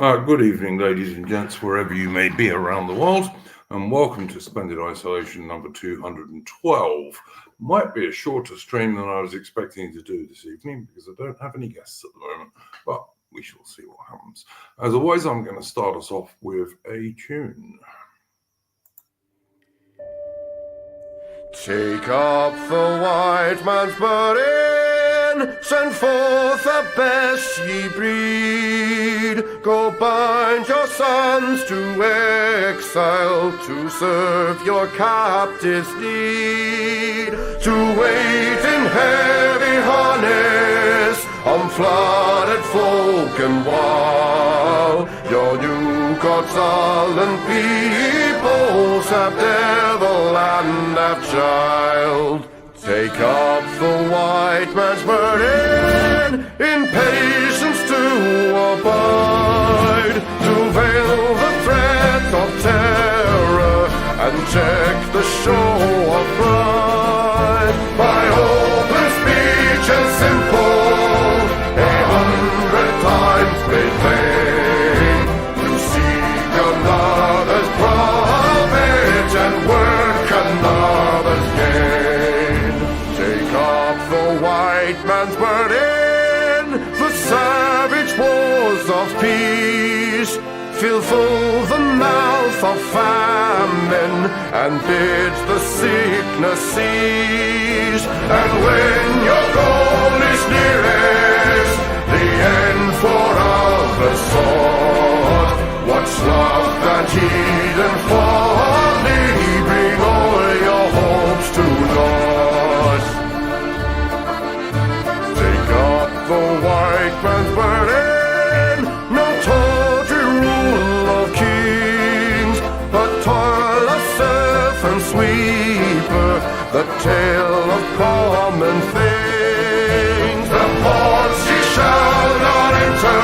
Good evening, ladies and gents, wherever you may be around the world, and welcome to Splendid Isolation number 212. Might be a shorter stream than I was expecting to do this evening because I don't have any guests at the moment, but we shall see what happens. As always, I'm going to start us off with a tune. Take up the white man's burden, send forth the best ye breed. Go bind your sons to exile, to serve your captives' need, to wait in heavy harness on flooded folk and wild. Your new gods, sullen peoples, have devil and have child. Take up the white man's burden, in patience to abide, to veil the threat of terror and check the show of pride. By open speech and simple, 100 times made plain, to seek another's profit and work another's gain. Take up the white man's burden, the savage wars of peace, fill full the mouth of famine and bid the sickness cease. And when your goal is nearest, the end for others sought, what's love and heed and folly, bring all your hopes to naught. Take up the white man's burden, no tawdry rule of kings, but toil of serf and sweeper, the tale of common things. The ports ye shall not enter,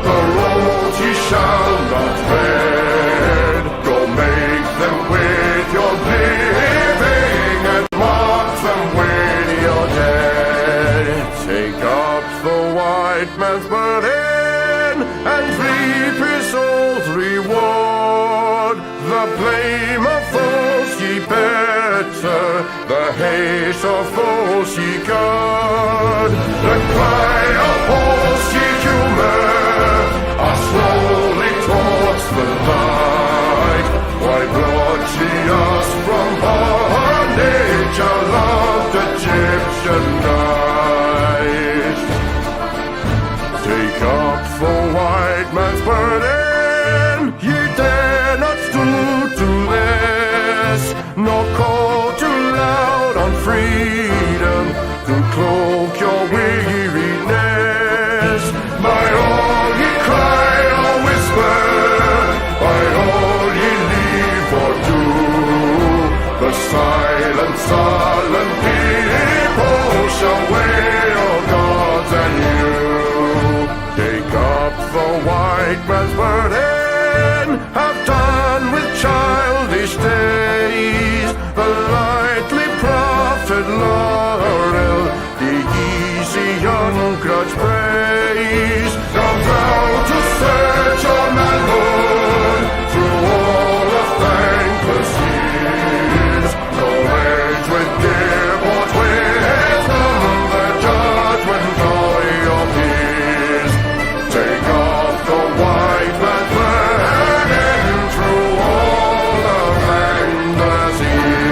the roads ye shall not tread. Go make them with your living and mark them with your dead. Take up the white man's burden and reap his old reward. The blame of those ye better, the hate of those ye guard. The cry of those ye humor are slowly towards the light. Why brought ye us from bondage, our loved Egyptian night? Take up the white man's burden, ye dare not stoop to less, nor call too loud on freedom to cloak your weariness. By all ye cry or whisper, by all ye leave or do, the silent, sullen people shall wail gods and you. Take up the white man's burden, have done with childish days, the lightly proffered laurel, the easy ungrudged praise. Come thou to search your manhood through all of thankless years. No age with give aught wisdom, the judgment of your peers. Take off the white man's burden through all of thankless years.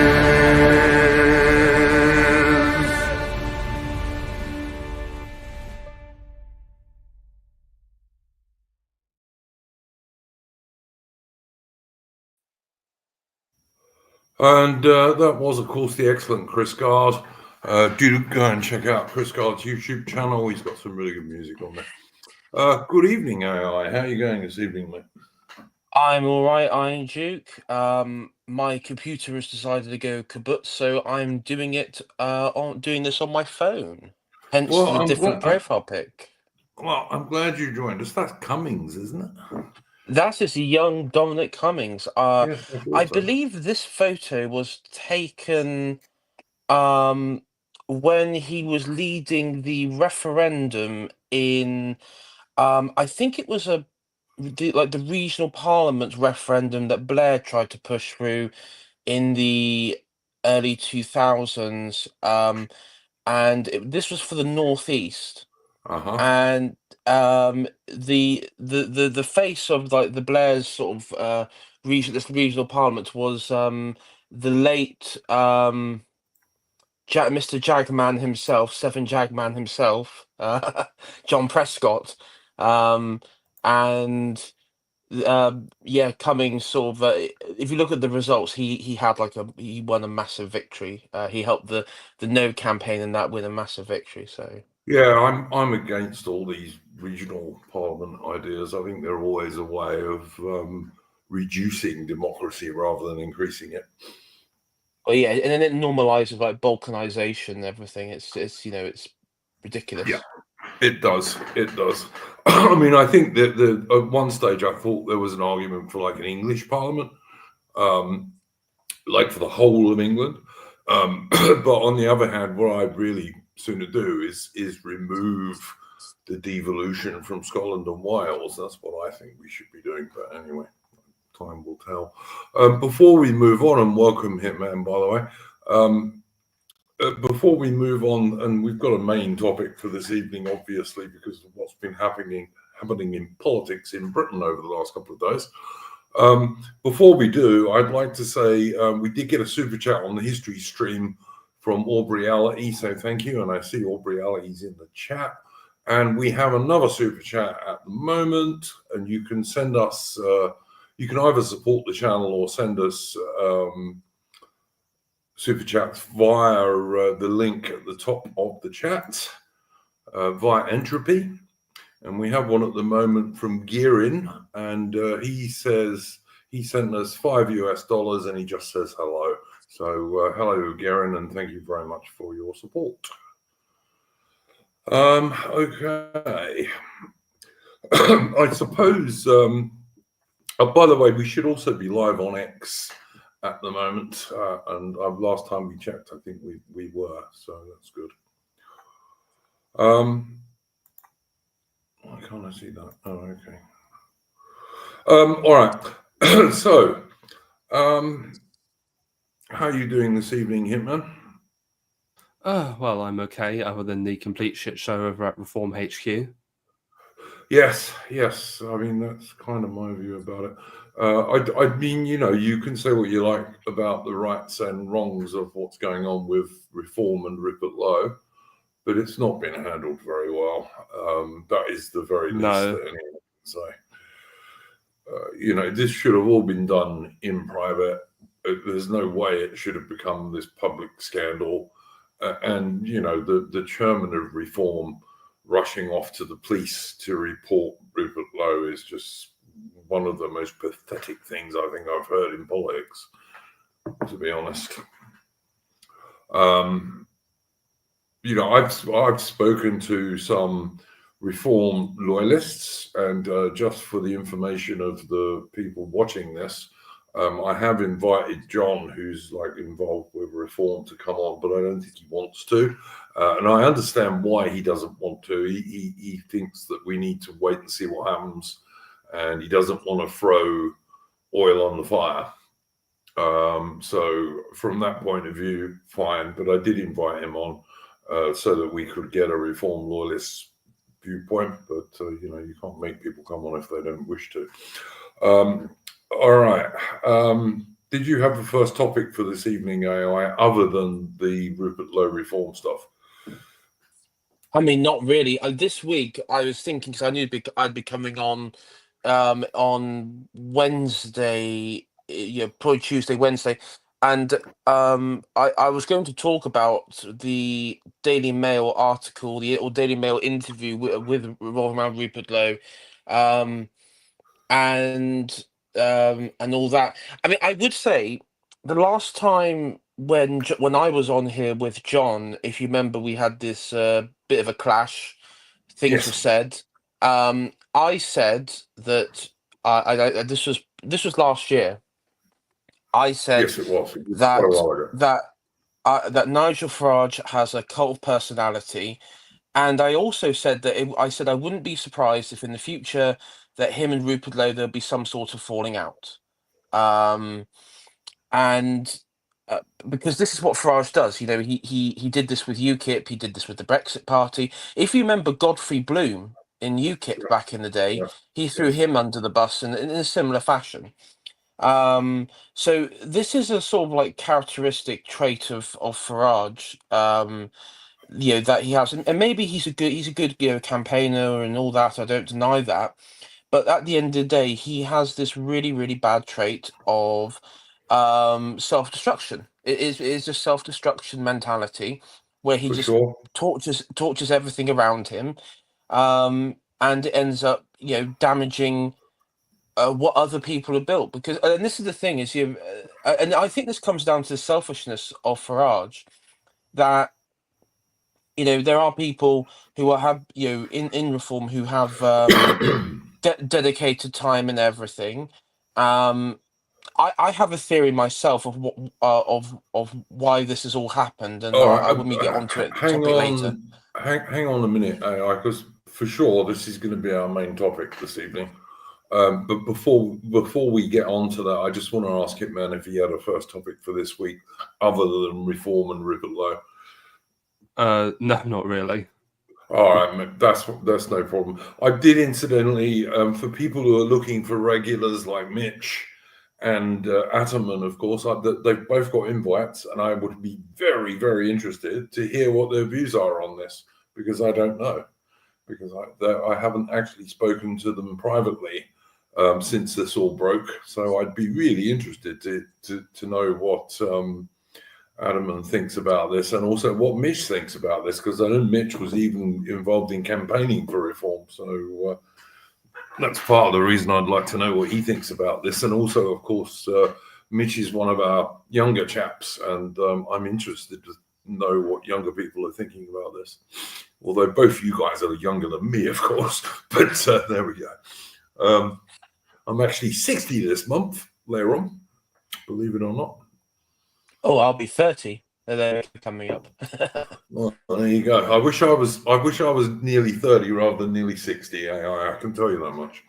And that was, of course, the excellent Chris Gard. Do go and check out Chris Gard's YouTube channel. He's got some really good music on there. Good evening, AI. How are you going this evening, mate? I'm all right, Iron Duke. My computer has decided to go kaput, so I'm doing it doing this on my phone. Hence the different profile pic. Well, I'm glad you joined us. That's Cummings, isn't it? That is young Dominic Cummings. Yes, I believe this photo was taken when he was leading the referendum in I think it was the regional parliament referendum that Blair tried to push through in the early 2000s, this was for the Northeast, Uh-huh. and the face of like the Blair's sort of this regional parliament was the late Mr. Jagman himself, Seven Jagman himself, John Prescott, um, and yeah, coming sort of. If you look at the results, he had he won a massive victory. He helped the No campaign and that win a massive victory. So yeah, I'm against all these regional parliament ideas. I think they're always a way of reducing democracy rather than increasing it. well, yeah, and then it normalizes like balkanization and everything. It's it's ridiculous. Yeah, it does. It does. I mean, I think that at one stage I thought there was an argument for like an English parliament, like for the whole of England. But on the other hand, what I'd really sooner do is remove the devolution from Scotland and Wales. That's what I think we should be doing. But anyway, time will tell. Before we move on, and welcome Hitman, by the way. Before we move on, and we've got a main topic for this evening, obviously, because of what's been happening in politics in Britain over the last couple of days. Before we do, I'd like to say we did get a super chat on the history stream from Aubrey Alley, so thank you. And I see Aubrey Alley's in the chat. And we have another super chat at the moment, and you can send us, you can either support the channel or send us super chats via the link at the top of the chat, via Entropy. And we have one at the moment from Gearin, and he says he sent us $5 and he just says hello. So hello, Gearin, and thank you very much for your support. Okay. I suppose, by the way, we should also be live on X at the moment. And last time we checked, I think we were, so that's good. Why can't I see that? Oh, okay. All right. So, how are you doing this evening, Hitman? Well, I'm okay, other than the complete shit show over at Reform HQ. Yes. I mean, that's kind of my view about it. I mean, you can say what you like about the rights and wrongs of what's going on with Reform and Rupert Lowe, but it's not been handled very well. That is the very least that anyone can say. This should have all been done in private. There's no way it should have become this public scandal. And the chairman of Reform rushing off to the police to report Rupert Lowe is just one of the most pathetic things I think I've heard in politics, to be honest. I've spoken to some Reform loyalists, and just for the information of the people watching this, I have invited John, who's involved with Reform, to come on, but I don't think he wants to. And I understand why he doesn't want to. He thinks that we need to wait and see what happens, and he doesn't want to throw oil on the fire. So from that point of view, fine. But I did invite him on so that we could get a Reform loyalist viewpoint. But you can't make people come on if they don't wish to. All right. Did you have the first topic for this evening, AI, other than the Rupert Lowe Reform stuff? I mean, not really. This week, I was thinking, because I knew I'd be coming on Wednesday, probably Tuesday, Wednesday, and I was going to talk about the Daily Mail article, or Daily Mail interview with revolving around Rupert Lowe, and all that. I mean, I would say the last time when I was on here with John, if you remember, we had this bit of a clash. Things were said. I said that this was last year. I said yes, it was. that Nigel Farage has a cult of personality, and I also said that I wouldn't be surprised if in the future that him and Rupert Lowe, there'll be some sort of falling out. And because this is what Farage does, you know, he did this with UKIP, he did this with the Brexit Party. If you remember Godfrey Bloom in UKIP back in the day, he threw him under the bus in a similar fashion. So this is a sort of like characteristic trait of Farage, you know, that he has, and maybe he's a good you know, campaigner and all that. I don't deny that, but at the end of the day, he has this really bad trait of self-destruction. It is a self-destruction mentality where he just tortures everything around him, and it ends up, you know, damaging what other people have built. Because and this is the thing is, you and I think this comes down to the selfishness of Farage, that, you know, there are people who have, you know, in reform who have dedicated time and everything. I have a theory myself of what of why this has all happened, and I when we get onto it later. Hang on a minute, because for sure this is going to be our main topic this evening. But before we get on to that, I just want to ask Hitman if he had a first topic for this week other than reform and Rupert Lowe. No, not really. All right, that's no problem. I did incidentally, for people who are looking for regulars like Mitch and Atterman, of course, they've both got invites, and I would be very interested to hear what their views are on this, because I don't know, because I haven't actually spoken to them privately since this all broke. So I'd be really interested to know what Atterman thinks about this, and also what Mitch thinks about this, because I know Mitch was even involved in campaigning for reform. So that's part of the reason I'd like to know what he thinks about this. And also, of course, Mitch is one of our younger chaps, and I'm interested to know what younger people are thinking about this. Although both you guys are younger than me, of course, but there we go. I'm actually 60 this month, later on, believe it or not. Oh, I'll be 30. They're coming up. Well, there you go. I wish I was nearly 30 rather than nearly 60. I can tell you that much.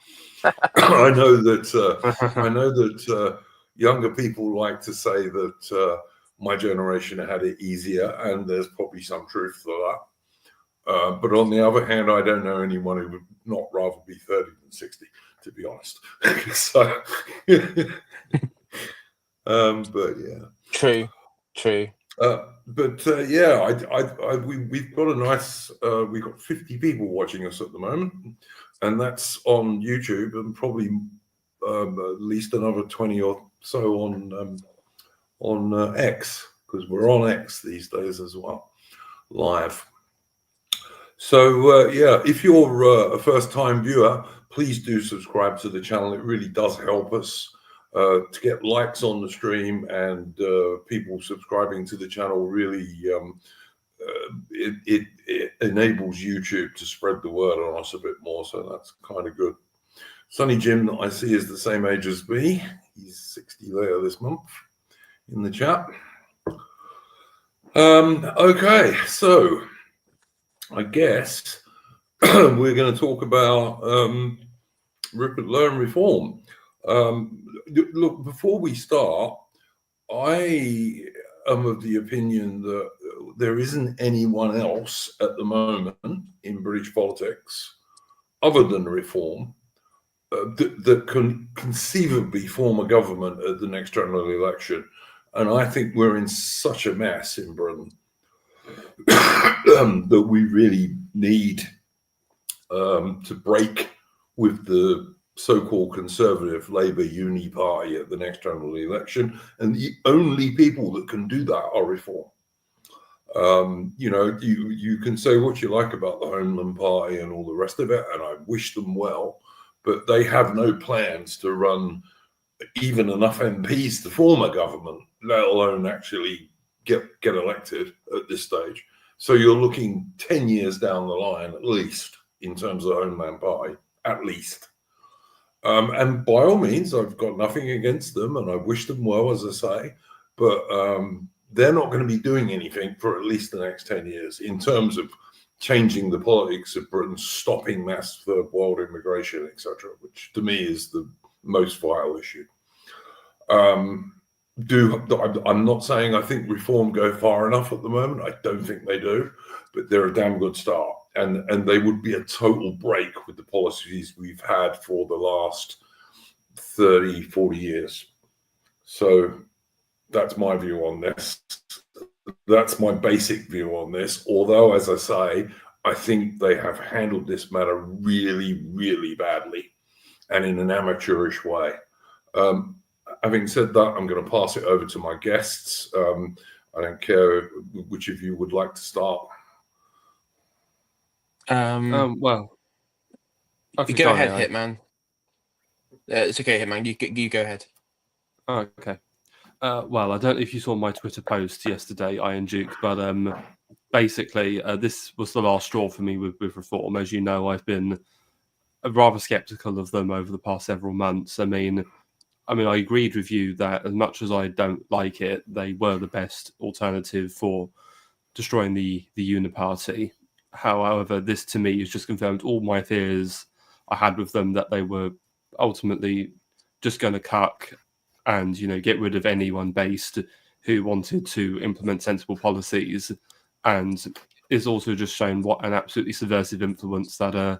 I know that younger people like to say that my generation had it easier, and there's probably some truth to that. But on the other hand, I don't know anyone who would not rather be 30 than 60, to be honest. So, but yeah. True. Yeah, we've got a nice. We've got 50 people watching us at the moment, and that's on YouTube, and probably at least another 20 or so on X, because we're on X these days as well, live. So yeah, if you're a first-time viewer, please do subscribe to the channel. It really does help us to get likes on the stream, and people subscribing to the channel really it enables YouTube to spread the word on us a bit more, so that's kind of good. Sonny Jim, that I see, is the same age as me. He's 60 later this month in the chat. Okay, so I guess we're going to talk about Rupert Lowe and reform. Look, before we start, I am of the opinion that there isn't anyone else at the moment in British politics other than reform that can conceivably form a government at the next general election. And I think we're in such a mess in Britain that we really need to break with the so-called conservative Labour uni party at the next general election, and the only people that can do that are reform. You know, you can say what you like about the Homeland Party and all the rest of it, and I wish them well, but they have no plans to run even enough MPs to form a government, let alone actually get elected at this stage. So you're looking 10 years down the line, at least, in terms of the Homeland Party, at least. And by all means, I've got nothing against them, and I wish them well, as I say, but they're not going to be doing anything for at least the next 10 years in terms of changing the politics of Britain, stopping mass third world immigration, etc., which to me is the most vital issue. I'm not saying I think reform go far enough at the moment. I don't think they do, but they're a damn good start, and they would be a total break with the policies we've had for the last 30, 40 years. So that's my view on this. That's my basic view on this. Although, as I say, I think they have handled this matter really, really badly and in an amateurish way. Having said that, I'm going to pass it over to my guests. I don't care which of you would like to start. Well, you go ahead, Hitman. It's okay, Hitman. You go ahead. Oh, okay. Well, I don't know if you saw my Twitter post yesterday, Iron Duke, but basically, this was the last straw for me with reform. As you know, I've been rather skeptical of them over the past several months. I mean, I agreed with you that as much as I don't like it, they were the best alternative for destroying the Uniparty. However, this to me has just confirmed all my fears I had with them, that they were ultimately just going to cuck and, get rid of anyone based who wanted to implement sensible policies, and is also just shown what an absolutely subversive influence that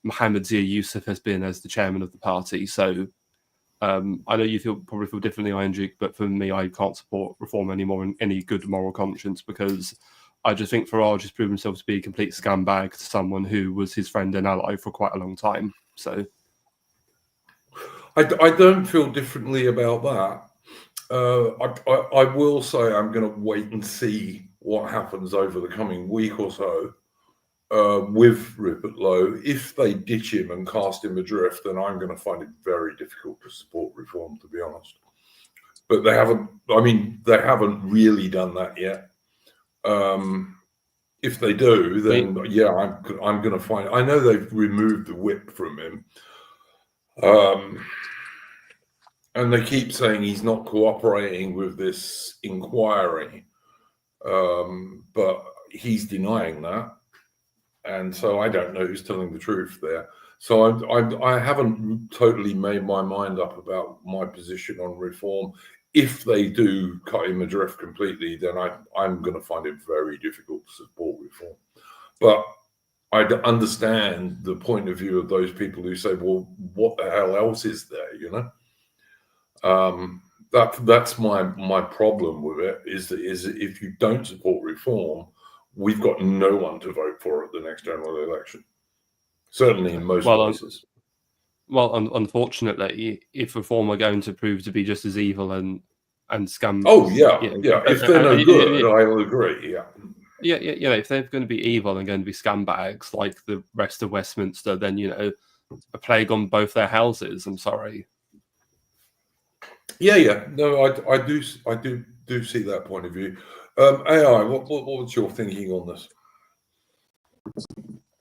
Mohammed Zia Yusuf has been as the chairman of the party. So I know you probably feel differently, Iron Duke, but for me, I can't support reform anymore in any good moral conscience, because I just think Farage has proven himself to be a complete scumbag to someone who was his friend and ally for quite a long time. So I don't feel differently about that. I will say I'm going to wait and see what happens over the coming week or so with Rupert Lowe. If they ditch him and cast him adrift, then I'm going to find it very difficult to support reform, to be honest. But they haven't really done that yet. If they do, then I'm going to find. I know they've removed the whip from him. And they keep saying he's not cooperating with this inquiry, but he's denying that, and so I don't know who's telling the truth there. So I haven't totally made my mind up about my position on reform. If they do cut him adrift completely, then I'm going to find it very difficult to support reform. But I understand the point of view of those people who say, well, what the hell else is there, That's my problem with it, is that if you don't support reform, we've got no one to vote for at the next general election. Certainly in most places. Well, unfortunately, if reform are going to prove to be just as evil and scum. Oh, yeah. If they're no good, I'll agree, yeah. Yeah, if they're going to be evil and going to be scumbags like the rest of Westminster, then, a plague on both their houses. I'm sorry. Yeah. No, I do see that point of view. AI, what's your thinking on this?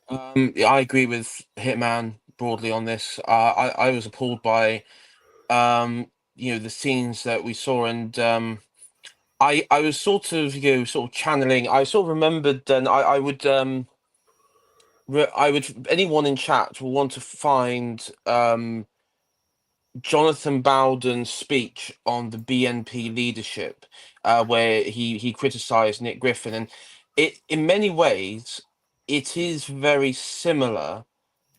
I agree with Hitman broadly on this. I was appalled by, the scenes that we saw, and I was sort of channeling. I sort of remembered, and I would anyone in chat will want to find Jonathan Bowden's speech on the BNP leadership, where he criticised Nick Griffin, and it in many ways it is very similar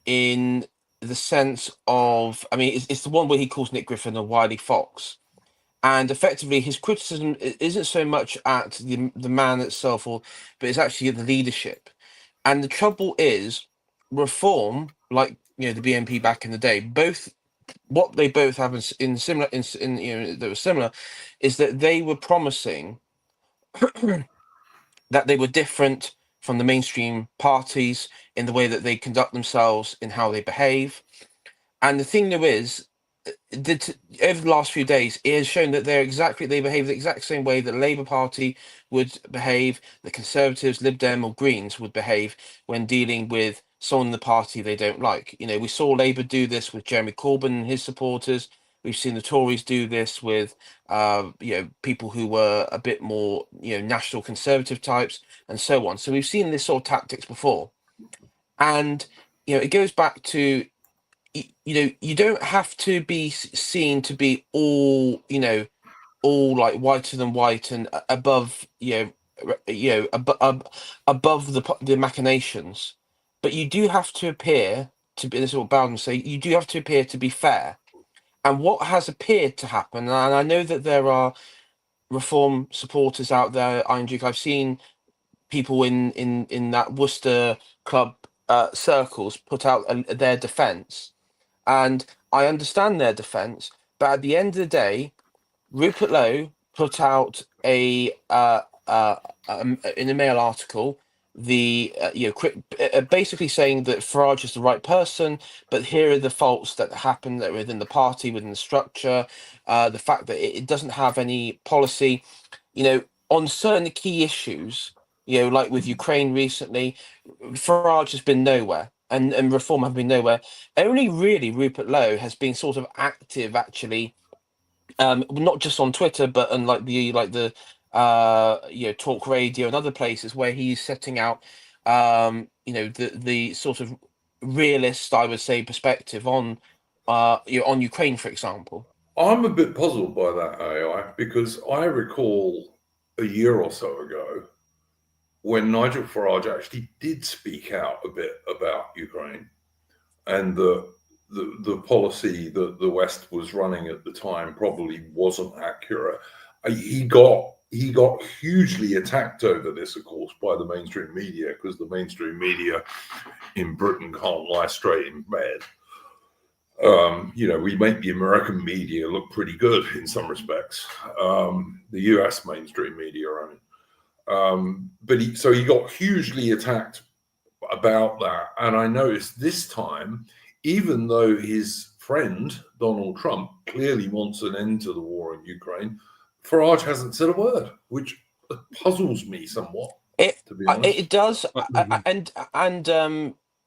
in the sense of, it's the one where he calls Nick Griffin a wily fox. And effectively, his criticism isn't so much at the man itself, but it's actually at the leadership. And the trouble is, reform, like the BNP back in the day, what they both have that was similar, is that they were promising that they were different from the mainstream parties in the way that they conduct themselves, in how they behave. And the thing there is, over the last few days, it has shown that they behave the exact same way that the Labour Party would behave, the Conservatives, Lib Dem or Greens would behave when dealing with someone in the party they don't like. We saw Labour do this with Jeremy Corbyn and his supporters, We've seen the Tories do this with, people who were a bit more, national conservative types, and so on. So we've seen this sort of tactics before, and it goes back to, you don't have to be seen to be all like whiter than white and above, above the machinations, but you do have to appear to be. This is what Bowden say. You do have to appear to be fair. And what has appeared to happen, and I know that there are reform supporters out there, Iron Duke. I've seen people in that Worcester club circles put out their defence, and I understand their defence. But at the end of the day, Rupert Lowe put out in a Mail article basically saying that Farage is the right person, but here are the faults that happen that within the party, within the structure, the fact that it doesn't have any policy, on certain key issues, like with Ukraine recently. Farage has been nowhere, and reform have been nowhere. Only really Rupert Lowe has been sort of active, actually, not just on Twitter, but on the talk radio and other places where he's setting out the sort of realist, I would say, perspective on on Ukraine, for example. I'm a bit puzzled by that, AI, because I recall a year or so ago when Nigel Farage actually did speak out a bit about Ukraine and the policy that the West was running at the time probably wasn't accurate. He got hugely attacked over this, of course, by the mainstream media, because the mainstream media in Britain can't lie straight in bed. We make the American media look pretty good in some respects. The US mainstream media, I mean. But he got hugely attacked about that. And I noticed this time, even though his friend, Donald Trump, clearly wants an end to the war in Ukraine, Farage hasn't said a word, which puzzles me somewhat, to be honest. It does. And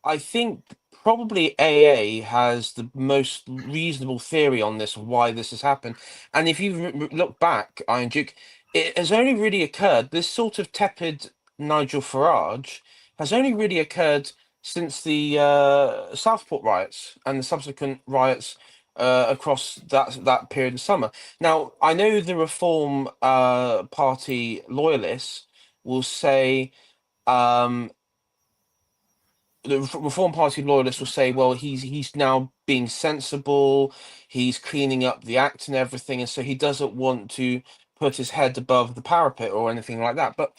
I think probably AA has the most reasonable theory on this, why this has happened. And if you look back, Iron Duke, it has only really occurred, this sort of tepid Nigel Farage has only really occurred since the Southport riots and the subsequent riots across that period of summer. Now, I know the Reform Party loyalists will say, the Reform Party loyalists will say, well, he's now being sensible, he's cleaning up the act and everything, and so he doesn't want to put his head above the parapet or anything like that. But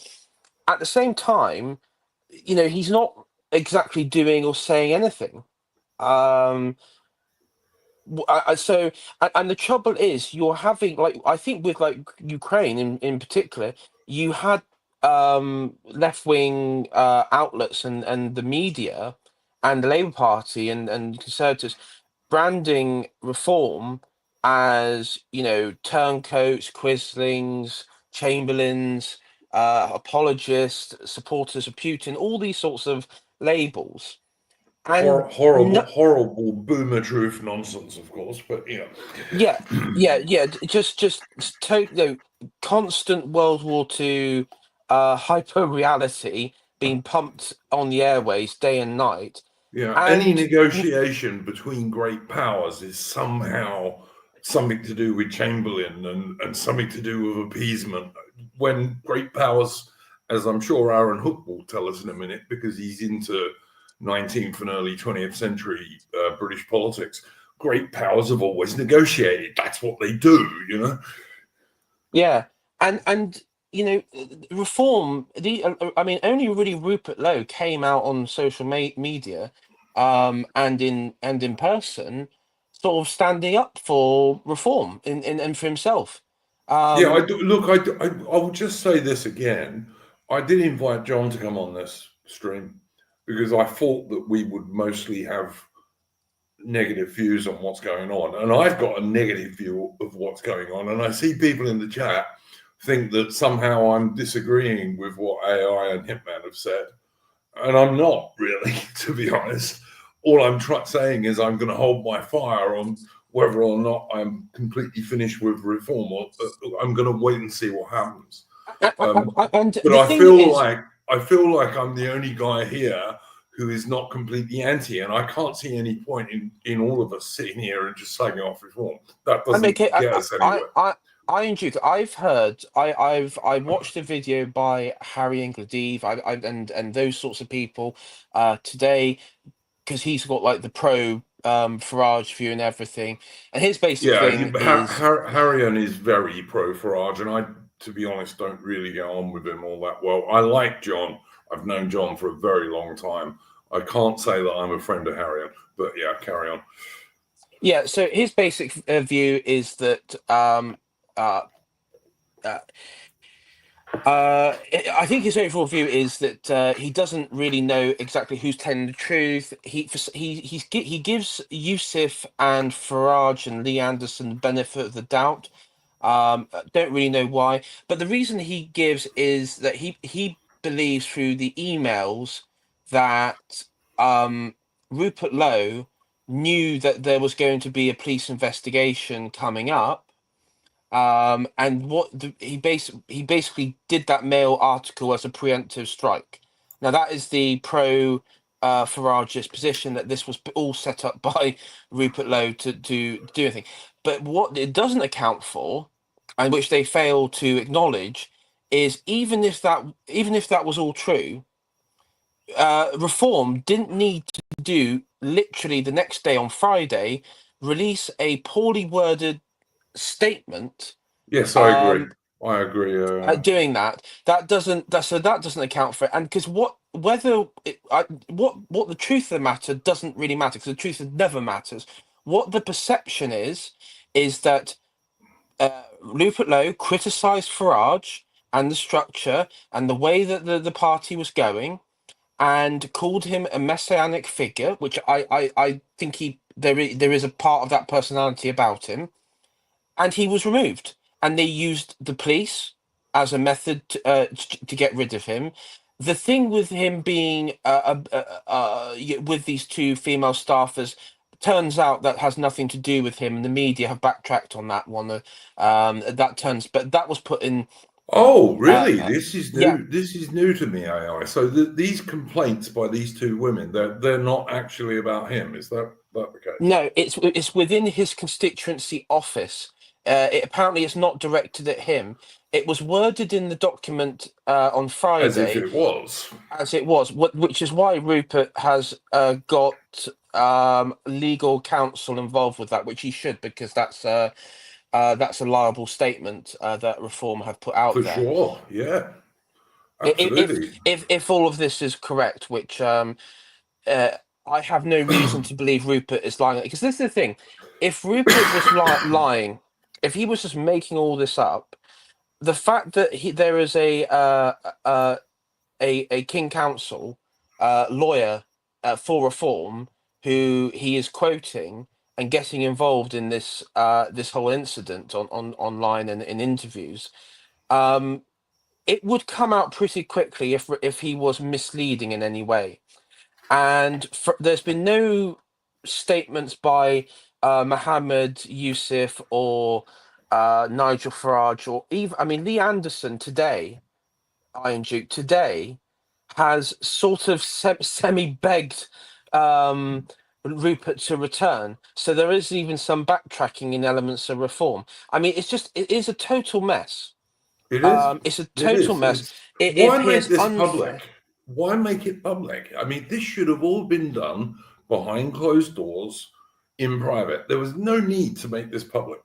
at the same time, he's not exactly doing or saying anything. And the trouble is, you're having, like, I think with like Ukraine in particular, you had left-wing outlets and the media and the Labour Party and Conservatives branding reform as turncoats, quislings, Chamberlains, apologists, supporters of Putin, all these sorts of labels. And horrible boomer truth nonsense, of course, but yeah, just constant World War II hyper reality being pumped on the airways day and night. Any negotiation between great powers is somehow something to do with Chamberlain and something to do with appeasement, when great powers, as I'm sure Aaron Hook will tell us in a minute, because he's into 19th and early 20th century British politics, great powers have always negotiated. That's what they do, Yeah, and reform. Only really Rupert Lowe came out on social media, and in person, sort of standing up for reform and for himself. I will just say this again. I did invite John to come on this stream because I thought that we would mostly have negative views on what's going on. And I've got a negative view of what's going on. And I see people in the chat think that somehow I'm disagreeing with what AI and Hitman have said. And I'm not really, to be honest. All I'm saying is I'm going to hold my fire on whether or not I'm completely finished with reform, or I'm going to wait and see what happens. But I feel like I'm the only guy here who is not completely anti, and I can't see any point in all of us sitting here and just slagging off reform. That doesn't get us anywhere. Iron Duke, I've heard, I watched a video by Harry and Gladive, and those sorts of people today, because he's got like the pro Farage view and everything, and his basic thing is Harry is very pro Farage, and I, to be honest, don't really get on with him all that well. I like John. I've known John for a very long time. I can't say that I'm a friend of Harry, but yeah, carry on. Yeah, so his basic view is that I think his overall view is that he doesn't really know exactly who's telling the truth. He gives Yusuf and Farage and Lee Anderson the benefit of the doubt. Don't really know why, but the reason he gives is that he believes through the emails that Rupert Lowe knew that there was going to be a police investigation coming up, and he basically did that Mail article as a preemptive strike. Now that is the pro Farage's position, that this was all set up by Rupert Lowe to do anything. But what it doesn't account for, and which they fail to acknowledge, is even if that was all true, Reform didn't need to do literally the next day on Friday release a poorly worded statement. Yes, I agree. I agree. Doing that doesn't account for it, and because what the truth of the matter doesn't really matter, because the truth never matters. What the perception is that Rupert Lowe criticised Farage and the structure and the way that the party was going, and called him a messianic figure, which I think there is a part of that personality about him, and he was removed. And they used the police as a method to get rid of him. The thing with him being with these two female staffers turns out that has nothing to do with him, and the media have backtracked on that one. But that was put in. Oh, really? This is new. Yeah. This is new to me, AI. So these complaints by these two women, they're not actually about him. Is that the case? No, it's within his constituency office. Apparently, it's not directed at him. It was worded in the document on Friday as if it was. Which is why Rupert has got legal counsel involved with that, which he should, because that's a liable statement that Reform have put out there. For sure, yeah, absolutely. If all of this is correct, which I have no reason to believe Rupert is lying, because this is the thing: if Rupert was lying, if he was just making all this up, the fact that there is a King Counsel lawyer for Reform who he is quoting and getting involved in this whole incident online and in interviews, it would come out pretty quickly if he was misleading in any way. And there's been no statements by Mohammed Yusuf or Nigel Farage, or even Lee Anderson today, Iron Duke today, has sort of semi-begged Rupert to return. So there is even some backtracking in elements of Reform. It is a total mess. It is. It's a total mess. Why make this public? Why make it public? This should have all been done behind closed doors in private. There was no need to make this public.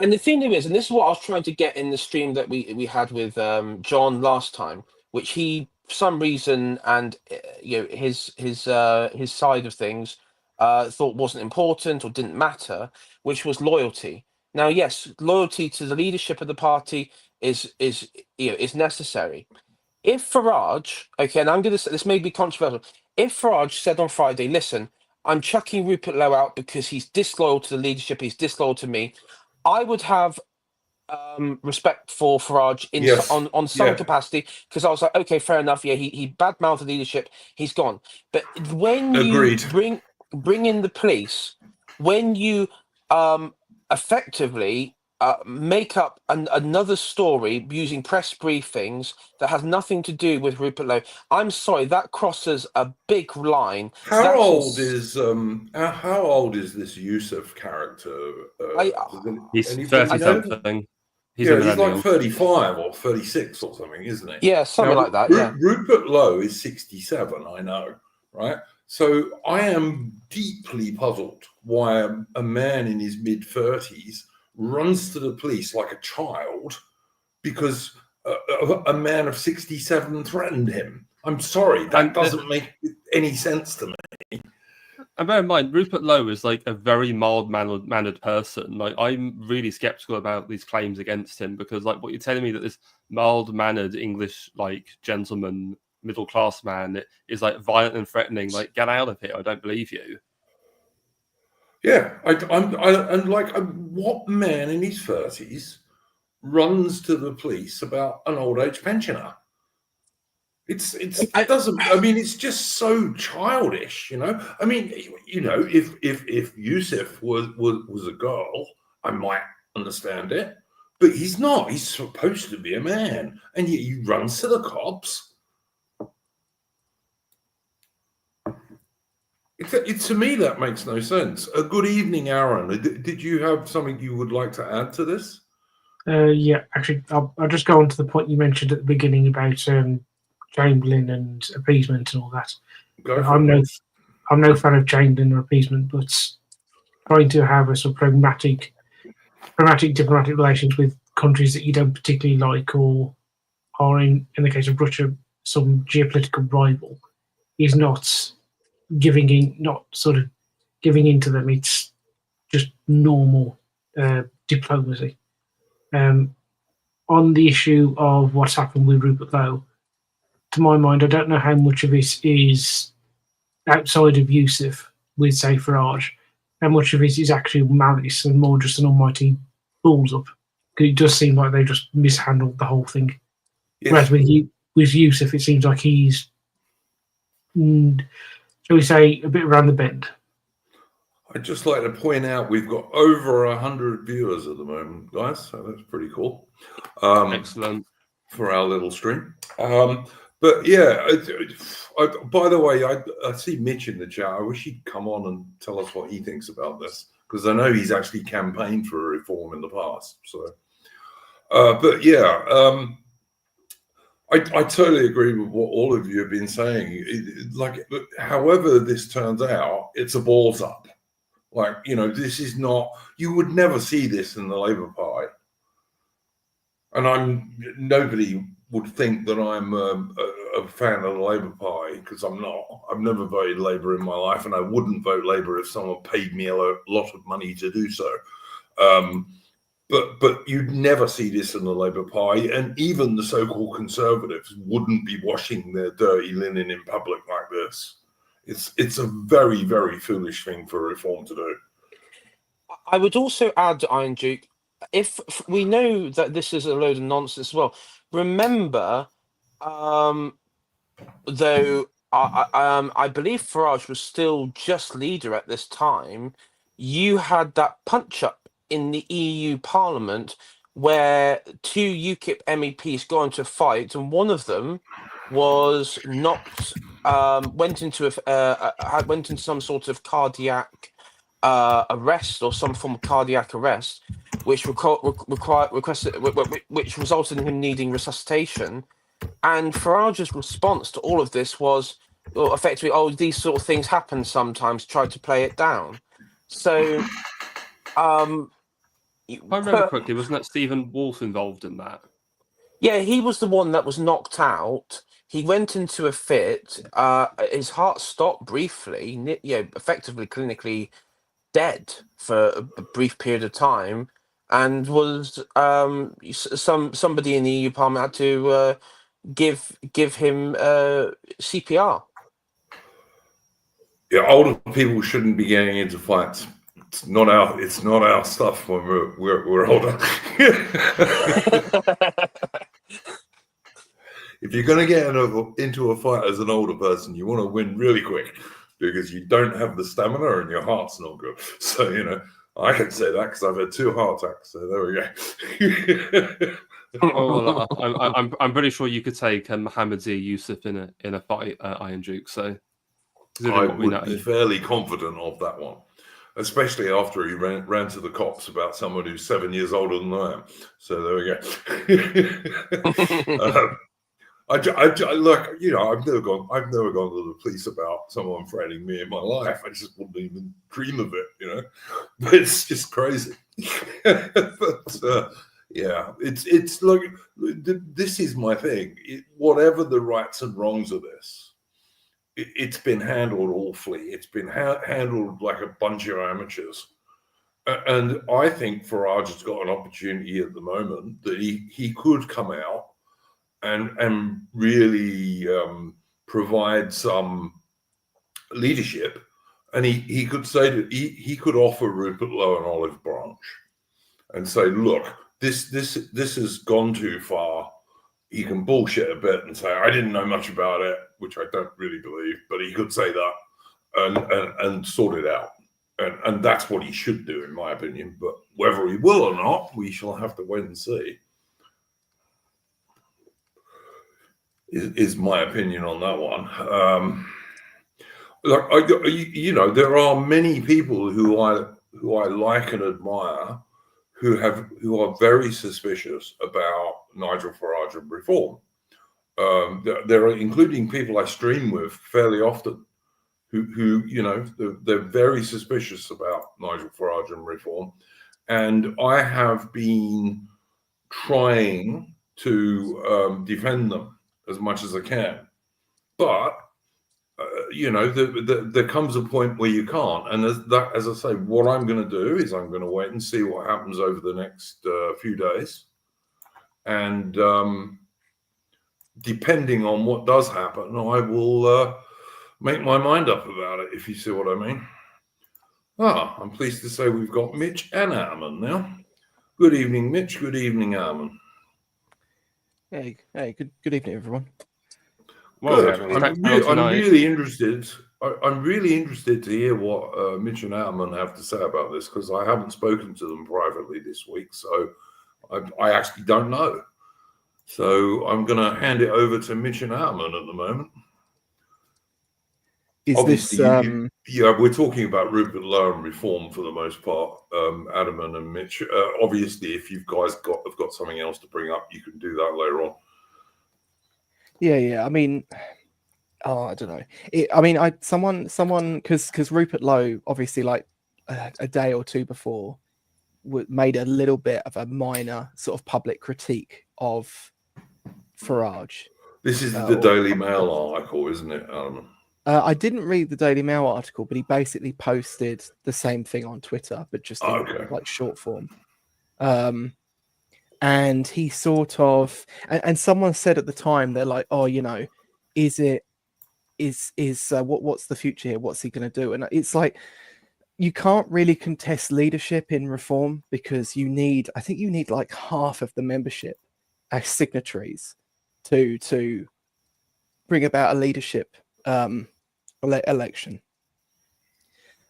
And the thing is, and this is what I was trying to get in the stream that we had with John last time, which he, for some reason, and his side of things thought wasn't important or didn't matter, which was loyalty. Now, yes, loyalty to the leadership of the party is necessary. If Farage, okay, and I'm going to say this may be controversial, if Farage said on Friday, listen, I'm chucking Rupert Lowe out because he's disloyal to the leadership, he's disloyal to me, I would have respect for Farage on some capacity, because I was like, okay, fair enough, yeah, he badmouthed the leadership, he's gone. But when you bring in the police when you effectively make up another story using press briefings that has nothing to do with Rupert Lowe. I'm sorry, that crosses a big line. How old is this Yusuf character? He's Anybody know? 30-something. He's a Yeah, he's like millennial. 35 or 36 or something, isn't he? Yeah, something Now, like that. Yeah. Rupert Lowe is 67. I know, right? So I am deeply puzzled why a man in his mid-30s runs to the police like a child because a man of 67 threatened him. I'm sorry, that doesn't make any sense to me. And bear in mind, Rupert Lowe is like a very mild-mannered person. Like, I'm really skeptical about these claims against him because, like, what you're telling me that this mild-mannered English, like, gentleman, middle-class man is like violent and threatening. Like, get out of here! I don't believe you. Yeah, I'm like, what man in his 30s runs to the police about an old age pensioner? It doesn't. I mean, it's just so childish, you know. I mean, you know, if Yusuf was a girl, I might understand it, but he's not. He's supposed to be a man, and yet he runs to the cops. To me, that makes no sense. Good evening, Aaron. Did you have something you would like to add to this? Yeah, actually, I'll just go on to the point you mentioned at the beginning about Chamberlain and appeasement and all that. I'm no fan of Chamberlain or appeasement, but trying to have a sort of pragmatic diplomatic relations with countries that you don't particularly like or are in the case of Russia some geopolitical rival is not giving in to them. It's just normal diplomacy. On the issue of what's happened with Rupert Lowe, to my mind, I don't know how much of it is outside of Yusuf with, say, Farage, how much of it is actually malice and more just an almighty balls up. Because it does seem like they just mishandled the whole thing. Yes. Whereas with Yusuf, it seems like he's, shall we say, a bit around the bend. I'd just like to point out we've got over 100 viewers at the moment, guys, so that's pretty cool. Excellent. For our little stream. But yeah, by the way, I see Mitch in the chat. I wish he'd come on and tell us what he thinks about this, because I know he's actually campaigned for a reform in the past. So, but yeah, I totally agree with what all of you have been saying. However this turns out, it's a balls up. Like, you know, this is not, you would never see this in the Labour Party. And nobody would think that I'm a fan of the Labour Party, because I'm not. I've never voted Labour in my life, and I wouldn't vote Labour if someone paid me a lot of money to do so. But you'd never see this in the Labour Party, and even the so-called Conservatives wouldn't be washing their dirty linen in public like this. It's a very, very foolish thing for reform to do. I would also add, Iron Duke, if we know that this is a load of nonsense as well, remember, though, I believe Farage was still just leader at this time, you had that punch-up in the EU Parliament where two UKIP MEPs got into a fight, and one of them was knocked, went into some sort of cardiac arrest or some form of cardiac arrest, which which resulted in him needing resuscitation. And Farage's response to all of this was, well, effectively, oh, these sort of things happen sometimes, tried to play it down. So, I remember quickly, wasn't that Stephen Wolf involved in that? Yeah, he was the one that was knocked out. He went into a fit. His heart stopped briefly, effectively clinically dead for a brief period of time, and was somebody in the EU Parliament had to give him CPR. Yeah, older people shouldn't be getting into fights. It's not our stuff when we're older. If you're going to get into a fight as an older person, you want to win really quick. because you don't have the stamina and your heart's not good. So, you know, I can say that because I've had 2 heart attacks. So there we go. Well, I'm pretty sure you could take Mohammed Z. Yusuf in a fight, Iron Duke. So I would be fairly confident of that one, especially after he ran to the cops about someone who's 7 years older than I am. So there we go. I look, you know, I've never gone to the police about someone threatening me in my life. I just wouldn't even dream of it, you know. But it's just crazy. But yeah, it's like, this is my thing. Whatever the rights and wrongs of this, it's been handled awfully. It's been handled like a bunch of amateurs. And I think Farage has got an opportunity at the moment that he could come out and really provide some leadership. And he could say that he could offer Rupert Lowe an olive branch and say, look, this has gone too far. He can bullshit a bit and say, I didn't know much about it, which I don't really believe, but he could say that and sort it out. And that's what he should do, in my opinion. But whether he will or not, we shall have to wait and see. Is my opinion on that one. You know, there are many people who I like and admire who are very suspicious about Nigel Farage and reform. There are, including people I stream with fairly often, who you know, they're very suspicious about Nigel Farage and reform, and I have been trying to defend them as much as I can, but you know, there comes a point where you can't. And as I say, what I'm going to do is I'm going to wait and see what happens over the next few days, and depending on what does happen, I will make my mind up about it, if you see what I mean. I'm pleased to say we've got Mitch and Armin now. Good evening, Mitch. Good evening, Armin. Hey, good evening, everyone. Well, I'm really interested. I'm really interested to hear what Mitch and Armin have to say about this, because I haven't spoken to them privately this week, so I actually don't know. So I'm going to hand it over to Mitch and Armin at the moment. Obviously, yeah, we're talking about Rupert Lowe and reform for the most part, Adam and Mitch. Obviously, if you guys have got something else to bring up, you can do that later on. Yeah. I mean, I don't know. Someone, because Rupert Lowe, obviously, like a day or two before, made a little bit of a minor sort of public critique of Farage. This is the Daily Mail article, isn't it, Adam? I didn't read the Daily Mail article, but he basically posted the same thing on Twitter, but just in like short form. And he sort of, and someone said at the time, they're like, oh, you know, what's the future here? What's he going to do? And it's like, you can't really contest leadership in reform, because I think you need like half of the membership as signatories to bring about a leadership election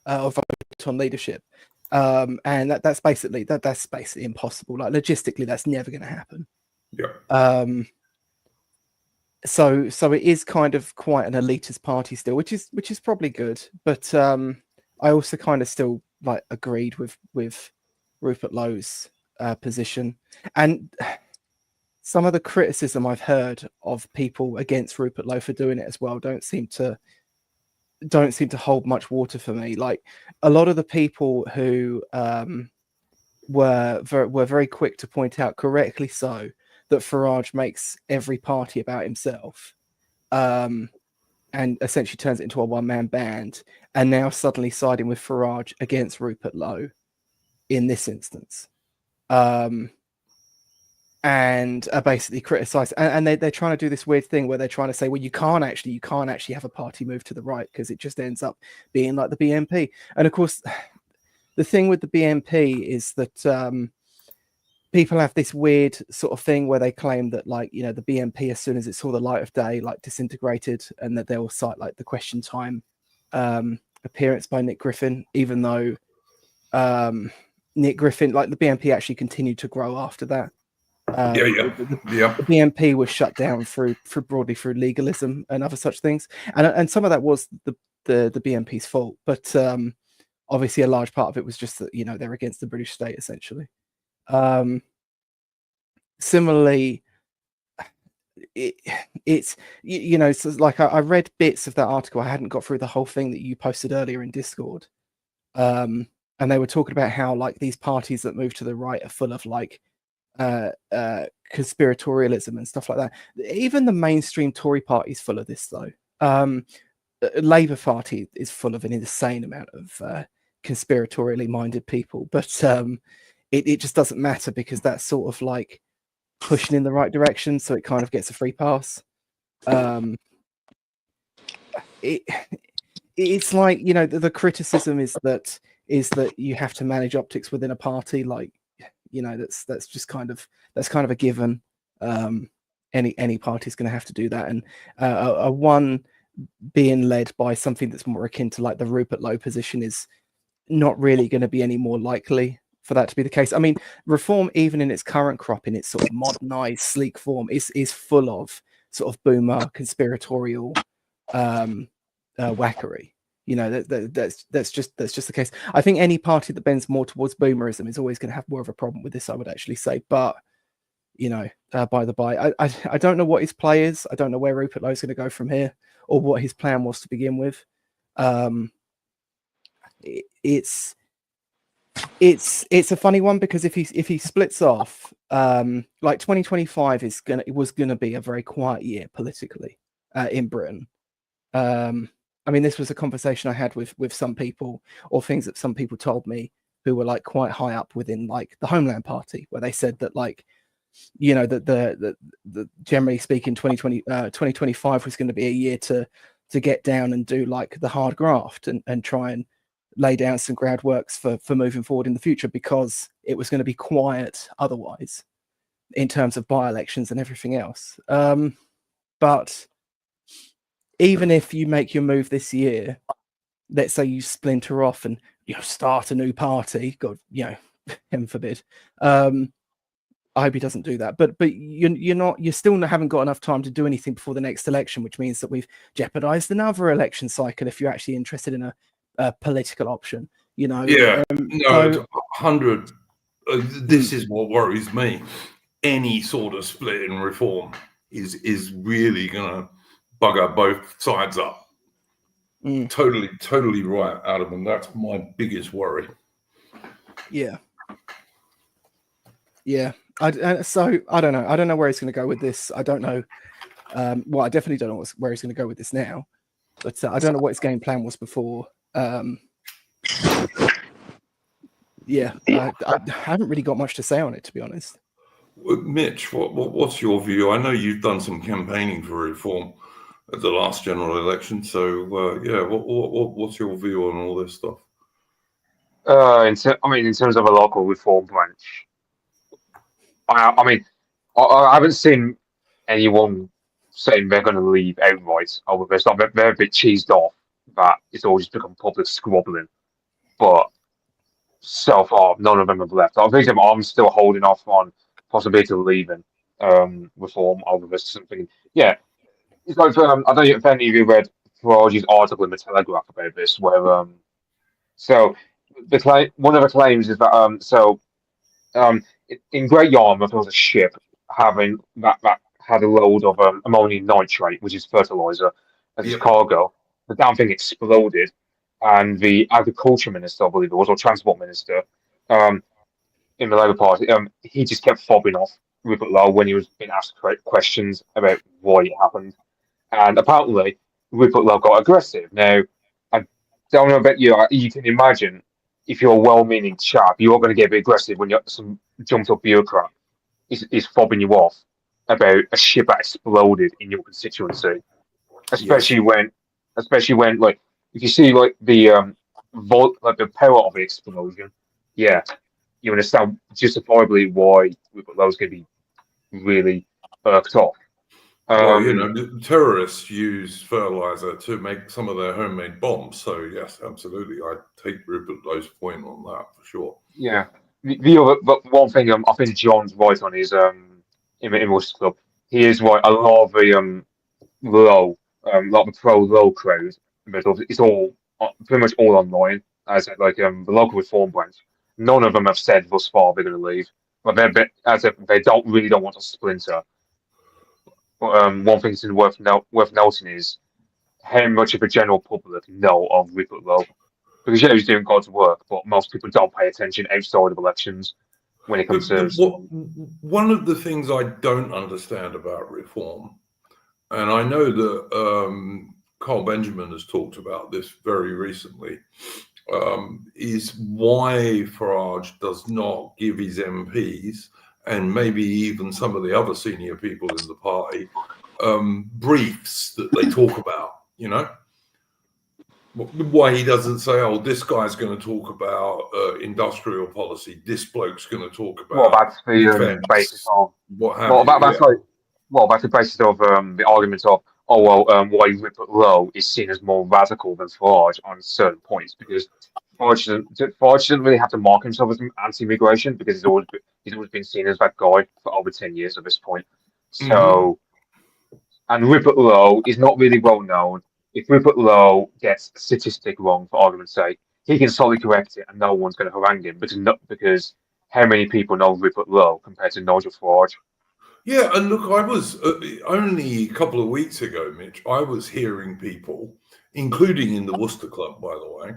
or vote on leadership. And that's basically impossible. Like logistically, that's never going to happen. Yeah. So it is kind of quite an elitist party still, which is probably good. But I also kind of still like agreed with Rupert Lowe's position, and some of the criticism I've heard of people against Rupert Lowe for doing it as well don't seem to hold much water for me. Like a lot of the people who were very quick to point out, correctly so, that Farage makes every party about himself, and essentially turns it into a one-man band, and now suddenly siding with Farage against Rupert Lowe in this instance, and are basically criticised. And they're trying to do this weird thing where they're trying to say, well, you can't actually have a party move to the right, because it just ends up being like the BNP. And of course, the thing with the BNP is that people have this weird sort of thing where they claim that, like, you know, the BNP, as soon as it saw the light of day, like disintegrated, and that they'll cite like the Question Time appearance by Nick Griffin, even though Nick Griffin, like the BNP, actually continued to grow after that. The BNP was shut down broadly through legalism and other such things, and some of that was the BNP's fault, but obviously a large part of it was just that they're against the British state essentially. Similarly, it's so like I read bits of that article. I hadn't got through the whole thing that you posted earlier in Discord, and they were talking about how like these parties that move to the right are full of like conspiratorialism and stuff like that. Even the mainstream Tory party is full of this, though. Labour Party is full of an insane amount of conspiratorially minded people, but it just doesn't matter because that's sort of like pushing in the right direction, so it kind of gets a free pass. It's like the criticism is that you have to manage optics within a party, like that's just kind of a given. Any party's going to have to do that, and a one being led by something that's more akin to like the Rupert Lowe position is not really going to be any more likely for that to be the case. I mean, Reform, even in its current crop, in its sort of modernized, sleek form, is full of sort of boomer conspiratorial whackery. That's just the case. I think any party that bends more towards boomerism is always going to have more of a problem with this, I would actually say. But by the by, I don't know what his play is. I don't know where Rupert Lowe's going to go from here, or what his plan was to begin with. It's a funny one because if he splits off, like 2025 was gonna be a very quiet year politically in Britain. I mean, this was a conversation I had with some people, or things that some people told me who were like quite high up within like the Homeland Party, where they said that like, that the generally speaking 2025 was going to be a year to get down and do like the hard graft and try and lay down some groundworks for moving forward in the future, because it was going to be quiet otherwise in terms of by-elections and everything else. But even if you make your move this year, let's say you splinter off and start a new party, God, heaven forbid. I hope he doesn't do that. But you still haven't got enough time to do anything before the next election, which means that we've jeopardized another election cycle if you're actually interested in a political option. Yeah, no, 100. This is what worries me. Any sort of split in Reform is really gonna bugger both sides up. Totally right, Adam, and that's my biggest worry. Yeah. So I don't know. I don't know where he's going to go with this. I don't know. Well, I definitely don't know where he's going to go with this now. But I don't know what his game plan was before. I haven't really got much to say on it, to be honest. Mitch, what's your view? I know you've done some campaigning for Reform at the last general election, so what's your view on all this stuff? In terms of a local Reform branch, I haven't seen anyone saying they're going to leave outright. They're a bit cheesed off that it's all just become public squabbling. But so far, none of them have left. I think I'm still holding off on possibility of leaving Reform over this something. Yeah, it's like I don't know if any of you read Farage's article in the Telegraph about this, where one of the claims is that in Great Yarmouth there was a ship that had a load of ammonium nitrate, which is fertilizer, as its cargo. The damn thing exploded, and the agriculture minister, I believe it was, or transport minister, in the Labour Party, he just kept fobbing off Rupert Lowe when he was being asked questions about why it happened. And apparently, Rupert Lowe got aggressive. Now, I don't know about you. You can imagine if you're a well-meaning chap, you're going to get a bit aggressive when some jumped-up bureaucrat is fobbing you off about a ship that exploded in your constituency. Especially when, like, if you see like the power of the explosion, yeah, you understand justifiably why Rupert Lowe's going to be really irked off. Well, terrorists use fertilizer to make some of their homemade bombs. So yes, absolutely, I take Rupert Lowe's point on that for sure. Yeah. The other, but one thing I think John's right on is in West Club. He is right. A lot of the low, lot of the pro low crowd, but it's all pretty much all online. As I said, like the local reform branch, none of them have said thus far they're going to leave, but as if they don't want to splinter. But one thing that's worth noting is how much of the general public know of Rupert Lowe. Because he's doing God's work, but most people don't pay attention outside of elections when it comes to. One of the things I don't understand about reform, and I know that Carl Benjamin has talked about this very recently, is why Farage does not give his MPs and maybe even some of the other senior people in the party briefs that they talk about, Why he doesn't say, oh, this guy's going to talk about industrial policy, this bloke's going to talk about well, that's the basis of that's the basis of the argument of why Rupert Lowe is seen as more radical than Farage on certain points, because Farage doesn't really have to mark himself as anti-immigration because he's always been seen as that guy for over 10 years at this point. So, and Rupert Lowe is not really well known. If Rupert Lowe gets a statistic wrong, for argument's sake, he can solely correct it and no one's going to harangue him, because how many people know Rupert Lowe compared to Nigel Farage? Yeah, and look, I was only a couple of weeks ago, Mitch, I was hearing people, including in the Worcester Club, by the way,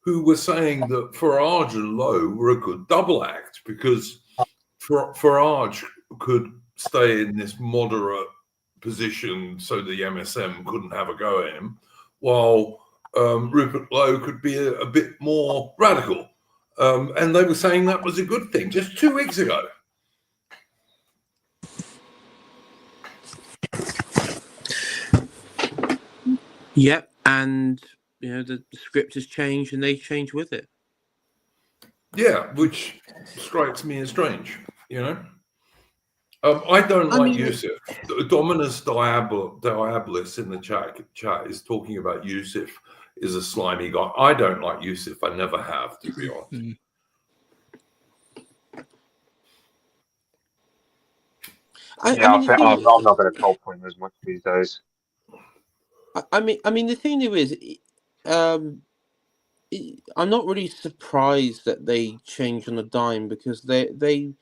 who were saying that Farage and Lowe were a good double act because Farage could stay in this moderate position so the MSM couldn't have a go at him, while Rupert Lowe could be a bit more radical. And they were saying that was a good thing just 2 weeks ago. Yep, and the script has changed and they change with it. Yeah, which strikes me as strange, I don't like Yusuf. Dominus Diabolis in the chat is talking about Yusuf is a slimy guy. I don't like Yusuf. I never have, to be honest. I'm not going to call for him as much these days. I mean, the thing is, I'm not really surprised that they change on a dime because they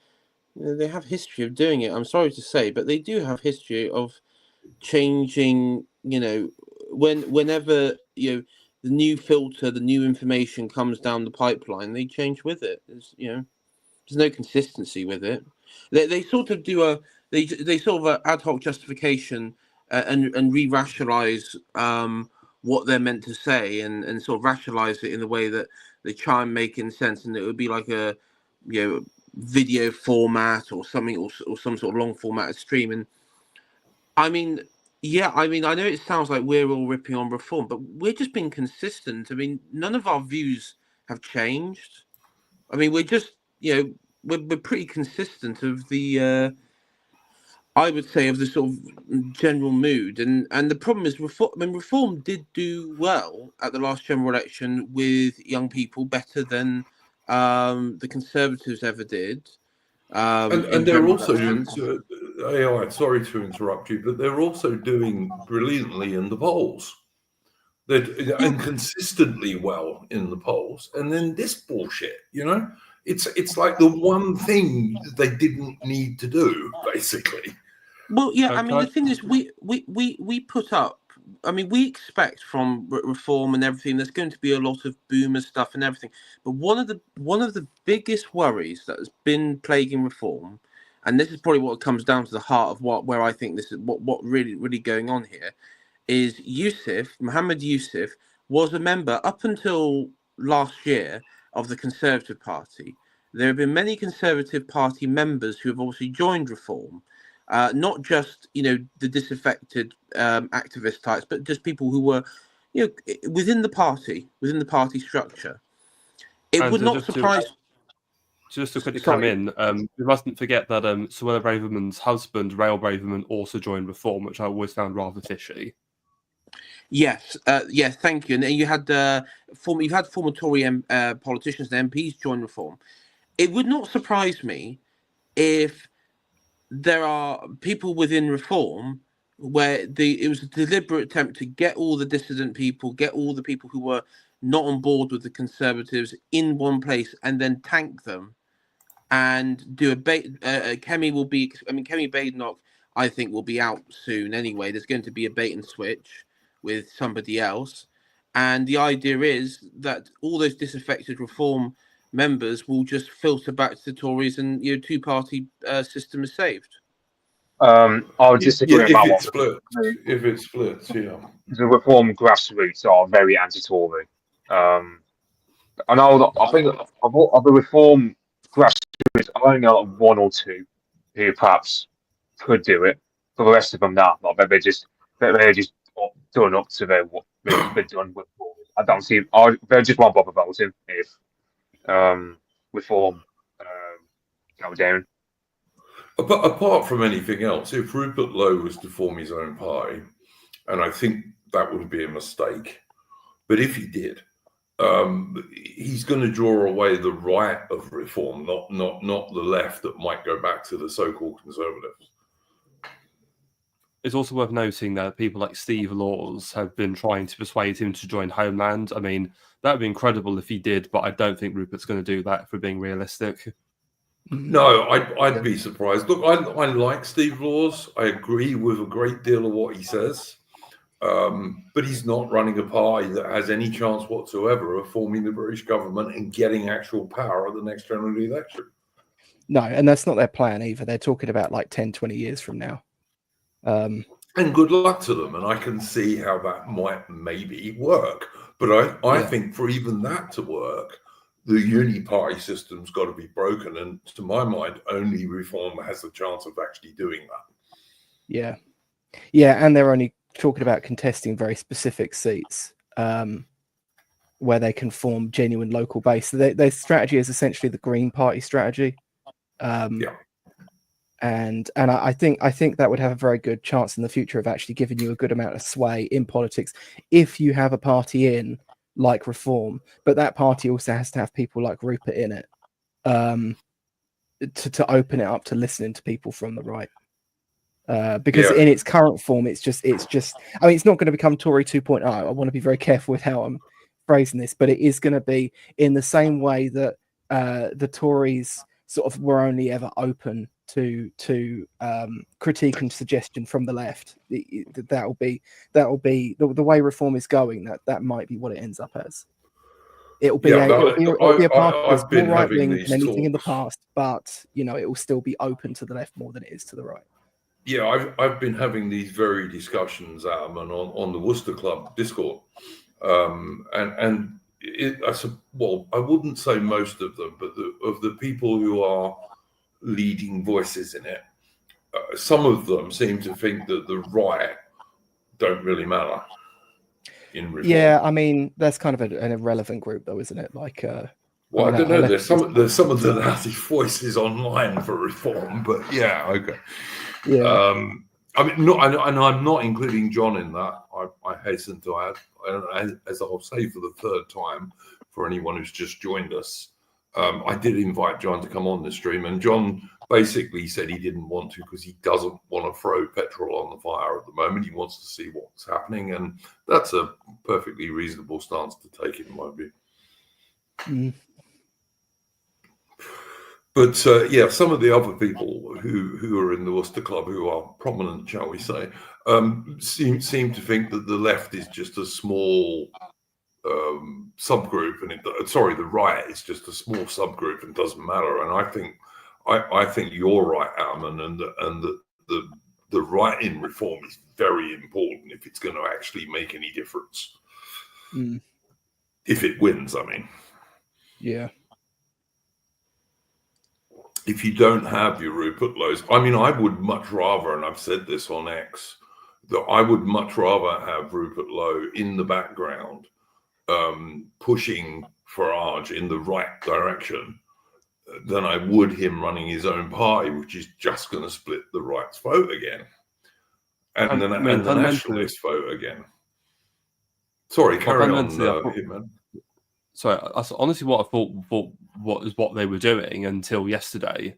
have history of doing it. I'm sorry to say, but they do have history of changing. Whenever the new filter, the new information comes down the pipeline, they change with it. There's no consistency with it. They sort of do they sort of an ad hoc justification and re-rationalize what they're meant to say and sort of rationalize it in the way that they try and make in sense, and it would be like a video format or something, or some sort of long format stream. And I mean, I know it sounds like we're all ripping on reform, but we're just being consistent. I mean, none of our views have changed. I mean, we're just we're pretty consistent of the I would say of the sort of general mood, and the problem is reform did do well at the last general election with young people, better than the Conservatives ever did. And they're also AI. Sorry to interrupt you, but they're also doing brilliantly in the polls. And consistently well in the polls. And then this bullshit, it's like the one thing they didn't need to do, basically. Well, yeah, I mean, the thing is, we put up. I mean, we expect from reform and everything there's going to be a lot of boomer stuff and everything. But one of the biggest worries that has been plaguing reform, and this is probably what comes down to the heart of where I think this is what really going on here, is Mohammed Yusuf was a member up until last year of the Conservative Party. There have been many Conservative Party members who have obviously joined reform. Not just the disaffected activist types, but just people who were within the party structure. It would not surprise. Just to quickly come in, we mustn't forget that Suella Braverman's husband, Rail Braverman, also joined Reform, which I always found rather fishy. Yes, yes, thank you. And then you had former Tory politicians and MPs join Reform. It would not surprise me if there are people within Reform where it was a deliberate attempt to get all the dissident people, get all the people who were not on board with the Conservatives in one place, and then tank them and do a Kemi will be. I mean, Kemi Badenoch, I think, will be out soon anyway. There's going to be a bait and switch with somebody else, and the idea is that all those disaffected Reform members will just filter back to the Tories, and two-party system is saved. I'll disagree if about it splits. If it splits, yeah. The Reform grassroots are very anti-Tory. I know. I think of the Reform grassroots, I only know one or two who perhaps could do it. For the rest of them, nah, they're just done up to what they're done with. I don't see. They just won't bother voting if Reform go down. But apart from anything else, if Rupert Lowe was to form his own party, and I think that would be a mistake, but if he did, he's going to draw away the right of Reform, not the left that might go back to the so-called Conservatives. It's also worth noting that people like Steve Laws have been trying to persuade him to join Homeland. I mean, that would be incredible if he did, but I don't think Rupert's going to do that, if we're being realistic. No, I'd be surprised. Look, I like Steve Laws. I agree with a great deal of what he says. But he's not running a party that has any chance whatsoever of forming the British government and getting actual power at the next general election. No, and that's not their plan either. They're talking about like 10, 20 years from now. And good luck to them. And I can see how that might maybe work. But I think for even that to work, the uni-party system's got to be broken. And to my mind, only Reform has the chance of actually doing that. Yeah. Yeah, and they're only talking about contesting very specific seats where they can form genuine local base. So their strategy is essentially the Green Party strategy. And I think that would have a very good chance in the future of actually giving you a good amount of sway in politics if you have a party in like Reform, but that party also has to have people like Rupert in it to open it up to listening to people from the right. Because in its current form, it's just. I mean, it's not going to become Tory 2.0. I want to be very careful with how I'm phrasing this, but it is going to be in the same way that the Tories sort of were only ever open to critique and suggestion from the left. That will be the way Reform is going. That might be what it ends up as. It'll be a party that's more right wing than anything in the past, but it will still be open to the left more than it is to the right. Yeah, I've been having these very discussions, Adam, and on the Worcester Club Discord, I wouldn't say most of them, but of the people who are leading voices in it, some of them seem to think that the right don't really matter in Reform. Yeah, I mean that's kind of an irrelevant group, though, isn't it? Like, well, I don't know. There's some of the loudest voices online for Reform, but yeah, okay. Yeah. I mean, I'm not including John in that. I hasten to add, as I'll say for the third time, for anyone who's just joined us, I did invite John to come on the stream, and John basically said he didn't want to because he doesn't want to throw petrol on the fire at the moment. He wants to see what's happening, and that's a perfectly reasonable stance to take, in my view. Mm. But some of the other people who are in the Worcester Club, who are prominent, shall we say, seem to think that the left is just a small subgroup, and the right is just a small subgroup and doesn't matter. And I think you're right, Alan, and the right in Reform is very important if it's going to actually make any difference. Mm. If it wins, I mean. Yeah. If you don't have your Rupert Lowe's, I mean, I would much rather, and I've said this on X, that I would much rather have Rupert Lowe in the background pushing Farage in the right direction than I would him running his own party, which is just going to split the right's vote again, and the nationalist vote again. Sorry, carry on, Hitman. Sorry, that's honestly what I thought what they were doing until yesterday.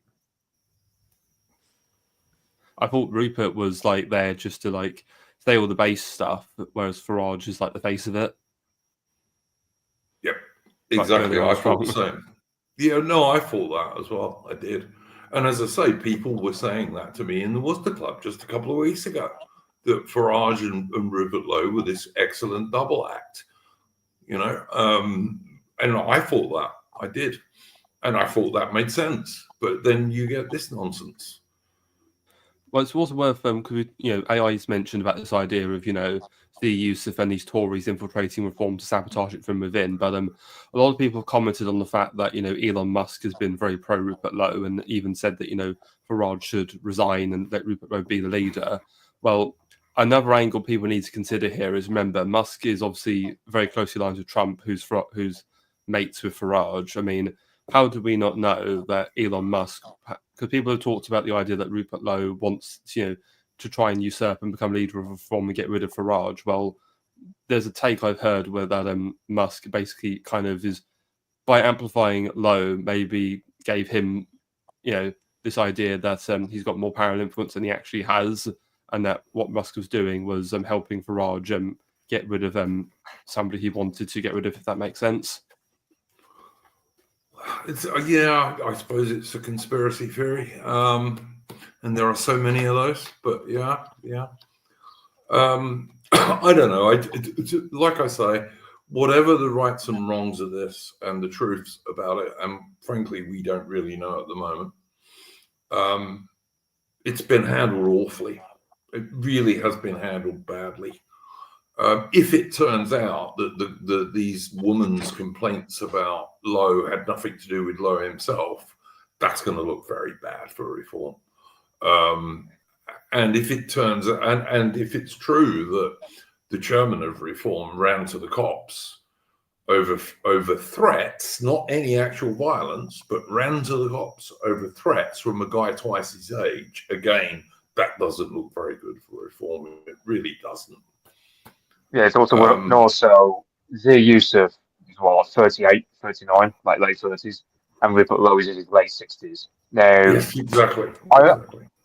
I thought Rupert was like there just to like say all the base stuff, whereas Farage is like the face of it. Yep, exactly. I thought the same. Yeah, no, I thought that as well. I did. And as I say, people were saying that to me in the Worcester Club just a couple of weeks ago, that Farage and Rupert Lowe were this excellent double act, you know. And I thought that. I did. And I thought that made sense. But then you get this nonsense. Well, it's also worth, because, you know, AI's mentioned about this idea of, you know, the use of these Tories infiltrating reform to sabotage it from within. But a lot of people have commented on the fact that, you know, Elon Musk has been very pro Rupert Lowe and even said that, you know, Farage should resign and let Rupert Lowe be the leader. Well, another angle people need to consider here is, remember, Musk is obviously very closely aligned with Trump, who's mates with Farage. I mean, how do we not know that Elon Musk, because people have talked about the idea that Rupert Lowe wants, you know, to try and usurp and become leader of reform and get rid of Farage. Well, there's a take I've heard where that Musk basically kind of is, by amplifying Lowe, maybe gave him, you know, this idea that he's got more power and influence than he actually has, and that what Musk was doing was helping Farage get rid of somebody he wanted to get rid of, if that makes sense. It's yeah, I suppose it's a conspiracy theory, and there are so many of those. But yeah. I don't know. Like I say, whatever the rights and wrongs of this and the truths about it, and frankly, we don't really know at the moment. It's been handled awfully. It really has been handled badly. If it turns out that these women's complaints about Lowe had nothing to do with Lowe himself, that's going to look very bad for reform. And if it turns and if it's true that the chairman of reform ran to the cops over threats, not any actual violence, but ran to the cops over threats from a guy twice his age, again, that doesn't look very good for reform. It really doesn't. Yeah, it's also also the Yusuf is what, 38, 39, like late 30s, and Rupert Lowe is in his late 60s. Now, yes, exactly.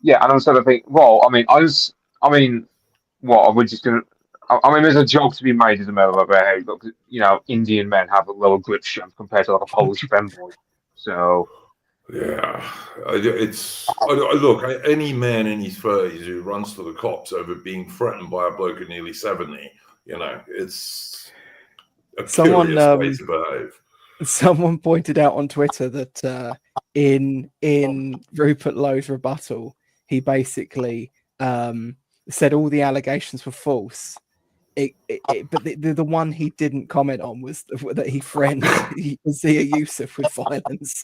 Yeah, and I'm sort of thinking, well, I mean, what are we just gonna? I mean, there's a joke to be made as a matter about how, look, you know, Indian men have a lower grip strength compared to like a Polish femboy. So. Yeah, look, any man in his 30s who runs to the cops over being threatened by a bloke at nearly 70, you know, it's a curious way to behave. Someone pointed out on Twitter that in Rupert Lowe's rebuttal, he basically said all the allegations were false. But the one he didn't comment on was that he threatened Zia Yusuf with violence.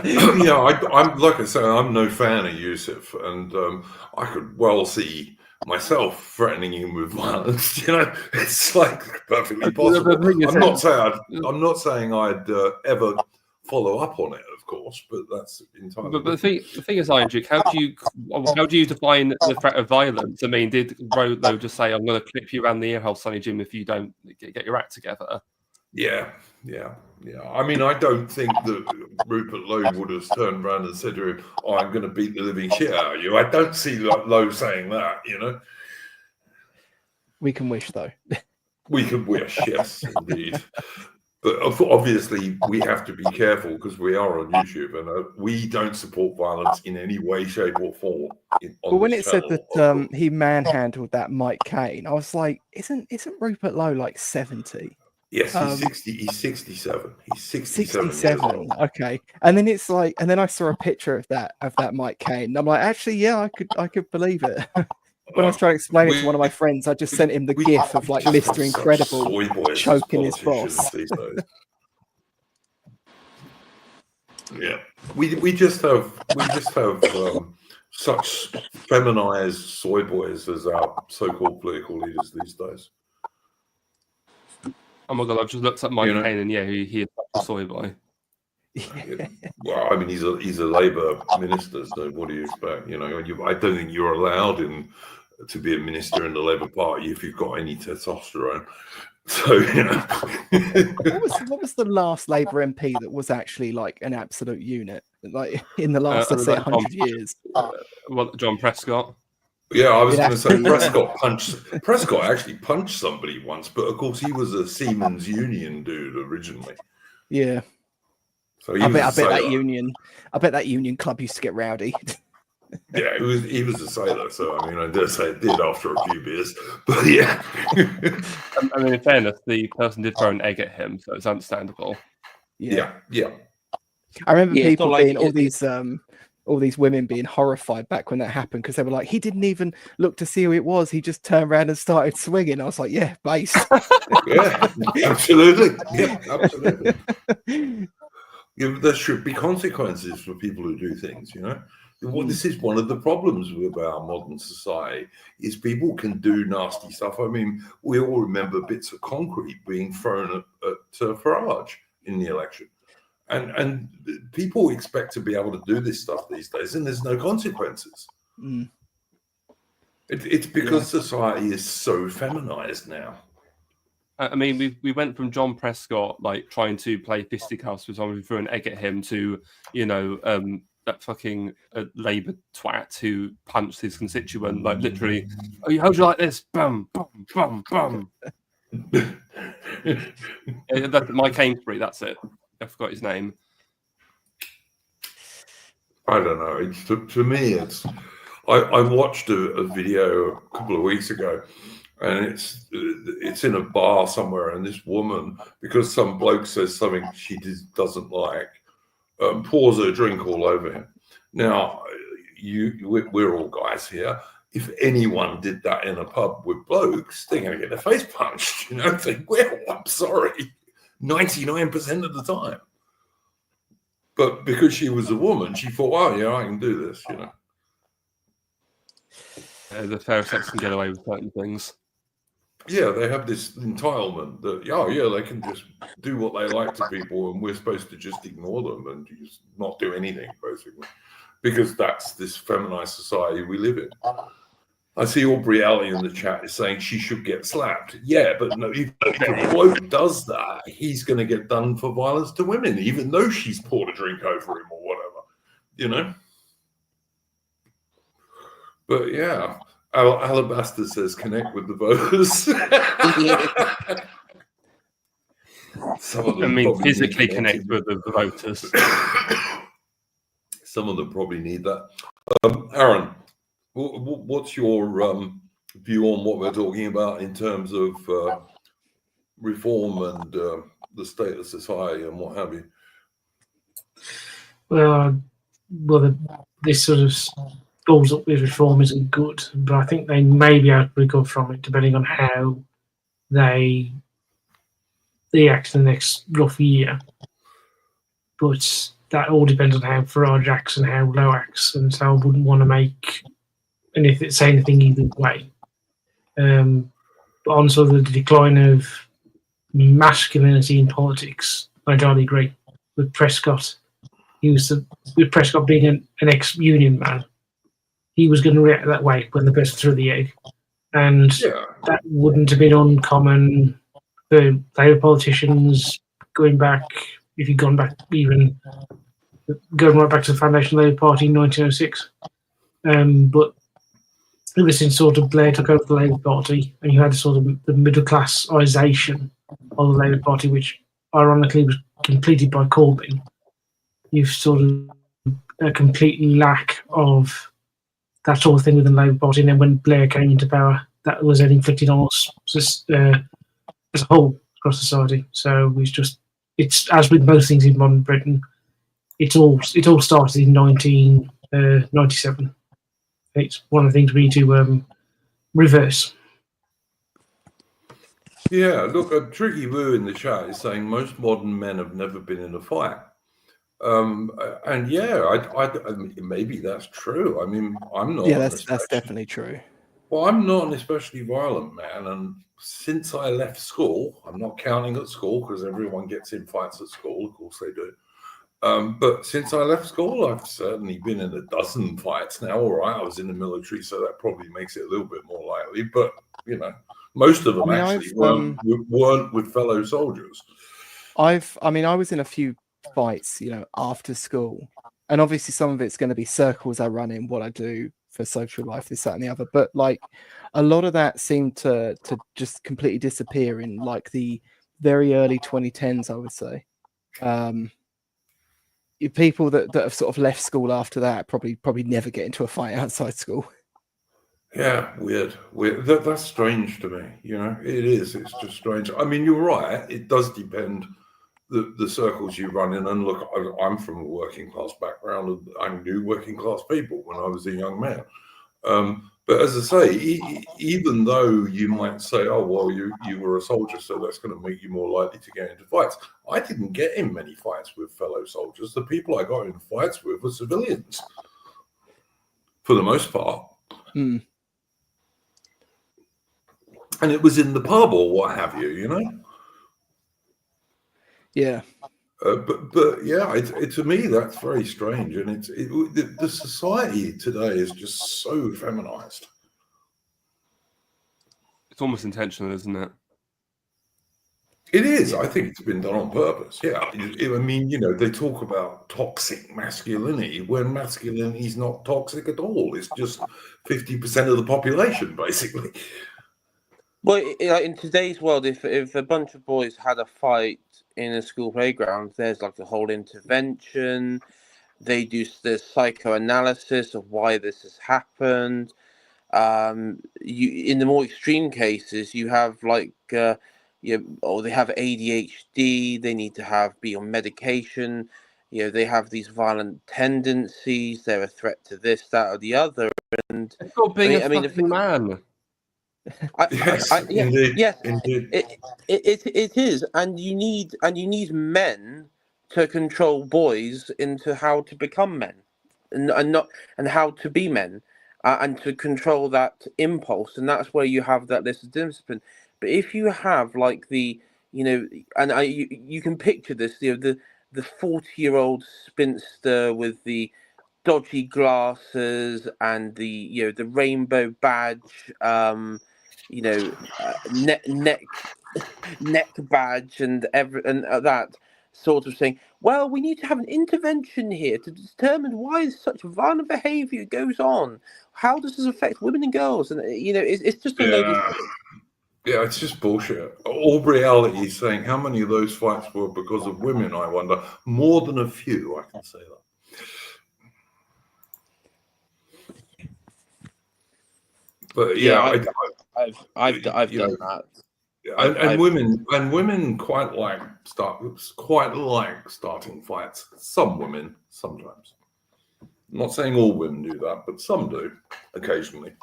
Yeah, I'm like I say, I'm no fan of Yusuf, and I could well see myself threatening him with violence. You know, it's like perfectly possible. I'm not saying I'd ever follow up on it, of course, but that's entirely. But the thing is, Iron Duke, how do you define the threat of violence? I mean, did Lowe just say, "I'm going to clip you around the earhole, Sonny Jim, if you don't get your act together"? Yeah. I mean, I don't think that Rupert Lowe would have turned around and said to him, "Oh, I'm going to beat the living shit out of you." I don't see Lowe saying that, you know. We can wish, though. We can wish, yes, indeed. But obviously, we have to be careful because we are on YouTube, and we don't support violence in any way, shape, or form. But when it said that he manhandled that Mike Cain, I was like, "Isn't Rupert Lowe like 70?" Yes, he's 60. He's 67. He's 67. Okay, and then it's like, and then I saw a picture of that Mike Cain, and I'm like, actually, yeah, I could believe it. When I was trying to explain it to one of my friends, I just sent him the gif of like Mr. Incredible choking his boss. Yeah, we just have such feminized soy boys as our so-called political leaders these days. Oh my god! I've just looked at Mike Cain, and yeah, he is a soy boy. Well, I mean, he's a Labour minister, so what do you expect? You know, I don't think you're allowed to be a minister in the Labour Party if you've got any testosterone. So, you know. what was the last Labour MP that was actually like an absolute unit, like in the last, let's say, 100 years? John Prescott. Yeah, I was going to say Prescott actually punched somebody once, but of course he was a Siemens Union dude originally. Yeah. So I bet that union club used to get rowdy. Yeah, he was a sailor, so I mean, I dare say it did after a few beers, but yeah. I mean, in fairness, the person did throw an egg at him, so it's understandable. Yeah. I remember people being all these women being horrified back when that happened because they were like, he didn't even look to see who it was. He just turned around and started swinging. I was like, yeah, based. Yeah, absolutely. Yeah, absolutely. There should be consequences for people who do things, you know. Well, this is one of the problems with our modern society is people can do nasty stuff. I mean, we all remember bits of concrete being thrown at Farage in the election. And people expect to be able to do this stuff these days, and there's no consequences. It's because society is so feminized now. I mean, we went from John Prescott like trying to play fisticuffs with someone who threw an egg at him to, you know, that fucking Labour twat who punched his constituent, like literally, oh, how'd you like this? Bum, bum, bum, bum. That's Mike Amesbury, that's it. I forgot his name. I don't know. It's to me, it's. I watched a video a couple of weeks ago, and it's in a bar somewhere, and this woman, because some bloke says something she doesn't like, pours her drink all over him. Now, we're all guys here. If anyone did that in a pub with blokes, they're going to get their face punched. You know, think, well, I'm sorry, 99% of the time. But because she was a woman, she thought, oh, yeah, I can do this, you know. The fair sex can get away with certain things. Yeah, they have this entitlement that, oh, yeah, they can just do what they like to people and we're supposed to just ignore them and just not do anything, basically. Because that's this feminized society we live in. I see Aubrey Alley in the chat is saying she should get slapped. Yeah, but no, if a bloke does that, he's going to get done for violence to women, even though she's poured a drink over him or whatever, you know? But yeah, Alabaster says connect with the voters. I mean, physically connect with the voters. Some of them probably need that. Aaron, what's your view on what we're talking about in terms of reform and the state of society and what have you? Well, this sort of balls up with reform isn't good, but I think they may be able to recover from it depending on how they act in the next rough year. But that all depends on how Farage acts and how Lowe acts, and so I wouldn't want to say anything either way. But on sort of the decline of masculinity in politics, I entirely agree with Prescott. With Prescott being an ex-union man, he was going to react that way when the person threw the egg, and that wouldn't have been uncommon for Labour politicians going back. If you'd gone back, even going right back to the foundation of the Labour Party in 1906, but ever since sort of Blair took over the Labour Party, and you had sort of the middle classisation of the Labour Party, which ironically was completed by Corbyn, you've sort of a complete lack of that sort of thing within the Labour Party. And then when Blair came into power, that was then inflicted on us as a whole across society. So it's as with most things in modern Britain, it all started in 1997. It's one of the things we need to reverse. Yeah, look, a Tricky Woo in the chat is saying most modern men have never been in a fight. And yeah, I mean, maybe that's true. I mean, I'm not. Yeah, that's definitely true. Well, I'm not an especially violent man, and since I left school, I'm not counting at school because everyone gets in fights at school. Of course they do. But since I left school, I've certainly been in a dozen fights now. All right, I was in the military, so that probably makes it a little bit more likely. But most of them weren't with fellow soldiers. I was in a few fights, after school, and obviously some of it's going to be circles I run in, what I do for social life, this, that, and the other. But like a lot of that seemed to just completely disappear in like the very early 2010s, I would say. People that have sort of left school after that probably never get into a fight outside school. Yeah, weird. That's strange to me. It is. It's just strange. I mean, you're right. It does depend the circles you run in. And look, I'm from a working class background, and I knew working class people when I was a young man. But as I say, even though you might say, oh, well, you were a soldier, so that's going to make you more likely to get into fights. I didn't get in many fights with fellow soldiers. The people I got in fights with were civilians, for the most part. Mm. And it was in the pub or what have you, Yeah. But yeah, to me that's very strange, and the society today is just so feminized. It's almost intentional, isn't it? It is. I think it's been done on purpose. Yeah, I mean, they talk about toxic masculinity when masculinity is not toxic at all. It's just 50% of the population, basically. Well, in today's world, if a bunch of boys had a fight in a school playground, there's like a whole intervention. They do the psychoanalysis of why this has happened. In the more extreme cases, you have like they have ADHD. They need to be on medication. They have these violent tendencies. They're a threat to this, that, or the other. And it's not being a fucking man. Indeed. Yes, indeed. It is, and you need men to control boys into how to become men, and how to be men, and to control that impulse, and that's where you have that list of discipline. But if you have like you can picture this, the 40-year-old spinster with the dodgy glasses and the rainbow badge, neck badge and that sort of thing. Well, we need to have an intervention here to determine why such violent behaviour goes on. How does this affect women and girls? And it's just a load of... Yeah, it's just bullshit. All reality is saying how many of those fights were because of women, I wonder. More than a few, I can say that. But yeah, I've done that. And women quite like starting fights. Some women sometimes. I'm not saying all women do that, but some do occasionally.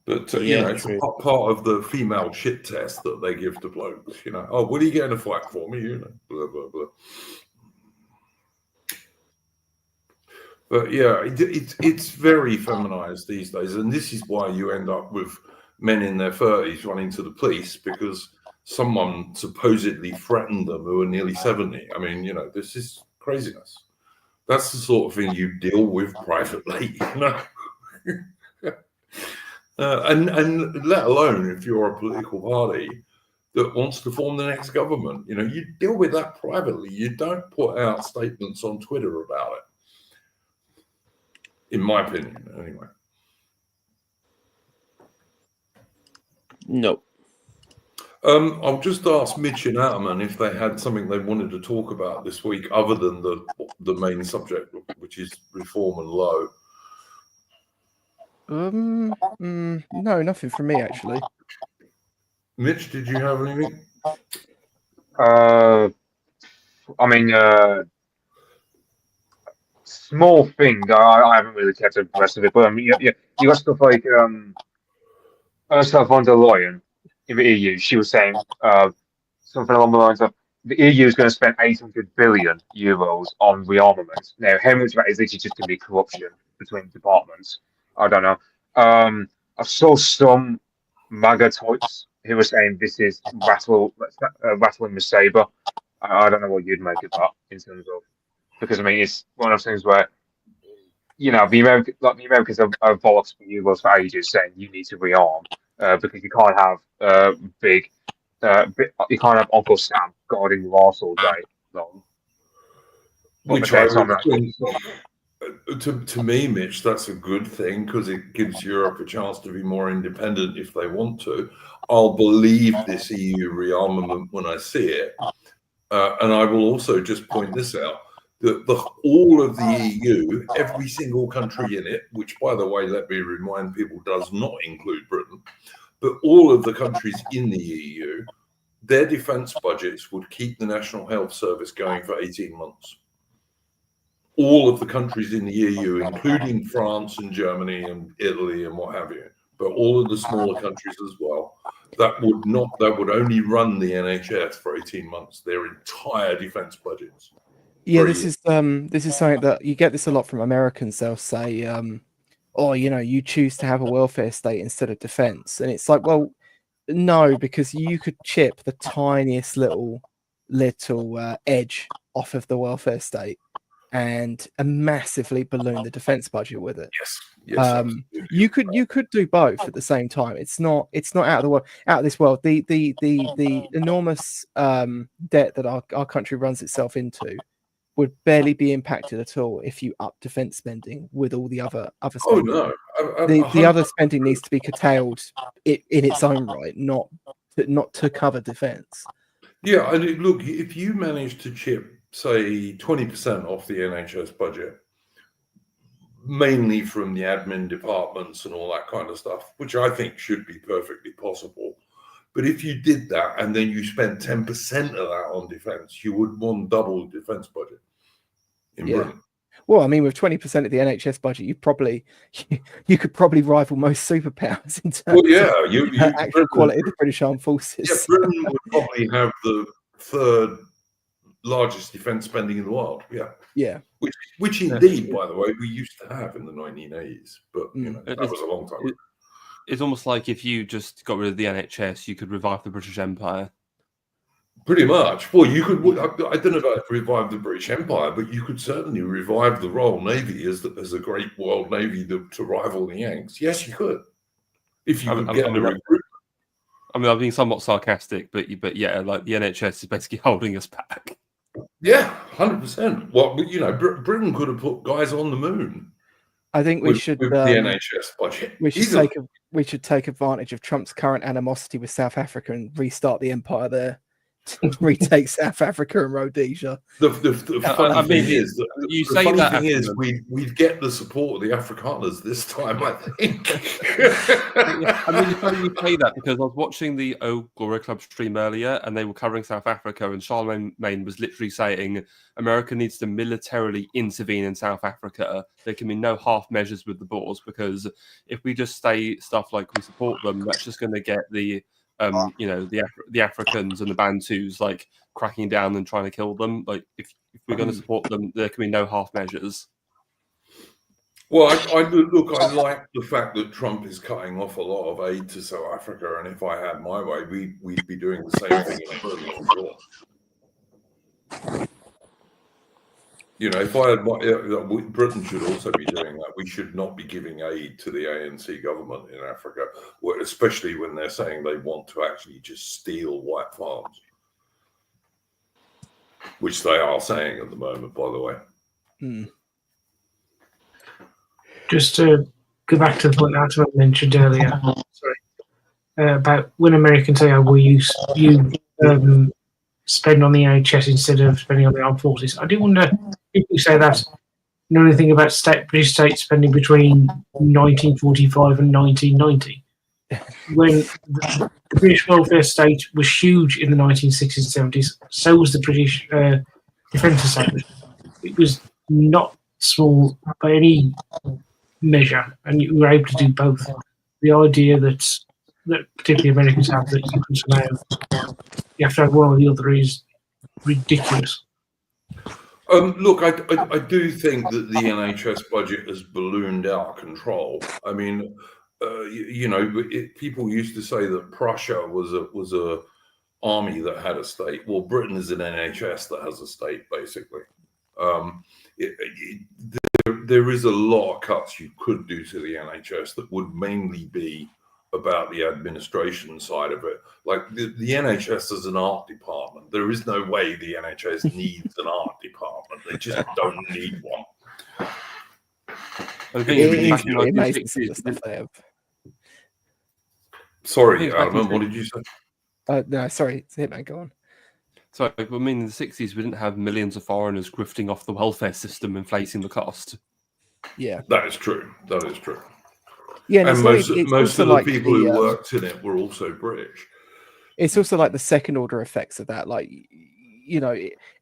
But it's a part of the female shit test that they give to blokes. Oh, what are you getting a fight for me? Blah blah blah. But yeah, it's very feminized these days, and this is why you end up with men in their 30s running to the police because someone supposedly threatened them who are nearly 70. I mean, this is craziness. That's the sort of thing you deal with privately, and let alone if you're a political party that wants to form the next government. You deal with that privately. You don't put out statements on Twitter about it. In my opinion, anyway. No. I'll just ask Mitch and Atterman if they had something they wanted to talk about this week other than the main subject, which is reform and low. No, nothing from me, actually. Mitch, did you have anything? Small thing. I haven't really kept the rest of it, but you got stuff like Ursula von der Leyen in the EU. She was saying something along the lines of the EU is going to spend 800 billion euros on rearmament. Now, how much of that is literally just going to be corruption between departments? I don't know. I saw some MAGA types who were saying this is rattling the saber. I don't know what you'd make of that in terms of, because I mean it's one of those things where the Americans have bollocks for you for ages, saying you need to rearm because you can't have you can't have Uncle Sam guarding your arse all day long. Which I would think, to me, Mitch, that's a good thing because it gives Europe a chance to be more independent if they want to. I'll believe this EU rearmament when I see it. And I will also just point this out, that all of the EU, every single country in it, which, by the way, let me remind people, does not include Britain, but all of the countries in the EU, their defence budgets would keep the National Health Service going for 18 months. All of the countries in the EU, including France and Germany and Italy and what have you, but all of the smaller countries as well, that would only run the NHS for 18 months, their entire defence budgets. Yeah, this is something that you get this a lot from Americans. They'll say, "Oh, you choose to have a welfare state instead of defence," and it's like, well, no, because you could chip the tiniest little edge off of the welfare state and massively balloon the defence budget with it. Yes. You could do both at the same time. It's not out of this world. The enormous debt that our country runs itself into would barely be impacted at all if you up defence spending with all the other spending. Oh no, the other spending needs to be curtailed in its own right, not to cover defence. Yeah, and look, if you manage to chip, say, 20% off the NHS budget, mainly from the admin departments and all that kind of stuff, which I think should be perfectly possible. But if you did that and then you spent 10% of that on defence, you would more than double the defence budget in Britain. Well, I mean, with 20% of the NHS budget, you could probably rival most superpowers in terms of actual quality of the British Armed Forces. Yeah, Britain would probably have the third largest defence spending in the world. Yeah. Which indeed, by the way, we used to have in the 1980s, but that was a long time ago. It's almost like if you just got rid of the NHS, you could revive the British Empire. Pretty much. Well, you could. I don't know about revive the British Empire, but you could certainly revive the Royal Navy as a great world navy to rival the Yanks. Yes, you could. If you could get the recruitment. I mean, I'm being somewhat sarcastic, but yeah, like the NHS is basically holding us back. Yeah, 100%. Well, Britain could have put guys on the moon. I think we should with the NHS budget. We should take advantage of Trump's current animosity with South Africa and restart the empire there. Retake South Africa and Rhodesia. The funny thing is that we'd get the support of the Afrikaners this time, I think. I mean, it's funny you say that because I was watching the O Glory Club stream earlier and they were covering South Africa and Charlemagne was literally saying America needs to militarily intervene in South Africa. There can be no half measures with the Boers because if we just say stuff like we support them, that's just going to get the the Africans and the Bantus like cracking down and trying to kill them. Like if we're going to support them, there can be no half measures. Well, I like the fact that Trump is cutting off a lot of aid to South Africa, and if I had my way, we'd be doing the same thing in Britain. If I had Britain should also be doing that. We should not be giving aid to the ANC government in Africa, especially when they're saying they want to actually just steal white farms, which they are saying at the moment, by the way. Just to go back to the point that I mentioned earlier, about when Americans say, "Oh, will you spend on the NHS instead of spending on the armed forces?" I do wonder if you say that, know anything about British state spending between 1945 and 1990, when the British welfare state was huge in the 1960s and 70s. So was the British defence establishment. It was not small by any measure, and you were able to do both. The idea that particularly Americans have that you can somehow you have to have one or the other is ridiculous. Look, I do think that the NHS budget has ballooned out of control. I mean, people used to say that Prussia was a army that had a state. Well, Britain is an NHS that has a state, basically. There is a lot of cuts you could do to the NHS that would mainly be about the administration side of it. Like the NHS is an art department. There is no way the NHS needs an art department. They just don't need one. I think back in It the amazing 60s, the stuff they have. Sorry, Alan, what did you say? No, sorry, Hitman, go on. So, I mean, in the 60s, we didn't have millions of foreigners grifting off the welfare system, inflating the cost. Yeah, that is true. That is true. Yeah, and most of the people who worked in it were also British. It's also like the second order effects of that. Like,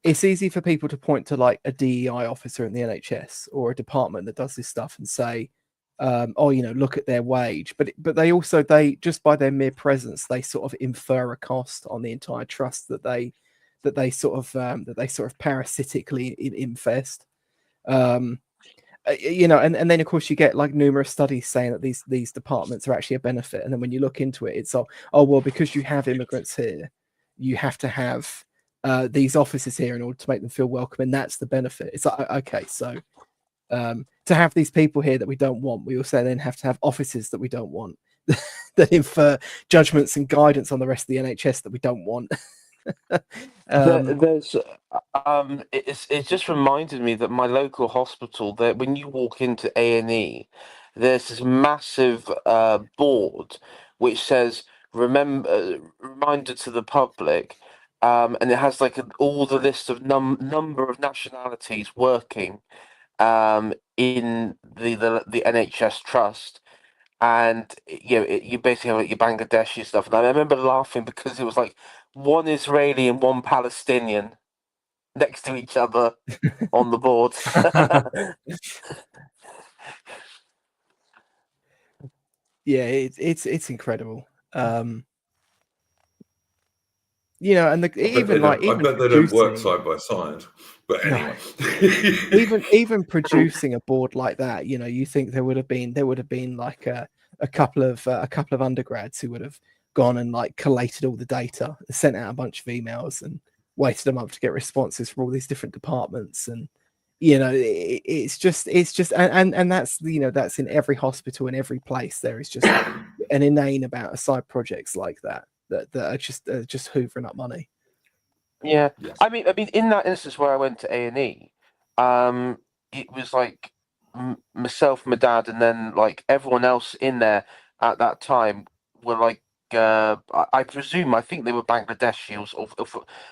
it's easy for people to point to like a DEI officer in the NHS or a department that does this stuff and say, look at their wage. But they also, just by their mere presence, they sort of infer a cost on the entire trust that they sort of parasitically infest. And then of course you get like numerous studies saying that these departments are actually a benefit, and then when you look into it, it's well, because you have immigrants here, you have to have these officers here in order to make them feel welcome, and that's the benefit. It's like, okay, so to have these people here that we don't want, we also then have to have officers that we don't want that infer judgments and guidance on the rest of the NHS that we don't want. It just reminded me that my local hospital, that when you walk into A&E, there's this massive board which says reminder to the public, and it has like all the list of number of nationalities working in the NHS trust. And you basically have like your Bangladeshi stuff, and I remember laughing because it was like one Israeli and one Palestinian next to each other on the board. Yeah, it's incredible. And even I bet they don't work side by side. But anyway, even producing a board like that, you think there would have been like a couple of undergrads who would have gone and like collated all the data, sent out a bunch of emails, and waited a month to get responses from all these different departments. And it's just and that's that's in every hospital, in every place. There is just an inane amount of side projects like that are just hoovering up money. Yeah, yes. I mean, in that instance where I went to A&E, it was like myself, my dad, and then like everyone else in there at that time were like, I presume, I think they were Bangladeshi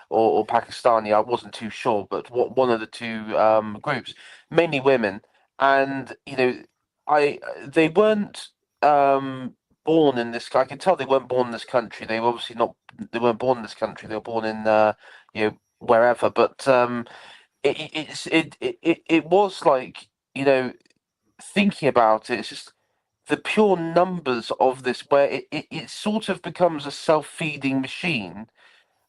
or Pakistani. I wasn't too sure, but one of the two groups, mainly women, and they weren't born in this. I can tell they weren't born in this country. They were obviously not. They weren't born in this country. They were born in wherever. But it was like thinking about it. It's just the pure numbers of this, where it sort of becomes a self-feeding machine.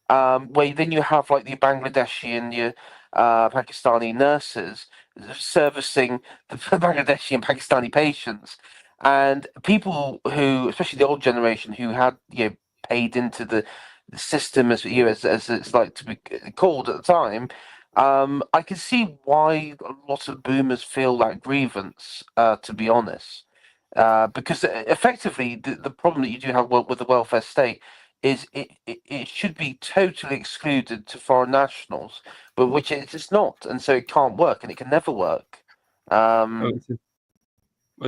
Where then you have like the Bangladeshi and your Pakistani nurses servicing the Bangladeshi and Pakistani patients, and people who, especially the old generation, who had paid into the system as it's like to be called at the time. I can see why a lot of boomers feel that grievance, to be honest, because effectively the problem that you do have with the welfare state is it should be totally excluded to foreign nationals, but which it's not, and so it can't work, and it can never work.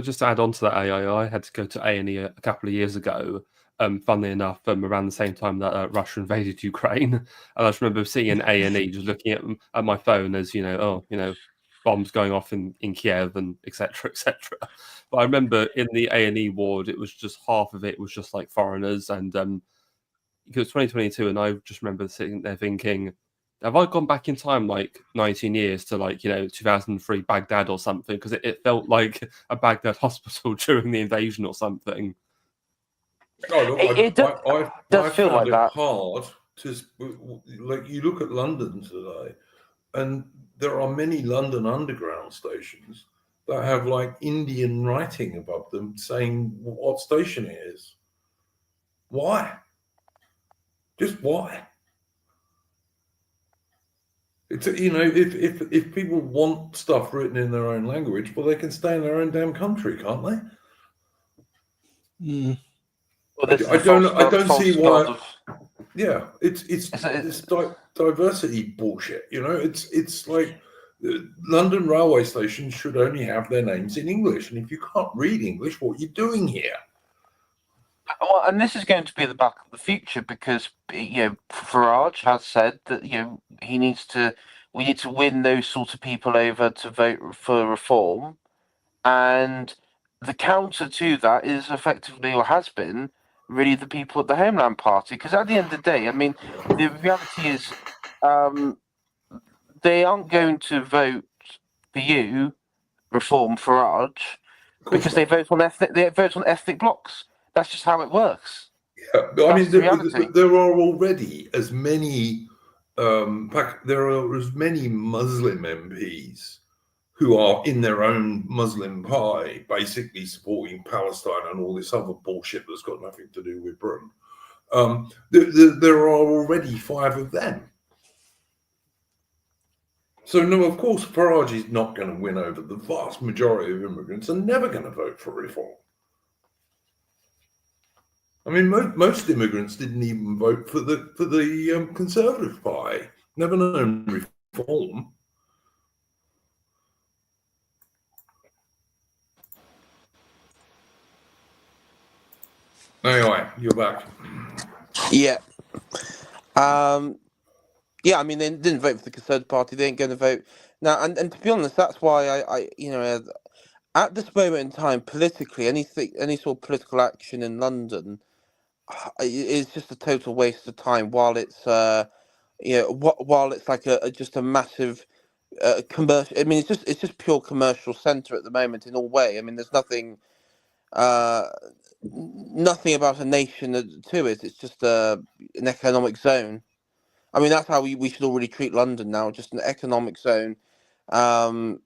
Just to add on to that, I had to go to A&E a couple of years ago. Funnily enough, around the same time that Russia invaded Ukraine, and I just remember seeing an A&E, just looking at my phone as bombs going off in Kiev and etc. etc. But I remember in the A&E ward, it was just half of it was just like foreigners, and because 2022, and I just remember sitting there thinking, have I gone back in time like 19 years to like 2003 Baghdad or something? Because it felt like a Baghdad hospital during the invasion or something. Oh, look, it does feel like that. Hard to like you look at London today, and there are many London Underground stations that have like Indian writing above them saying what station it is. Why? Just why? It's, you know, if people want stuff written in their own language, well, they can stay in their own damn country, can't they? Well, I don't see why. Yeah, it's diversity bullshit. You know, it's like London railway stations should only have their names in English, and if you can't read English, what are you doing here? Well, and this is going to be the battle of the future because Farage has said that we need to win those sort of people over to vote for reform, and the counter to that is effectively, or has been, really the people at the Homeland Party. Because at the end of the day, I mean, the reality is, they aren't going to vote for you, Reform Farage, because they vote on ethnic blocks. That's just how it works. Yeah, I mean, there are already as many. There are as many Muslim MPs who are in their own Muslim party, basically supporting Palestine and all this other bullshit that's got nothing to do with Britain. There are already 5 of them. So, no, of course, Farage is not going to win over. The vast majority of immigrants are never going to vote for reform. I mean, most immigrants didn't even vote for the Conservative Party. Never known reform. Anyway, you're back. Yeah. Yeah, I mean, they didn't vote for the Conservative Party. They ain't going to vote now. And to be honest, that's why I at this moment in time, politically, any sort of political action in London is just a total waste of time. While it's while it's like just a massive commercial. I mean, it's just pure commercial centre at the moment in all way. I mean, there's nothing about a nation to it. It's just an economic zone. I mean, that's how we should already treat London now, just an economic zone, and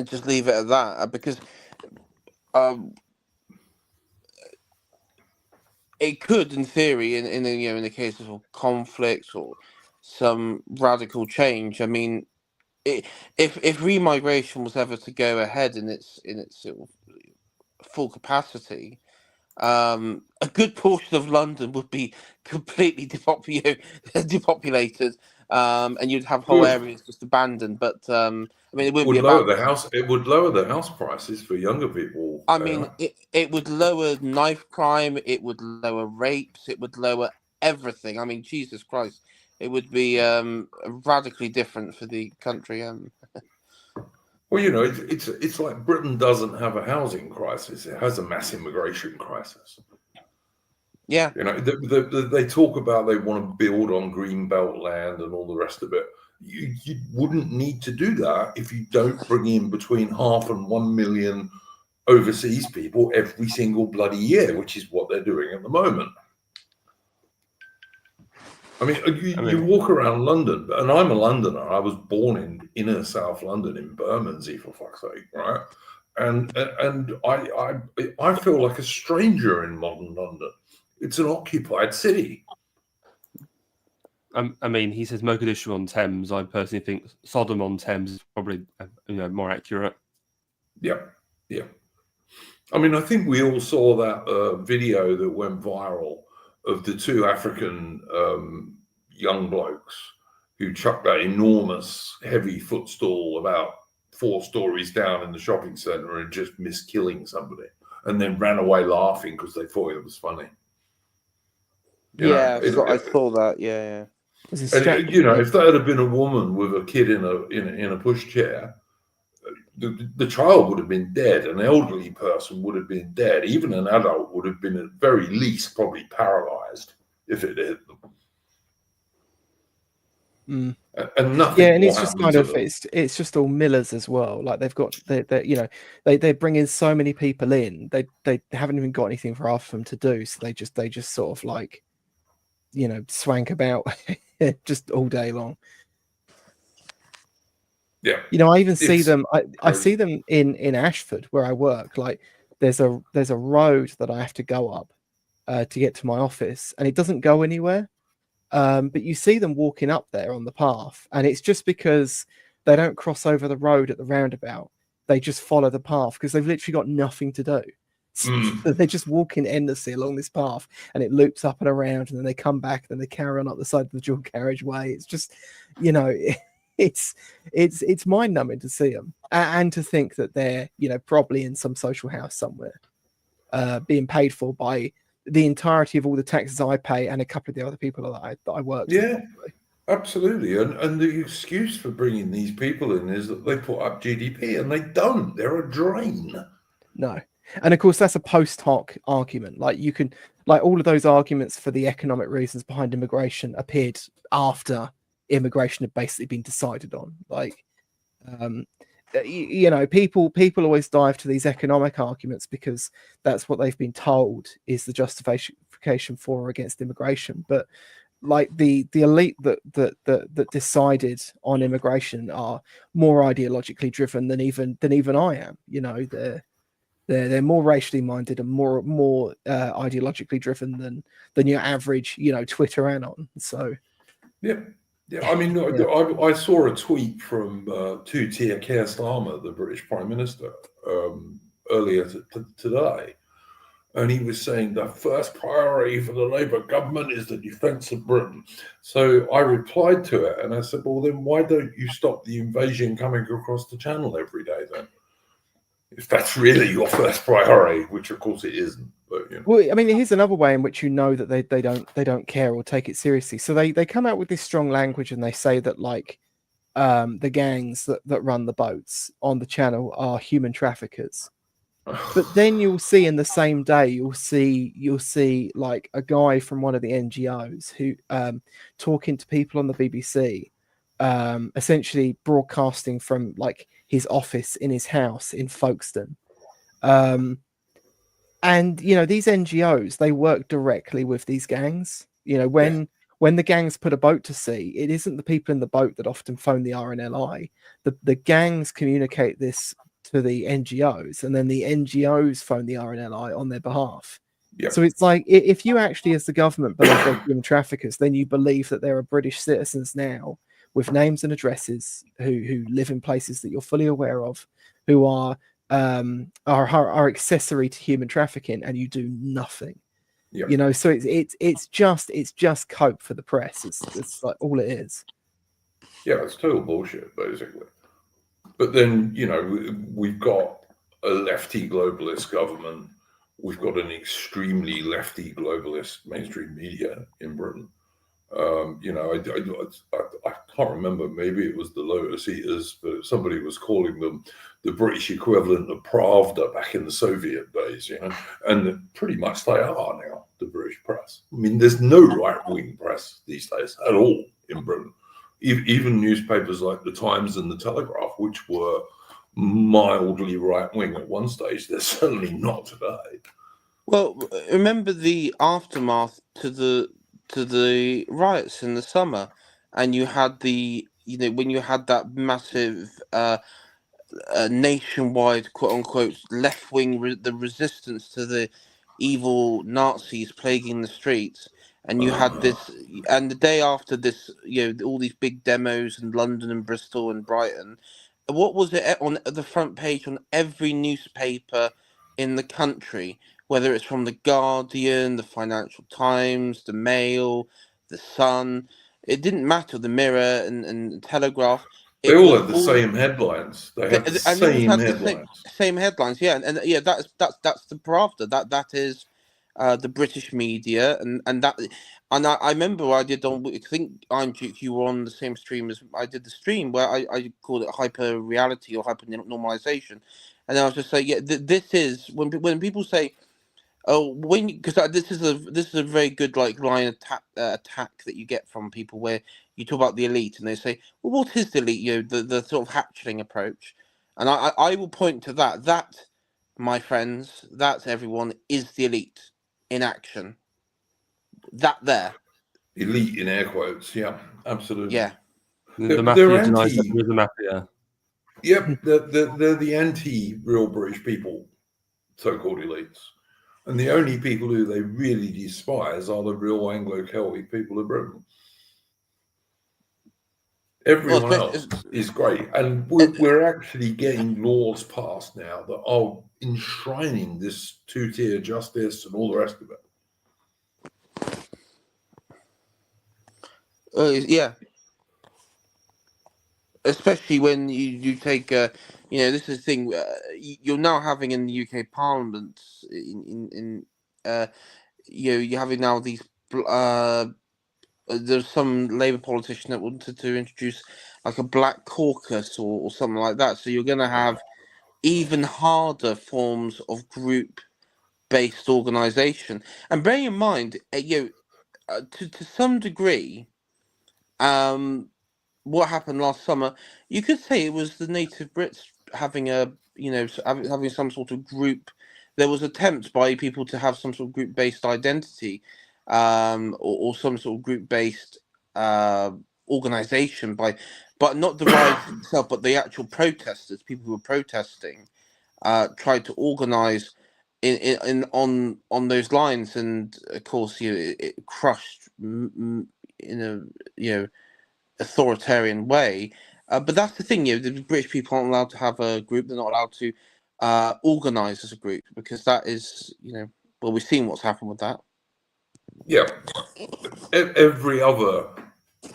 just leave it at that, because it could, in theory, in the case of conflict or some radical change. I mean, if remigration was ever to go ahead in its sort of full capacity, a good portion of London would be completely depopulated, and you'd have whole areas just abandoned. But I mean, it wouldn't be lower the house. It would lower the house prices for younger people. I mean, it would lower knife crime. It would lower rapes. It would lower everything. I mean, Jesus Christ, it would be radically different for the country. Well, you know, it's like Britain doesn't have a housing crisis; it has a mass immigration crisis. Yeah, you know, they talk about they want to build on greenbelt land and all the rest of it. You wouldn't need to do that if you don't bring in between 0.5 and 1 million overseas people every single bloody year, which is what they're doing at the moment. I mean, you walk around London, and I'm a Londoner. I was born in inner South London in Bermondsey, for fuck's sake, right? And I feel like a stranger in modern London. It's an occupied city. I mean, he says Mogadishu on Thames. I personally think Sodom on Thames is probably more accurate. Yeah. I mean, I think we all saw that video that went viral of the 2 African young blokes who chucked that enormous heavy footstool about 4 stories down in the shopping centre and just missed killing somebody, and then ran away laughing because they thought it was funny. I saw that. Yeah. And, you know, if that had been a woman with a kid in a pushchair, the child would have been dead. An elderly person would have been dead. Even an adult would have been, at very least, probably paralyzed if it hit them. And nothing. Yeah, and it's just kind of it's just all millers as well. Like they've got they bring in so many people in. They haven't even got anything for half of them to do. So they just sort of like, swank about just all day long. Yeah. You know, I even see It's them. I crazy. see them in Ashford where I work. Like there's a road that I have to go up to get to my office, and it doesn't go anywhere. But you see them walking up there on the path, and it's just because they don't cross over the road at the roundabout. They just follow the path because they've literally got nothing to do. So they're just walking endlessly along this path, and it loops up and around, and then they come back, and then they carry on up the side of the dual carriageway. It's just, you know, it's mind numbing to see them, and to think that they're, you know, probably in some social house somewhere, being paid for by the entirety of all the taxes I pay and a couple of the other people that I work with. Yeah, absolutely. And the excuse for bringing these people in is that they put up GDP, and they don't. They're a drain. No. And of course, that's a post hoc argument. Like you can, like all of those arguments for the economic reasons behind immigration appeared after immigration had basically been decided on. Like, you know, people always dive to these economic arguments because that's what they've been told is the justification for or against immigration. But like the elite that decided on immigration are more ideologically driven than even I am. You know, they're more racially minded and more ideologically driven than your average, you know, Twitter anon. So yeah. I mean, I saw a tweet from Keir Starmer, the British Prime Minister, earlier today, and he was saying the first priority for the Labour government is the defence of Britain. So I replied to it, and I said, well, then why don't you stop the invasion coming across the channel every day then? If that's really your first priority, which of course it isn't. But, you know. Well, I mean, here's another way in which you know that they don't care or take it seriously. So they come out with this strong language, and they say that like the gangs that run the boats on the channel are human traffickers. But then you'll see in the same day you'll see like a guy from one of the NGOs who talking to people on the BBC, essentially broadcasting from like his office in his house in Folkestone. And you know, these NGOs, they work directly with these gangs. You know, when the gangs put a boat to sea, it isn't the people in the boat that often phone the RNLI. The gangs communicate this to the NGOs, and then the NGOs phone the RNLI on their behalf. Yep. So it's like, if you actually, as the government, believe they're human traffickers, then you believe that there are British citizens now with names and addresses who live in places that you're fully aware of, who are accessory to human trafficking, and you do nothing. Yep. You know, so it's just cope for the press. It's like all it is. Yeah, it's total bullshit, basically. But then, you know, we've got a lefty globalist government. We've got an extremely lefty globalist mainstream media in Britain. You know, I can't remember. Maybe it was the Lotus Eaters, but somebody was calling them the British equivalent of Pravda back in the Soviet days. You know, and pretty much they are now, the British press. I mean, there's no right-wing press these days at all in Britain. Even newspapers like the Times and the Telegraph, which were mildly right-wing at one stage, they're certainly not today. Well, remember the aftermath to the riots in the summer, and you had when you had that massive nationwide quote unquote left wing the resistance to the evil Nazis plaguing the streets, and you had this, and the day after this, you know, all these big demos in London and Bristol and Brighton. What was it on the front page on every newspaper in the country? Whether it's from the Guardian, the Financial Times, the Mail, the Sun, it didn't matter. The Mirror and Telegraph. They all had the same headlines. They had the same headlines. Same headlines, yeah, and yeah, that's the Pravda. That is the British media, and I remember I did on. I think I'm Duke. You were on the same stream as I did the stream where I called it hyper reality or hyper normalization, and I was just saying, yeah, this is when people say. Oh, because this is a very good like line attack that you get from people where you talk about the elite and they say, well, what is the elite? You know, the sort of Hatchling approach, and I will point to that, my friends, that everyone is the elite in action. That there, elite in air quotes, yeah, absolutely. Yeah, the mafia denies there is a mafia. Yep, they're the anti-real British people, so-called elites. And the only people who they really despise are the real Anglo-Celtic people of Britain. Everyone else is great. And we're actually getting laws passed now that are enshrining this two-tier justice and all the rest of it. Yeah. Especially when you take, this is the thing, you're now having in the UK Parliament, you're having now these, there's some Labour politician that wanted to introduce like a black caucus or something like that. So you're going to have even harder forms of group-based organisation. And bearing in mind, to some degree, what happened last summer, you could say it was the native Brits having having some sort of group. There was attempts by people to have some sort of group-based identity, or some sort of group-based organization but not the riots itself, but the actual protesters, people who were protesting, tried to organize on those lines, and of course, it crushed in a authoritarian way. But that's the thing, the British people aren't allowed to have a group. They're not allowed to organise as a group, because that is, well, we've seen what's happened with that. Yeah, every other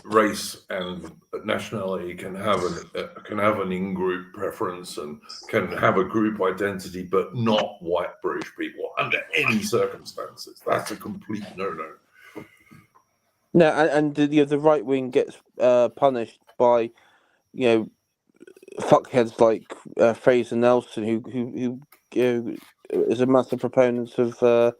race and nationality can have an in-group preference and can have a group identity, but not white British people under any circumstances. That's a complete no-no. No, and the right wing gets punished by fuckheads like Fraser Nelson, who is a massive proponent of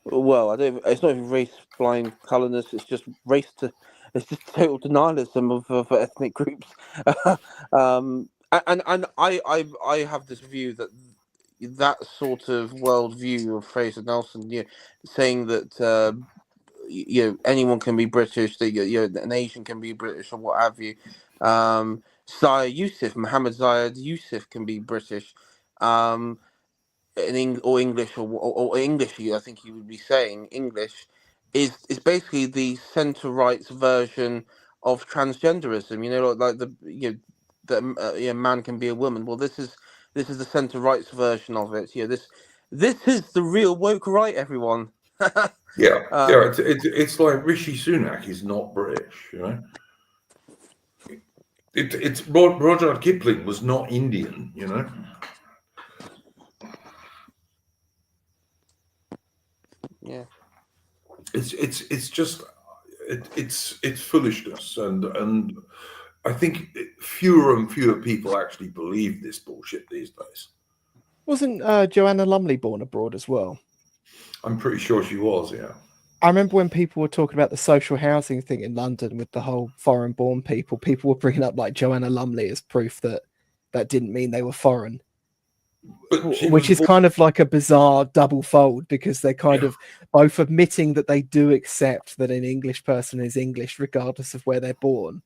it's not even race blind colourness. It's just it's just total denialism of ethnic groups. And I have this view that sort of worldview of Fraser Nelson, saying that anyone can be British, that an Asian can be British or what have you. Mohammed Zayed Yusuf can be British, or English, or English. I think he would be saying English is basically the centre right's version of transgenderism. That man can be a woman. Well, this is the centre right's version of it. This is the real woke right, everyone. It's like Rishi Sunak is not British, It's Rudyard Kipling was not Indian, Yeah, it's just it's foolishness, and I think fewer and fewer people actually believe this bullshit these days. Wasn't Joanna Lumley born abroad as well? I'm pretty sure she was, yeah. I remember when people were talking about the social housing thing in London with the whole foreign-born people were bringing up like Joanna Lumley as proof that didn't mean they were foreign. Which is kind of like a bizarre double fold, because they're kind of both admitting that they do accept that an English person is English regardless of where they're born.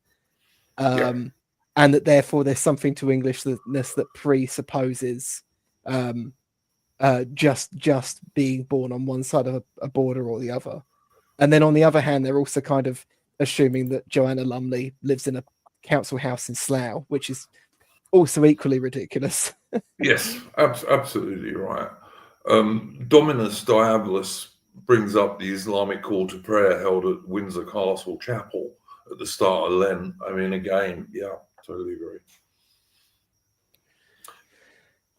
And that therefore there's something to Englishness that presupposes just being born on one side of a border or the other. And then on the other hand, they're also kind of assuming that Joanna Lumley lives in a council house in Slough, which is also equally ridiculous. Yes, absolutely right. Dominus Diabolus brings up the Islamic call to prayer held at Windsor Castle Chapel at the start of Lent. I mean, again, totally agree.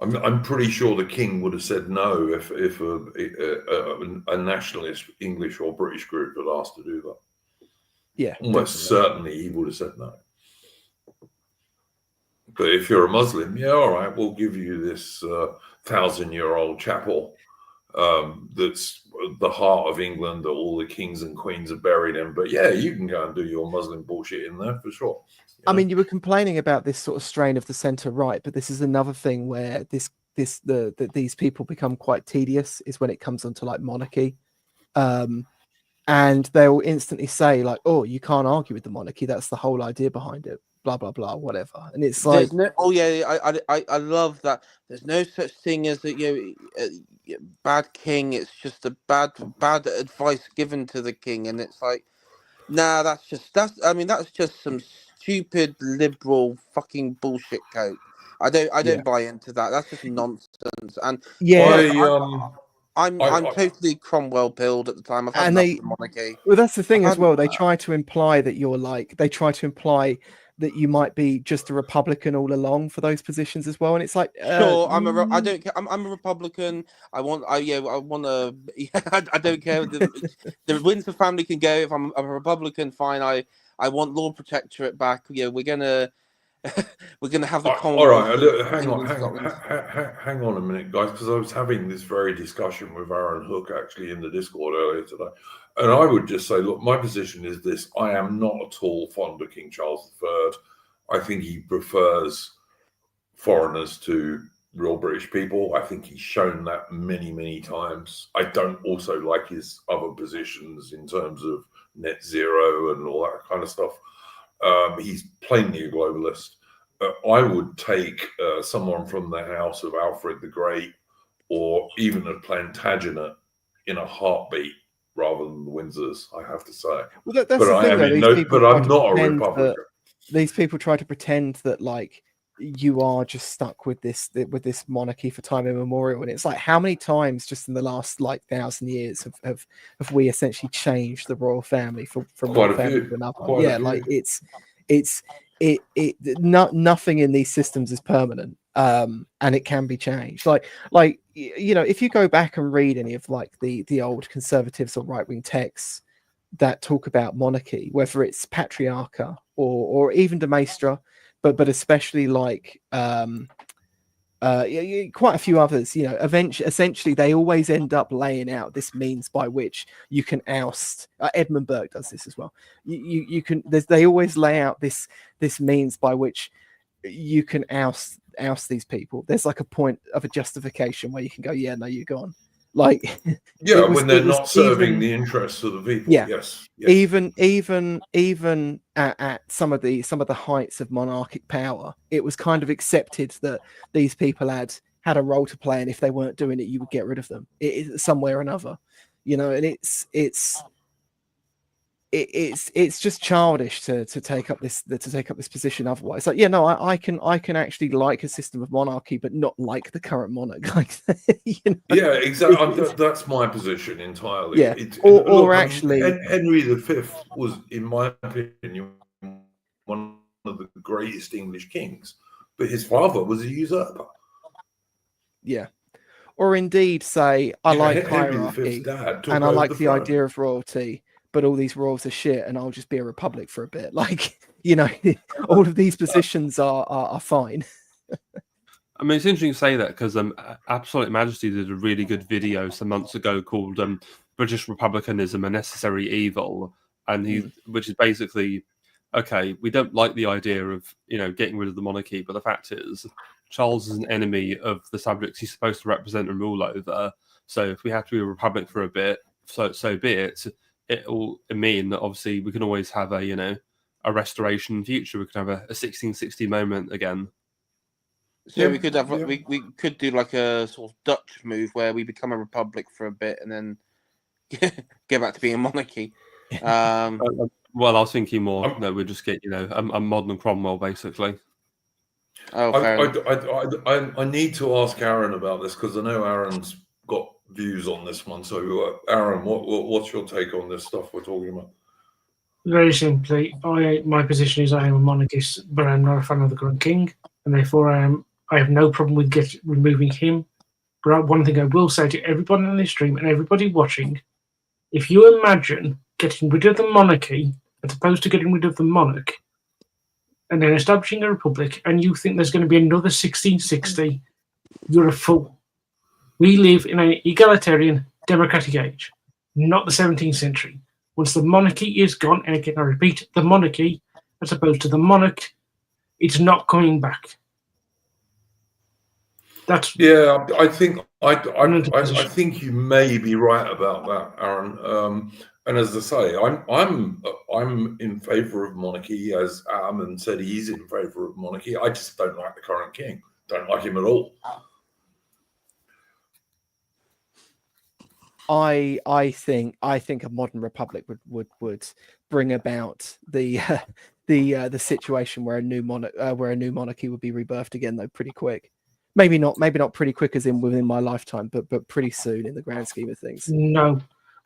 I'm pretty sure the king would have said no if a nationalist English or British group had asked to do that. Yeah, almost certainly he would have said no. But if you're a Muslim, all right, we'll give you this 1,000-year-old chapel that's the heart of England that all the kings and queens are buried in. But you can go and do your Muslim bullshit in there for sure. I mean, you were complaining about this sort of strain of the centre right, but this is another thing where these people become quite tedious is when it comes onto like monarchy, and they'll instantly say like, "Oh, you can't argue with the monarchy. That's the whole idea behind it." blah blah blah, whatever. And it's There's like, I love that. There's no such thing as a bad king. It's just a bad advice given to the king, and it's like, nah, that's just some stupid liberal fucking bullshit coat. I don't buy into that. That's just nonsense. And I'm totally Cromwell pilled at the time. I've had enough of the monarchy. Well, that's the thing as well. They try to imply that that you might be just a Republican all along for those positions as well. And it's like, sure, I don't care. I'm a Republican. I don't care. The Windsor family can go. If I'm a Republican, fine. I want Lord Protectorate back. Yeah, we're gonna have the Commonwealth. All right, hang on a minute, guys, because I was having this very discussion with Aaron Hook actually in the Discord earlier today, and I would just say, look, my position is this: I am not at all fond of King Charles III. I think he prefers foreigners to real British people. I think he's shown that many times. I don't also like his other positions in terms of net zero and all that kind of stuff. He's plainly a globalist. I would take someone from the house of Alfred the Great or even a Plantagenet in a heartbeat rather than the Windsors, I have to say. Well, that's the thing, but I'm not a Republican. These people try to pretend that like you are just stuck with this monarchy for time immemorial, and it's like, how many times just in the last like 1,000 years have we essentially changed the royal family from one family to another? Yeah, like nothing in these systems is permanent, and it can be changed. Like if you go back and read any of like the old conservatives or right wing texts that talk about monarchy, whether it's Patriarcha or even De Maistre, but especially like quite a few others, essentially they always end up laying out this means by which you can oust. Edmund Burke does this as well. They always lay out this means by which you can oust these people. There's like a point of a justification where you can go, yeah, no, you're gone. Like, when they're not serving the interests of the people. Yeah. Yes. Even at some of the heights of monarchic power, it was kind of accepted that these people had a role to play, and if they weren't doing it, you would get rid of them some way or another. And it's just childish to take up this position otherwise. Like, I can actually like a system of monarchy, but not like the current monarch. Like, Yeah, exactly. That's my position entirely. Yeah, actually, Henry V was, in my opinion, one of the greatest English kings, but his father was a usurper. Yeah, or indeed say, I like hierarchy and I like the idea of royalty, but all these royals are shit, and I'll just be a republic for a bit. Like, all of these positions are fine. I mean, it's interesting to say that because Absolute Majesty did a really good video some months ago called British Republicanism, a Necessary Evil, and which is basically, okay, we don't like the idea of getting rid of the monarchy, but the fact is Charles is an enemy of the subjects he's supposed to represent and rule over. So if we have to be a republic for a bit, so be it. It will mean that obviously we can always have a restoration in the future. We can have a 1660 moment again. So we could have we could do like a sort of Dutch move where we become a republic for a bit and then go back to being a monarchy. Well, I was thinking more. No, we just get a modern Cromwell basically. Oh, I need to ask Aaron about this because I know Aaron's got views on this one. So, Aaron, what's your take on this stuff we're talking about? Very simply, my position is I am a monarchist, but I'm not a fan of the current king, and therefore I have no problem with removing him. But one thing I will say to everybody on this stream and everybody watching, if you imagine getting rid of the monarchy as opposed to getting rid of the monarch, and then establishing a republic, and you think there's going to be another 1660, you're a fool. We live in an egalitarian, democratic age, not the 17th century. Once the monarchy is gone, and again I repeat, the monarchy, as opposed to the monarch, it's not coming back. I think you may be right about that, Aaron. And as I say, I'm in favour of monarchy, as Ammon said he's in favour of monarchy. I just don't like the current king. Don't like him at all. I think a modern republic would bring about the situation where a new monarchy would be rebirthed again, though, pretty quick. Maybe not pretty quick as in within my lifetime, but pretty soon in the grand scheme of things. No,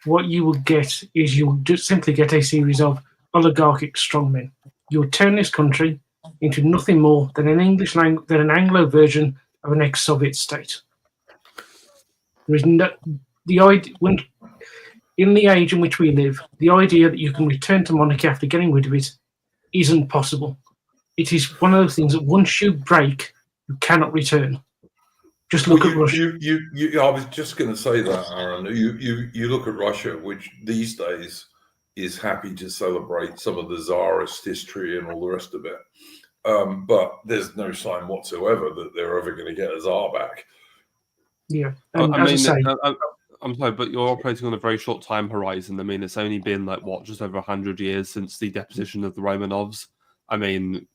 what you will get is you will just simply get a series of oligarchic strongmen. You will turn this country into nothing more than an an Anglo version of an ex-Soviet state. There is no the idea when in the age in which we live, the idea that you can return to monarchy after getting rid of it isn't possible. It is one of those things that once you break, you cannot return. Just look at Russia. I was just going to say that, Aaron. You look at Russia, which these days is happy to celebrate some of the Tsarist history and all the rest of it. But there's no sign whatsoever that they're ever going to get a Tsar back. Yeah. I'm sorry, but you're operating on a very short time horizon. I mean, it's only been just over 100 years since the deposition of the Romanovs. I mean,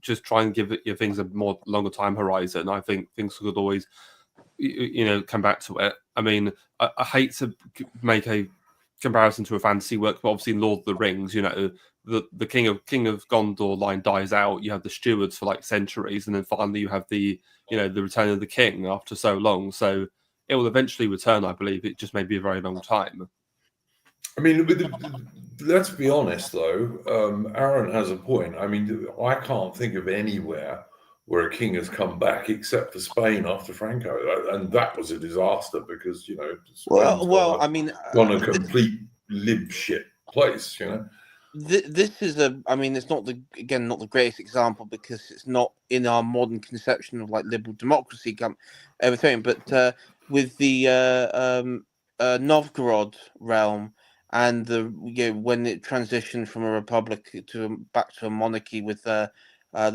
just try and give your things a more longer time horizon. I think things could always, come back to it. I mean, I hate to make a comparison to a fantasy work, but obviously in Lord of the Rings, the king of Gondor line dies out. You have the stewards for centuries, and then finally you have the return of the king after so long. So it will eventually return, I believe. It just may be a very long time. I mean, let's be honest, though. Aaron has a point. I mean, I can't think of anywhere where a king has come back except for Spain after Franco, and that was a disaster because Spain's gone a complete lib shit place. This is it's not the greatest example because it's not in our modern conception of liberal democracy everything, but with the Novgorod realm and when it transitioned from a republic back to a monarchy with what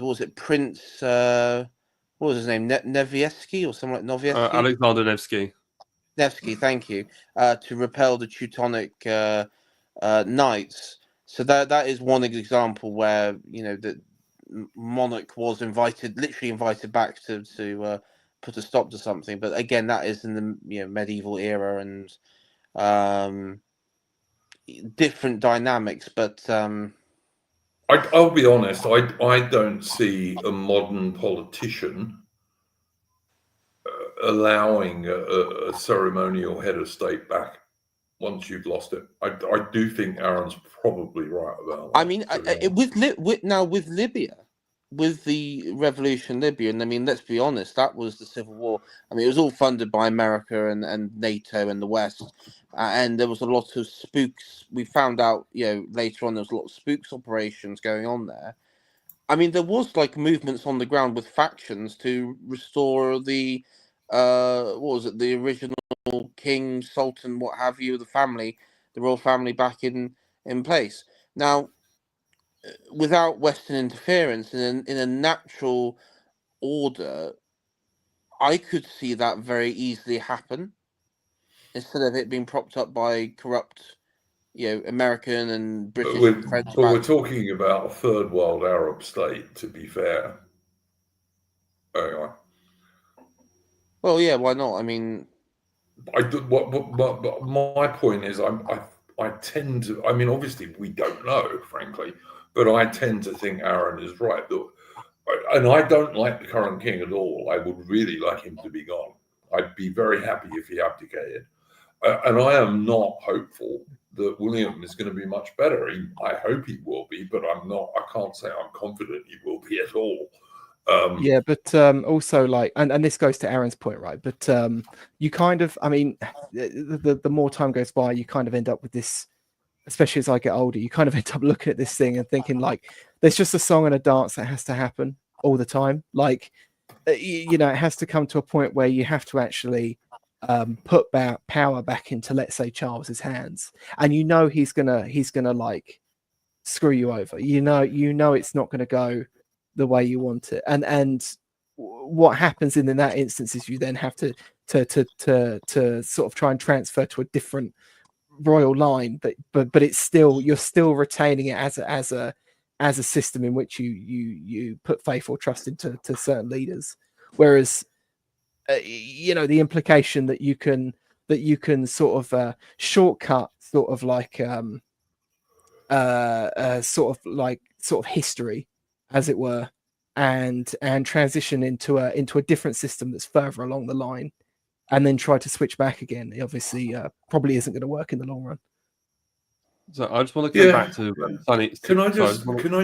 was it, Prince what was his name, Nevsky or something like Novietsky? Alexander Nevsky. Nevsky, thank you, to repel the Teutonic knights. So that is one example where the monarch was literally invited back to put a stop to something. But again, that is in the medieval era and different dynamics. But I'll be honest, I don't see a modern politician allowing a ceremonial head of state back once you've lost it. I do think Aaron's probably right about that. I mean, with Libya, with the revolution in Libya, and I mean, let's be honest, that was the civil war. I mean, it was all funded by America and NATO and the West, and there was a lot of spooks. We found out, later on, there was a lot of spooks operations going on there. I mean, there was movements on the ground with factions to restore the what was it, the original king, sultan, what have you, the royal family back in place. Now, without Western interference in a natural order, I could see that very easily happen instead of it being propped up by corrupt, American and British and French. But we're talking about a third world Arab state, to be fair. Anyway. Well, yeah, why not? I mean, but my point is, I tend to. I mean, obviously, we don't know, frankly, but I tend to think Aaron is right. And I don't like the current king at all. I would really like him to be gone. I'd be very happy if he abdicated. And I am not hopeful that William is going to be much better. I hope he will be, but I'm not. I can't say I'm confident he will be at all. Yeah, but also and this goes to Aaron's point, right? But you kind of, I mean, the more time goes by, you kind of end up with this, especially as I get older, you kind of end up looking at this thing and thinking there's just a song and a dance that has to happen all the time. It has to come to a point where you have to actually put power back into, let's say, Charles's hands, and he's gonna screw you over. It's not gonna go the way you want it, and what happens in that instance is you then have to sort of try and transfer to a different royal line, but it's still, you're still retaining it as a system in which you put faith or trust into certain leaders. Whereas the implication that you can sort of shortcut sort of like history, as it were, and transition into a different system that's further along the line, and then try to switch back again, it obviously probably isn't going to work in the long run. So I just want to come back to Sunny. Can I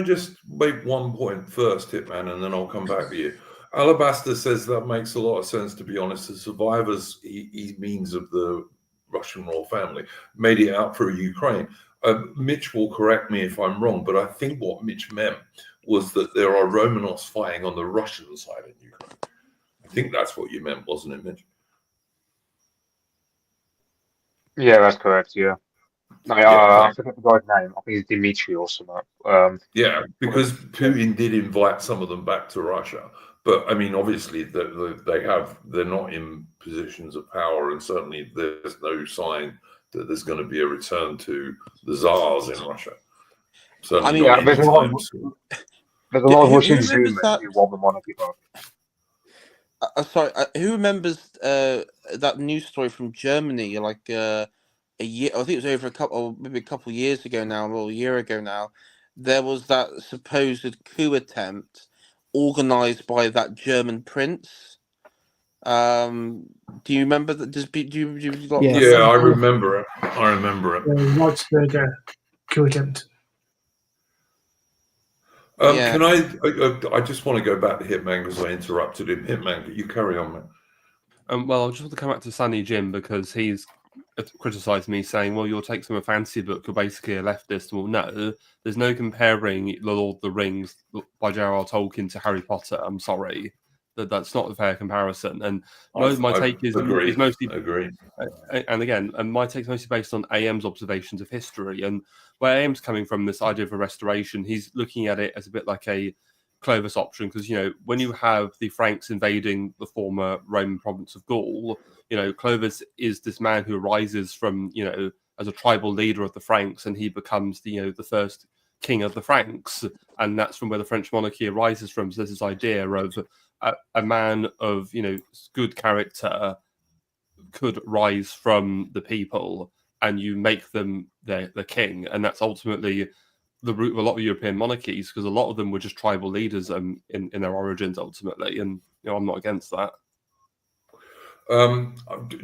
just make one point first, Hitman, and then I'll come back to you. Alabaster says that makes a lot of sense, to be honest. The survivors, he means of the Russian royal family, made it out through Ukraine. Mitch will correct me if I'm wrong, but I think what Mitch meant was that there are Romanovs fighting on the Russian side in Ukraine. I think that's what you meant, wasn't it, Mitch? Yeah, that's correct. Yeah. I forget the guy's name. I think it's Dmitry or something. Because Putin did invite some of them back to Russia, but I mean, obviously, they're not in positions of power, and certainly there's no sign that there's going to be a return to the Tsars in Russia. Certainly, there's a lot of Russians who want the monarchy back. Sorry, who remembers that news story from Germany? Like a year, I think it was over maybe a couple of years ago now, or a year ago now. There was that supposed coup attempt organized by that German prince. Do you remember that? I remember it. Widespread coup attempt. Can I just want to go back to Hitman because I interrupted him. Hitman, you carry on, man. Well, I just want to come back to Sunny Jim because he's criticised me saying, well, you'll take from a fantasy book, you're basically a leftist. Well, no, there's no comparing The Lord of the Rings by J.R.R. Tolkien to Harry Potter. I'm sorry. That's not a fair comparison. And my take is mostly agree. And again, my take is mostly based on AM's observations of history. And where AM's coming from, this idea of a restoration, he's looking at it as a bit like a Clovis option, because when you have the Franks invading the former Roman province of Gaul, Clovis is this man who arises from as a tribal leader of the Franks, and he becomes the first king of the Franks, and that's from where the French monarchy arises from. So there's this idea of a man of good character could rise from the people, and you make them the king, and that's ultimately the root of a lot of European monarchies, because a lot of them were just tribal leaders in their origins ultimately, and I'm not against that.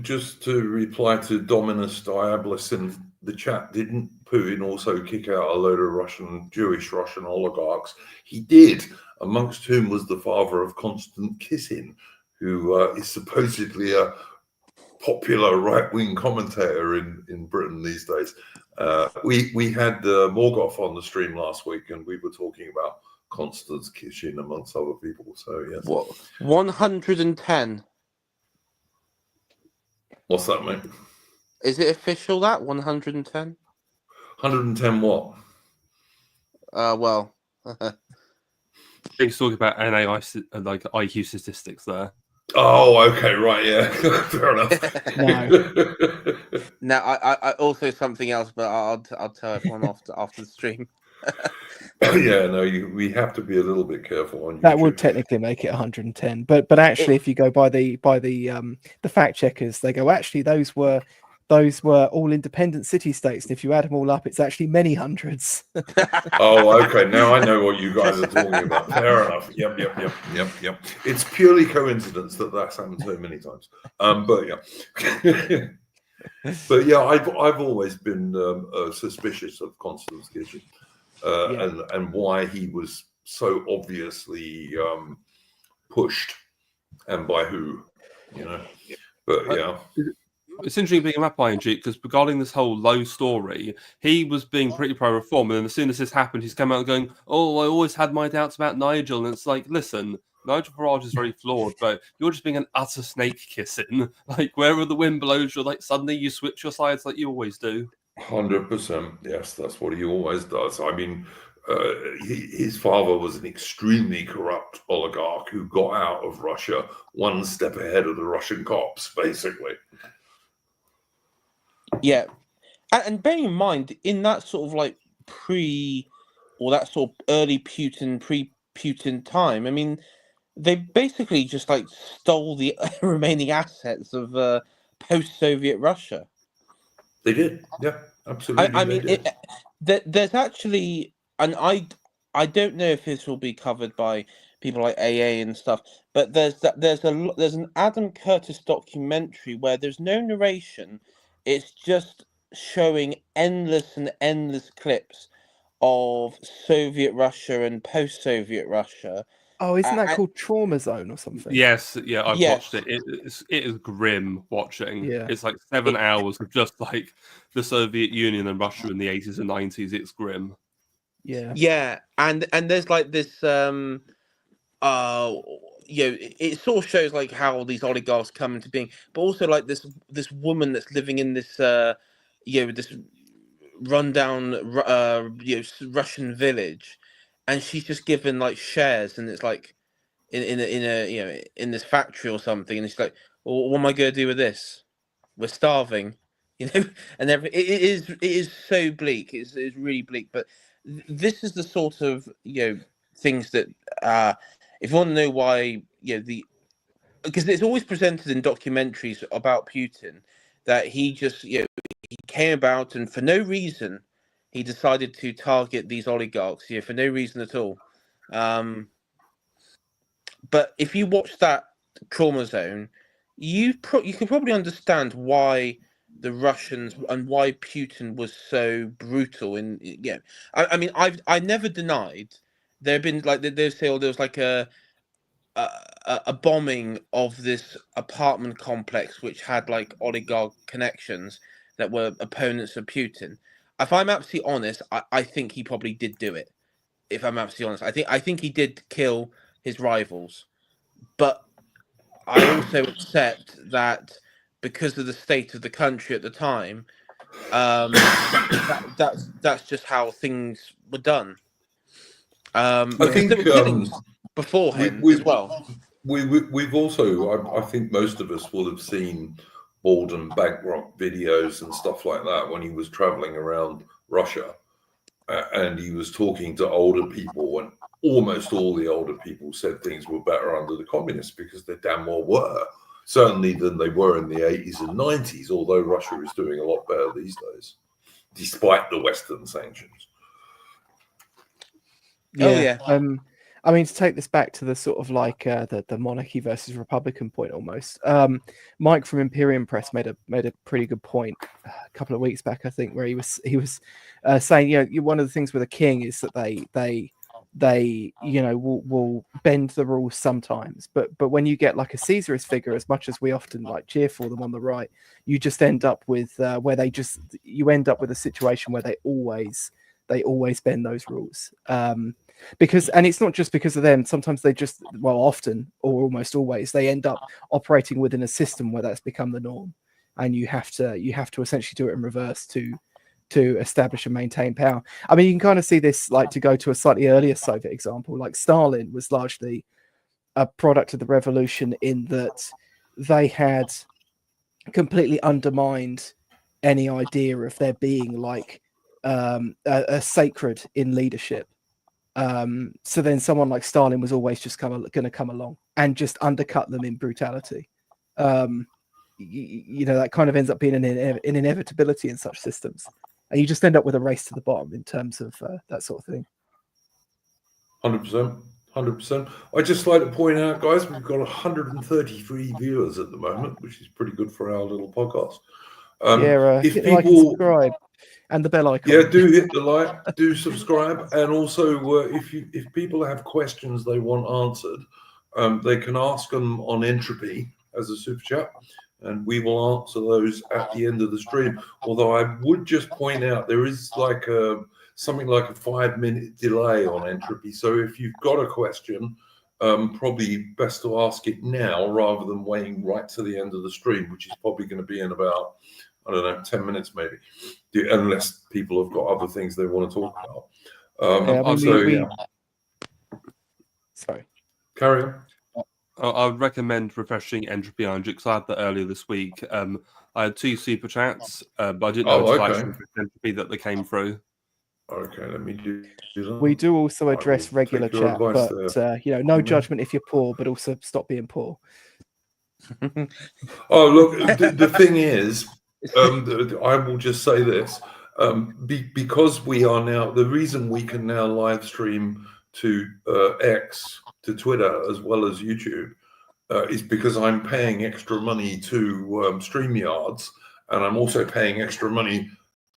Just to reply to Dominus Diabolus in the chat, didn't Putin also kick out a load of Jewish Russian oligarchs? He did, amongst whom was the father of Constant Kissin, who is supposedly a popular right-wing commentator in Britain these days. We had Morgoth on the stream last week, and we were talking about Constance Kissin amongst other people. So yes, what 110? What's that, mate? Is it official that 110? 110 what? Well, he's talking about NAI, like IQ statistics there. Oh, okay, right, yeah, fair enough. No, I also something else, but I'll tell everyone after the stream. Yeah, no, we have to be a little bit careful on YouTube. That would technically make it 110, but actually, if you go by the fact checkers, they go, actually those were all independent city-states, and if you add them all up, it's actually many hundreds. Oh, okay. Now I know what you guys are talking about. Fair enough. Yep. It's purely coincidence that that's happened so many times. But yeah. But yeah, I've always been suspicious of Constance Kissin and why he was so obviously pushed, and by who, But yeah. It's interesting being up ING, because regarding this whole Lowe story, he was being pretty pro-reform, and then as soon as this happened, he's come out going, "Oh, I always had my doubts about Nigel," and it's like, listen, Nigel Farage is very flawed, but you're just being an utter snake kissing. Like, wherever the wind blows, you're like, suddenly you switch your sides like you always do. 100%. Yes, that's what he always does. I mean, his father was an extremely corrupt oligarch who got out of Russia one step ahead of the Russian cops, basically. Yeah, And bearing in mind, in that sort of like that sort of early pre-Putin time, I mean, they basically just like stole the remaining assets of post-Soviet Russia. They did, yeah, absolutely. I mean, there's actually, and I don't know if this will be covered by people like AA and stuff, but there's an Adam Curtis documentary where there's no narration, it's just showing endless and endless clips of Soviet Russia and post-Soviet Russia. Oh, isn't that called Trauma Zone or something? Yes, yeah, I've Yes. watched it. It is grim watching. Yeah. It's like 7 hours of just like the Soviet Union and Russia in the 80s and 90s. It's grim. Yeah. Yeah, and there's like this it sort of shows like how these oligarchs come into being, but also like this woman that's living in this this rundown Russian village, and she's just given like shares, and it's like in a in this factory or something, and it's like, well, what am I going to do with this? We're starving, and it is so bleak. It's really bleak, but this is the sort of things that if you want to know why because it's always presented in documentaries about Putin that he just he came about, and for no reason he decided to target these oligarchs for no reason at all. But if you watch that Trauma Zone, you can probably understand why the Russians and why Putin was so brutal. I mean, I never denied there have been like they say, there was like a bombing of this apartment complex which had like oligarch connections that were opponents of Putin. If I'm absolutely honest, I think he probably did do it. If I'm absolutely honest, I think he did kill his rivals, but I also accept that because of the state of the country at the time, that's just how things were done. I think there were killings beforehand as well. We've also, I think most of us will have seen Baldwin Bankrock videos and stuff like that when he was traveling around Russia, and he was talking to older people, and almost all the older people said things were better under the communists because they damn well were, certainly than they were in the 80s and 90s, although Russia is doing a lot better these days, despite the Western sanctions. Yeah. I mean, to take this back to the sort of like the monarchy versus republican point almost, Mike from Imperium Press made a pretty good point a couple of weeks back, I think, where he was saying, one of the things with a king is that they will bend the rules sometimes, but when you get like a Caesarist figure, as much as we often like cheer for them on the right, you just end up with you end up with a situation where they always bend those rules. Because, and it's not just because of them, sometimes they just, well, often or almost always, they end up operating within a system where that's become the norm, and you have to essentially do it in reverse to establish and maintain power. I mean, you can kind of see this, like, to go to a slightly earlier Soviet example, like Stalin was largely a product of the revolution in that they had completely undermined any idea of there being like a sacred in leadership. So then someone like Stalin was always just going to come along and just undercut them in brutality. That kind of ends up being an inevitability in such systems, and you just end up with a race to the bottom in terms of that sort of thing. 100%. I'd just like to point out, guys, we've got 133 viewers at the moment, which is pretty good for our little podcast. If people like and subscribe and the bell icon. Yeah, do hit the like, do subscribe, and also if people have questions they want answered, they can ask them on Entropy as a super chat, and we will answer those at the end of the stream. Although I would just point out there is like something like a 5-minute delay on Entropy, so if you've got a question, probably best to ask it now rather than waiting right to the end of the stream, which is probably going to be in about, I don't know, 10 minutes maybe, unless people have got other things they want to talk about. Sorry. Carry on. I would recommend refreshing Entropy Andrew, because I had that earlier this week. I had 2 super chats, but I didn't know until I actually refreshed Entropy that they came through. Okay, let me do that. We do also address regular chat, but no judgment if you're poor, but also stop being poor. Oh, look, the thing is, I will just say this, because we are now, the reason we can now live stream to X, to Twitter, as well as YouTube, is because I'm paying extra money to StreamYards, and I'm also paying extra money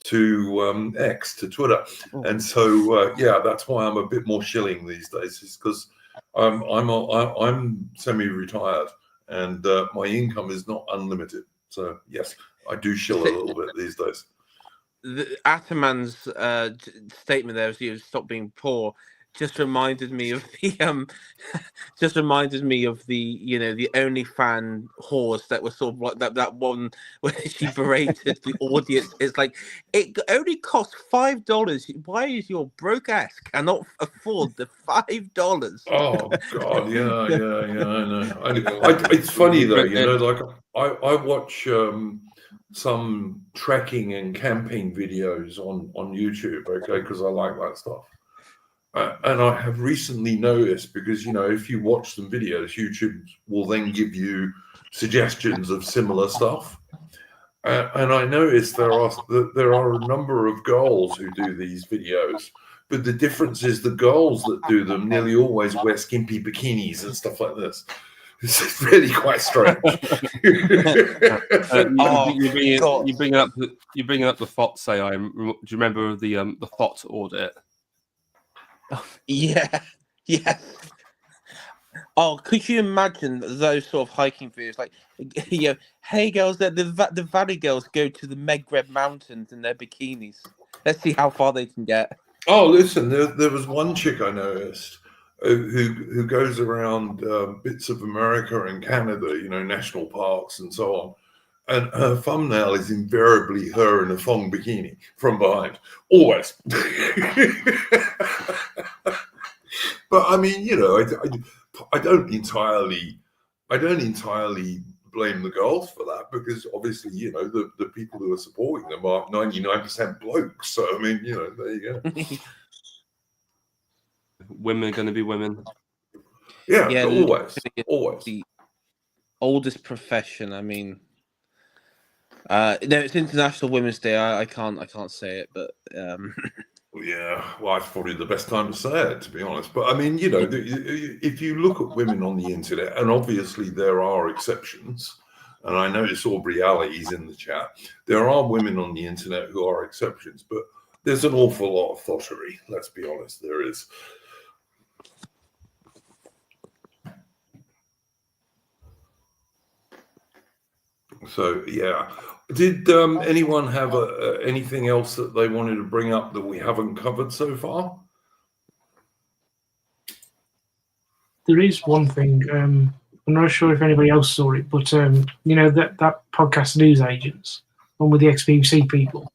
to X, to Twitter. And so, yeah, that's why I'm a bit more shilling these days, is because I'm semi-retired, and my income is not unlimited. So yes, I do shill a little bit these days. Ataman's statement there, as stop being poor, just reminded me of the the OnlyFans whores that were sort of like that one where she berated the audience. It's like, it only costs $5. Why is your broke ass cannot afford the $5? Oh God, yeah, I know. It's funny though, like I watch some trekking and camping videos on YouTube, okay, because I like that stuff. And I have recently noticed, because if you watch some videos, YouTube will then give you suggestions of similar stuff. And I noticed there are a number of girls who do these videos, but the difference is the girls that do them nearly always wear skimpy bikinis and stuff like this. It's really quite strange. You bring up the FOT. Do you remember the FOT audit? Yeah. Oh, could you imagine those sort of hiking videos? Like, hey girls, the Valley girls go to the Maghreb Mountains in their bikinis. Let's see how far they can get. Oh, listen, there was one chick I noticed who goes around bits of America and Canada, national parks and so on. And her thumbnail is invariably her in a thong bikini from behind, always. But I mean, I don't entirely blame the girls for that, because obviously, the people who are supporting them are 99% blokes. So I mean, there you go. Women are going to be women. Yeah, always. The oldest profession. I mean, no, it's International Women's Day. I can't say it, but yeah, well, it's probably the best time to say it, to be honest. But I mean, if you look at women on the internet, and obviously there are exceptions, and I notice Aubrey Alley's in the chat, there are women on the internet who are exceptions, but there's an awful lot of thottery. Let's be honest, there is. So yeah, did anyone have anything else that they wanted to bring up that we haven't covered so far? There is one thing. I'm not sure if anybody else saw it, but that podcast News Agents, one with the ex-BBC people,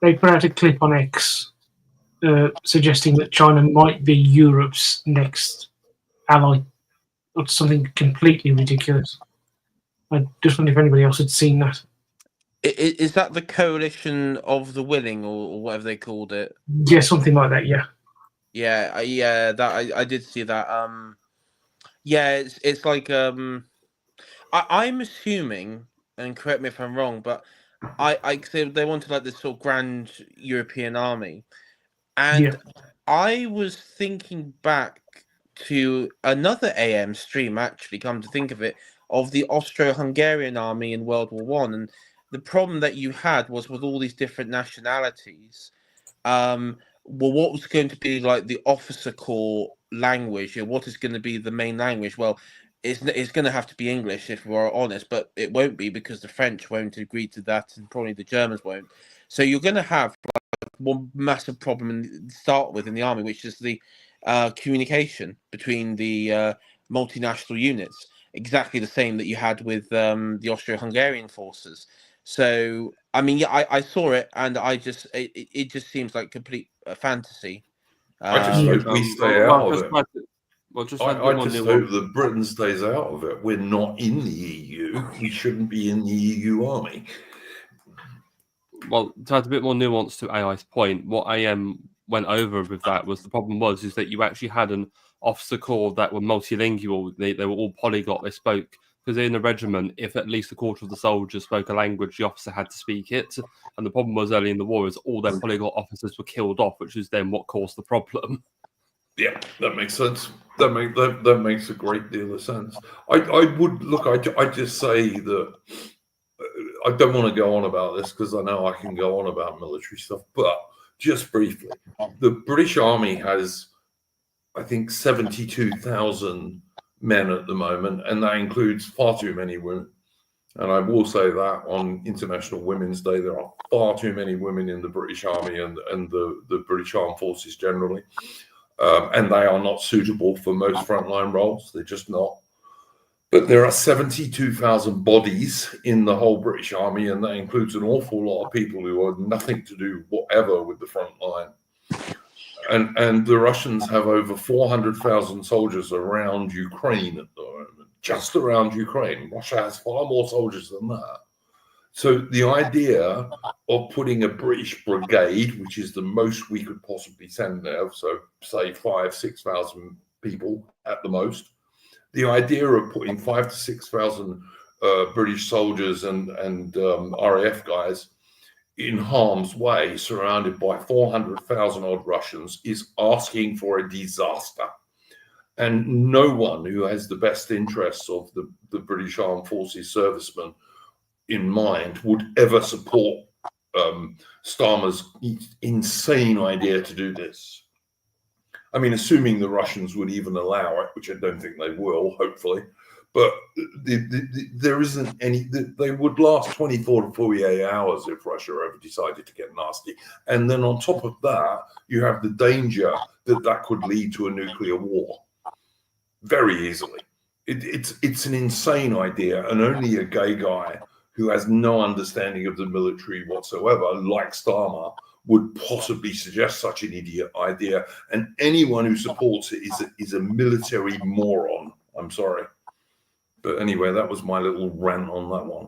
they put out a clip on X suggesting that China might be Europe's next ally, or something completely ridiculous. I just wonder if anybody else had seen that. Is that the coalition of the willing, or whatever they called it? Yeah, something like that. Yeah. That I did see that. Yeah, it's like I'm assuming, and correct me if I'm wrong, but I they wanted like this sort of grand European army, and I was thinking back to another AM stream, actually, come to think of it, of the Austro-Hungarian army in World War One, and the problem that you had was with all these different nationalities. Well, what was going to be like the officer corps language? What is going to be the main language? Well, it's going to have to be English, if we're honest, but it won't be, because the French won't agree to that, and probably the Germans won't. So you're going to have like one massive problem to start with in the army, which is the communication between the multinational units. Exactly the same that you had with the Austro-Hungarian forces. So, I mean, yeah, I saw it, and it just seems like complete fantasy. I just hope we stay out of it. Well, I just hope that Britain stays out of it. We're not in the EU. We shouldn't be in the EU army. Well, to add a bit more nuance to AI's point, what AM went over with that was the problem is that you actually had an officer corps that were multilingual. They were all polyglot. They spoke, because in a regiment, if at least a quarter of the soldiers spoke a language, the officer had to speak it. And the problem was early in the war is all their polyglot officers were killed off, which is then what caused the problem. Yeah, that makes sense. That makes a great deal of sense. I just say that I don't want to go on about this because I know I can go on about military stuff, but just briefly, the British Army has, I think, 72,000 men at the moment, and that includes far too many women. And I will say that on International Women's Day, there are far too many women in the British Army and the British Armed Forces generally. And they are not suitable for most frontline roles. They're just not. But there are 72,000 bodies in the whole British Army, and that includes an awful lot of people who have nothing to do whatever with the front line. And the Russians have over 400,000 soldiers around Ukraine at the moment, just around Ukraine. Russia has far more soldiers than that. So the idea of putting a British brigade, which is the most we could possibly send there, so say 5,000-6,000 people at the most, the idea of putting 5,000 to 6,000 British soldiers and RAF guys in harm's way, surrounded by 400,000 odd Russians, is asking for a disaster. And no one who has the best interests of the British Armed Forces servicemen in mind would ever support Starmer's insane idea to do this. I mean, assuming the Russians would even allow it, which I don't think they will, hopefully. But there isn't any. They would last 24 to 48 hours if Russia ever decided to get nasty. And then on top of that, you have the danger that could lead to a nuclear war very easily. It's an insane idea, and only a gay guy who has no understanding of the military whatsoever, like Starmer, would possibly suggest such an idiot idea. And anyone who supports it is a military moron. I'm sorry. But anyway, that was my little rant on that one.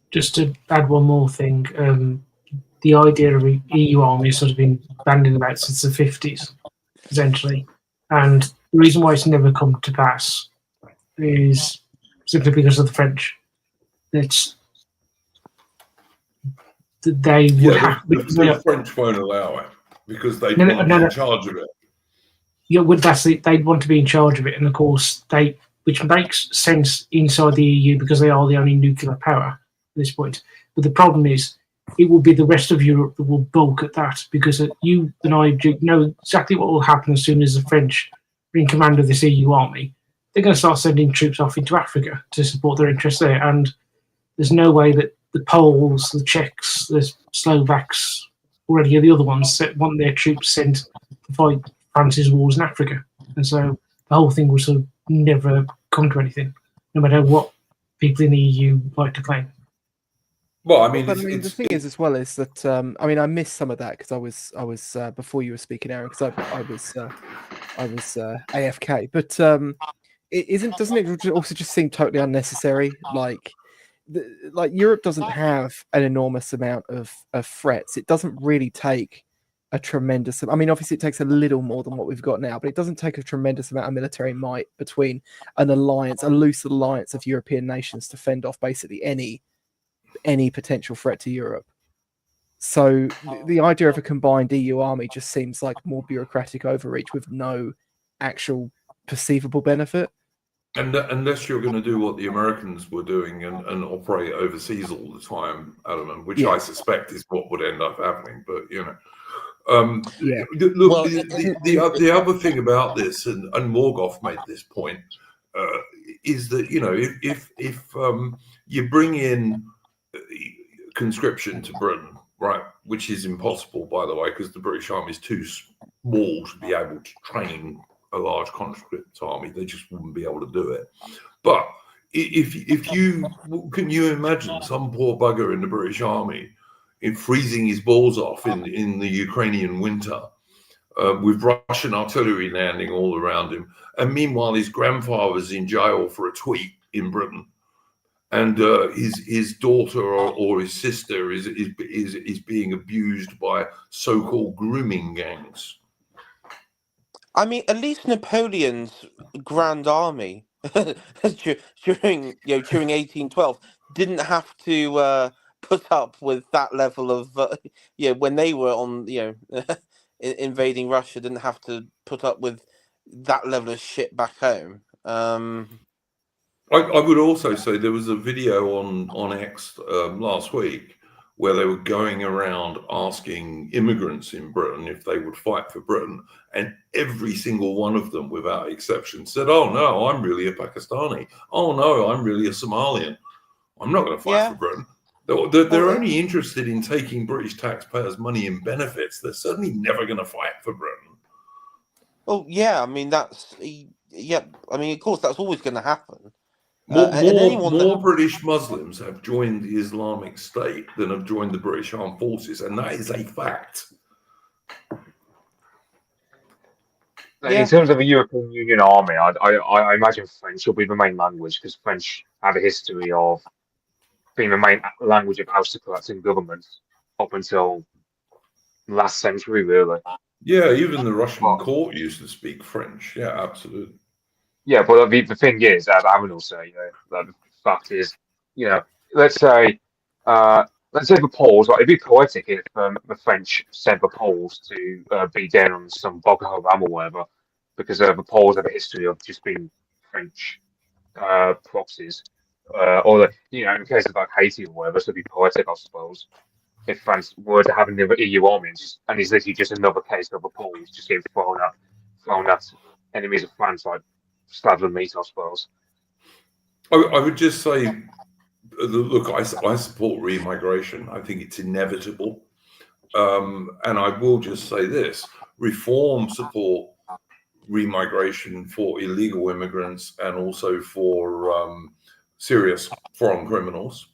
Just to add one more thing, the idea of an EU army has sort of been bandied about since the 50s, essentially. And the reason why it's never come to pass is simply because of the French. That they would have. The French won't allow it because they want to be in charge of it. Yeah, that's it. They'd want to be in charge of it, and of course, which makes sense inside the EU because they are the only nuclear power at this point. But the problem is, it will be the rest of Europe that will balk at that because you and I know exactly what will happen as soon as the French are in command of this EU army. They're going to start sending troops off into Africa to support their interests there, and there's no way that the Poles, the Czechs, the Slovaks, or any of the other ones want their troops sent to fight France's wars in Africa. And so the whole thing will sort of never come to anything, no matter what people in the EU like to claim. Well, I mean, the thing is, as well, is that I missed some of that because I was before you were speaking, Aaron, because I was AFK. But doesn't it also just seem totally unnecessary? Like Europe doesn't have an enormous amount of threats. It doesn't really take a tremendous. I mean, obviously, it takes a little more than what we've got now, but it doesn't take a tremendous amount of military might between a loose alliance of European nations to fend off basically any potential threat to Europe. So the idea of a combined EU army just seems like more bureaucratic overreach with no actual perceivable benefit. And unless you're going to do what the Americans were doing and operate overseas all the time, Adam, which I suspect is what would end up happening. But look, the other thing about this, and Morgoth made this point, is that if you bring in conscription to Britain, right, which is impossible, by the way, because the British Army is too small to be able to train a large conscript army. They just wouldn't be able to do it. But if you can you imagine some poor bugger in the British Army freezing his balls off in the Ukrainian winter with Russian artillery landing all around him. And meanwhile, his grandfather's in jail for a tweet in Britain. And his daughter or his sister is being abused by so-called grooming gangs. I mean, at least Napoleon's Grand Army during 1812 didn't have to put up with that level of when they were on invading Russia, didn't have to put up with that level of shit back home. I would also say there was a video on X last week where they were going around asking immigrants in Britain if they would fight for Britain, and every single one of them, without exception, said, "Oh no, I'm really a Pakistani. Oh no, I'm really a Somalian. I'm not going to fight for Britain." They're only interested in taking British taxpayers' money in benefits. They're certainly never going to fight for Britain. Well, yeah, I mean I mean, of course, that's always going to happen. More British Muslims have joined the Islamic State than have joined the British Armed Forces, and that is a fact. In terms of a European Union army, I imagine French will be the main language, because French have a history of being the main language of aristocrats in governments up until last century, really. Yeah, even the Russian court used to speak French. Yeah, absolutely. Yeah, but the thing is, as Aaron will say, that the fact is, let's say the Poles, it'd be poetic if the French sent the Poles to be down on some Boko Haram or whatever, because the Poles have a history of just being French proxies, or in case of like Haiti or whatever, so it'd be poetic, I suppose, if France were to have another EU army, and it's literally just another case of the Poles just getting thrown at enemies of France, like slab of meat, I suppose. I would just say, look, I support remigration. I think it's inevitable. And I will just say this: reform support remigration for illegal immigrants and also for serious foreign criminals.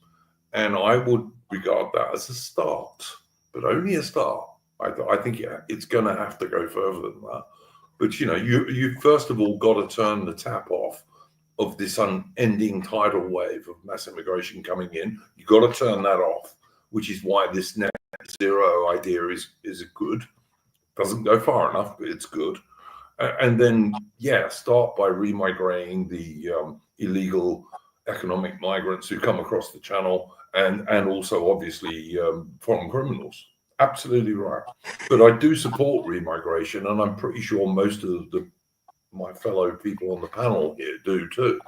And I would regard that as a start, but only a start. I think it's going to have to go further than that. But you first of all got to turn the tap off of this unending tidal wave of mass immigration coming in. You got to turn that off, which is why this net zero idea is good. Doesn't go far enough, but it's good. And then start by remigrating the illegal economic migrants who come across the channel, and also obviously foreign criminals. Absolutely right. But I do support remigration, and I'm pretty sure most of my fellow people on the panel here do too.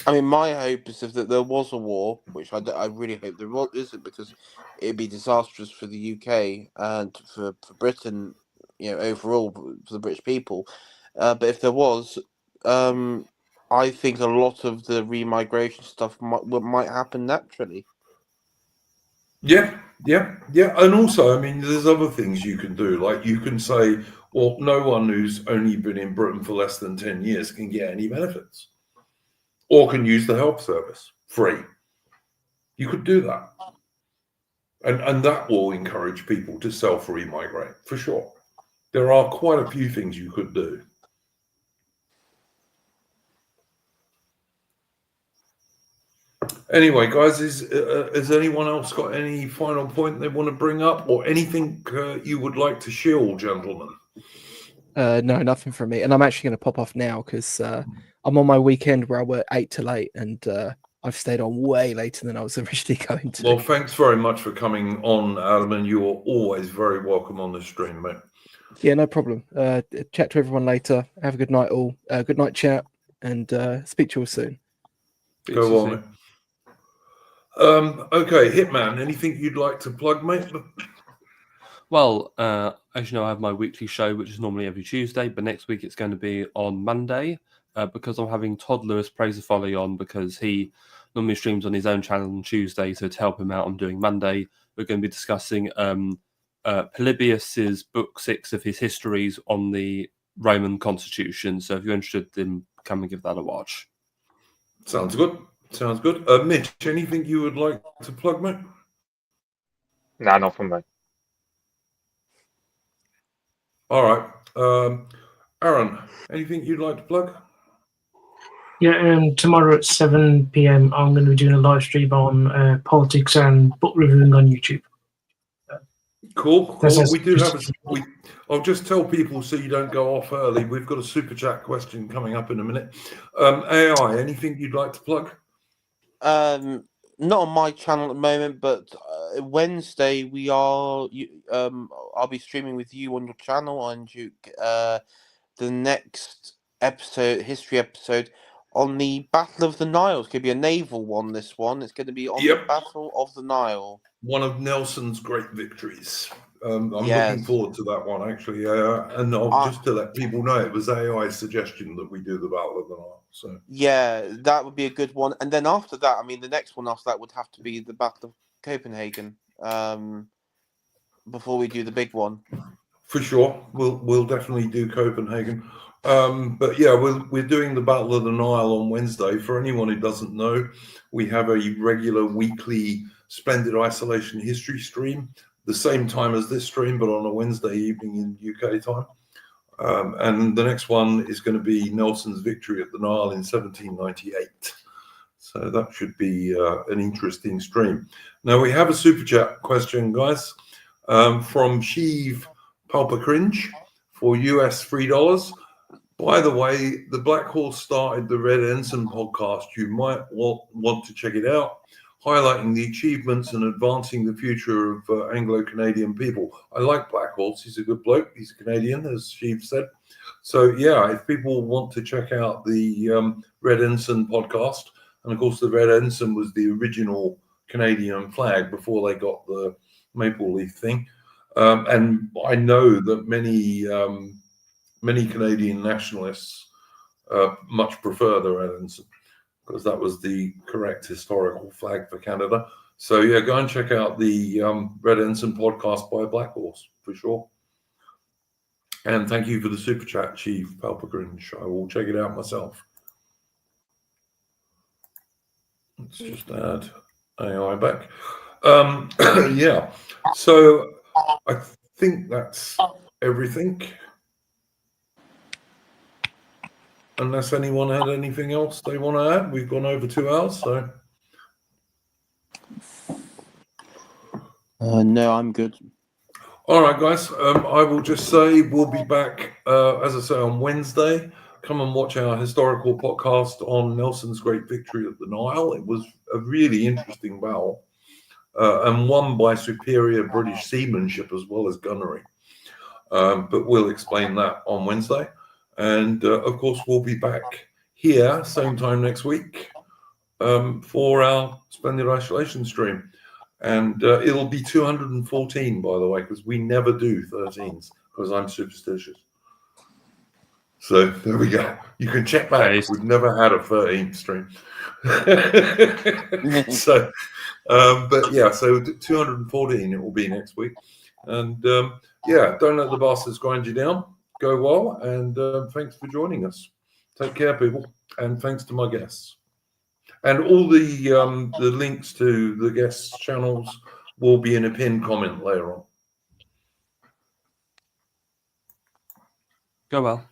I mean, my hope is that there was a war, which I really hope there isn't, because it'd be disastrous for the UK and for Britain, overall for the British people. But if there was, I think a lot of the remigration stuff might happen naturally. Yeah. And also, I mean, there's other things you can do. Like you can say, well, no one who's only been in Britain for less than 10 years can get any benefits or can use the health service free. You could do that. And that will encourage people to self-remigrate, for sure. There are quite a few things you could do. Anyway, guys, has anyone else got any final point they want to bring up, or anything you would like to shield, gentlemen? No, nothing from me. And I'm actually going to pop off now because I'm on my weekend where I work 8 till 8, and I've stayed on way later than I was originally going to. Well, thanks very much for coming on, Adam, and you are always very welcome on the stream, mate. Yeah, no problem. Chat to everyone later. Have a good night, all. Good night, chat, and speak to you all soon. Go on. Okay, Hitman, anything you'd like to plug, mate? Well, as you know, I have my weekly show, which is normally every Tuesday, but next week it's going to be on Monday because I'm having Todd Lewis Praise the Folly on, because he normally streams on his own channel on Tuesday. So to help him out, I'm doing Monday. We're going to be discussing Polybius's book 6 of his histories on the Roman Constitution. So if you're interested, then come and give that a watch. Sounds good. Sounds good. Mitch, anything you would like to plug, mate? No, not from me. All right. Aaron, anything you'd like to plug? Yeah, tomorrow at 7 p.m. I'm going to be doing a live stream on politics and book reviewing on YouTube. Cool. We do have I'll just tell people so you don't go off early. We've got a super chat question coming up in a minute. AI, anything you'd like to plug? Not on my channel at the moment, but Wednesday I'll be streaming with you on your channel, on Duke. The next episode, history episode, on the Battle of the Nile. It's going to be a naval one. This one, it's going to be on the Battle of the Nile. One of Nelson's great victories. I'm looking forward to that one, actually. And just to let people know, it was AI's suggestion that we do the Battle of the Nile. So yeah, that would be a good one. And then after that, I mean, the next one after that would have to be the Battle of Copenhagen. Before we do the big one. For sure, we'll definitely do Copenhagen. But yeah, we're doing the Battle of the Nile on Wednesday. For anyone who doesn't know, we have a regular weekly Splendid Isolation history stream, the same time as this stream, but on a Wednesday evening in UK time. And the next one is going to be Nelson's victory at the Nile in 1798. So that should be an interesting stream. Now we have a super chat question, guys, from Sheev Palpacringe for US $3. By the way, the Black Horse started the Red Ensign podcast. You might want to check it out, highlighting the achievements and advancing the future of Anglo-Canadian people. I like Black Horse. He's a good bloke. He's a Canadian, as Sheev said. So yeah, if people want to check out the Red Ensign podcast, and of course the Red Ensign was the original Canadian flag before they got the maple leaf thing. And I know that many Canadian nationalists much prefer the Red Ensign because that was the correct historical flag for Canada. So yeah, go and check out the Red Ensign podcast by Black Horse for sure. And thank you for the super chat, Chief Palpagrinch. I will check it out myself. Let's just add AI back. Yeah, so I think that's everything. Unless anyone had anything else they want to add. We've gone over 2 hours, so. No, I'm good. All right, guys. I will just say we'll be back, as I say, on Wednesday. Come and watch our historical podcast on Nelson's great victory at the Nile. It was a really interesting battle and won by superior British seamanship as well as gunnery. But we'll explain that on Wednesday. And of course, we'll be back here same time next week for our Splendid Isolation stream. And it'll be 214, by the way, because we never do 13s because I'm superstitious. So there we go. You can check back. We've never had a 13th stream. So, but yeah, so 214 it will be next week. And yeah, don't let the bastards grind you down. Go well, and thanks for joining us. Take care, people, and thanks to my guests. And all the links to the guests' channels will be in a pinned comment later on. Go well.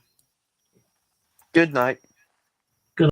Good night.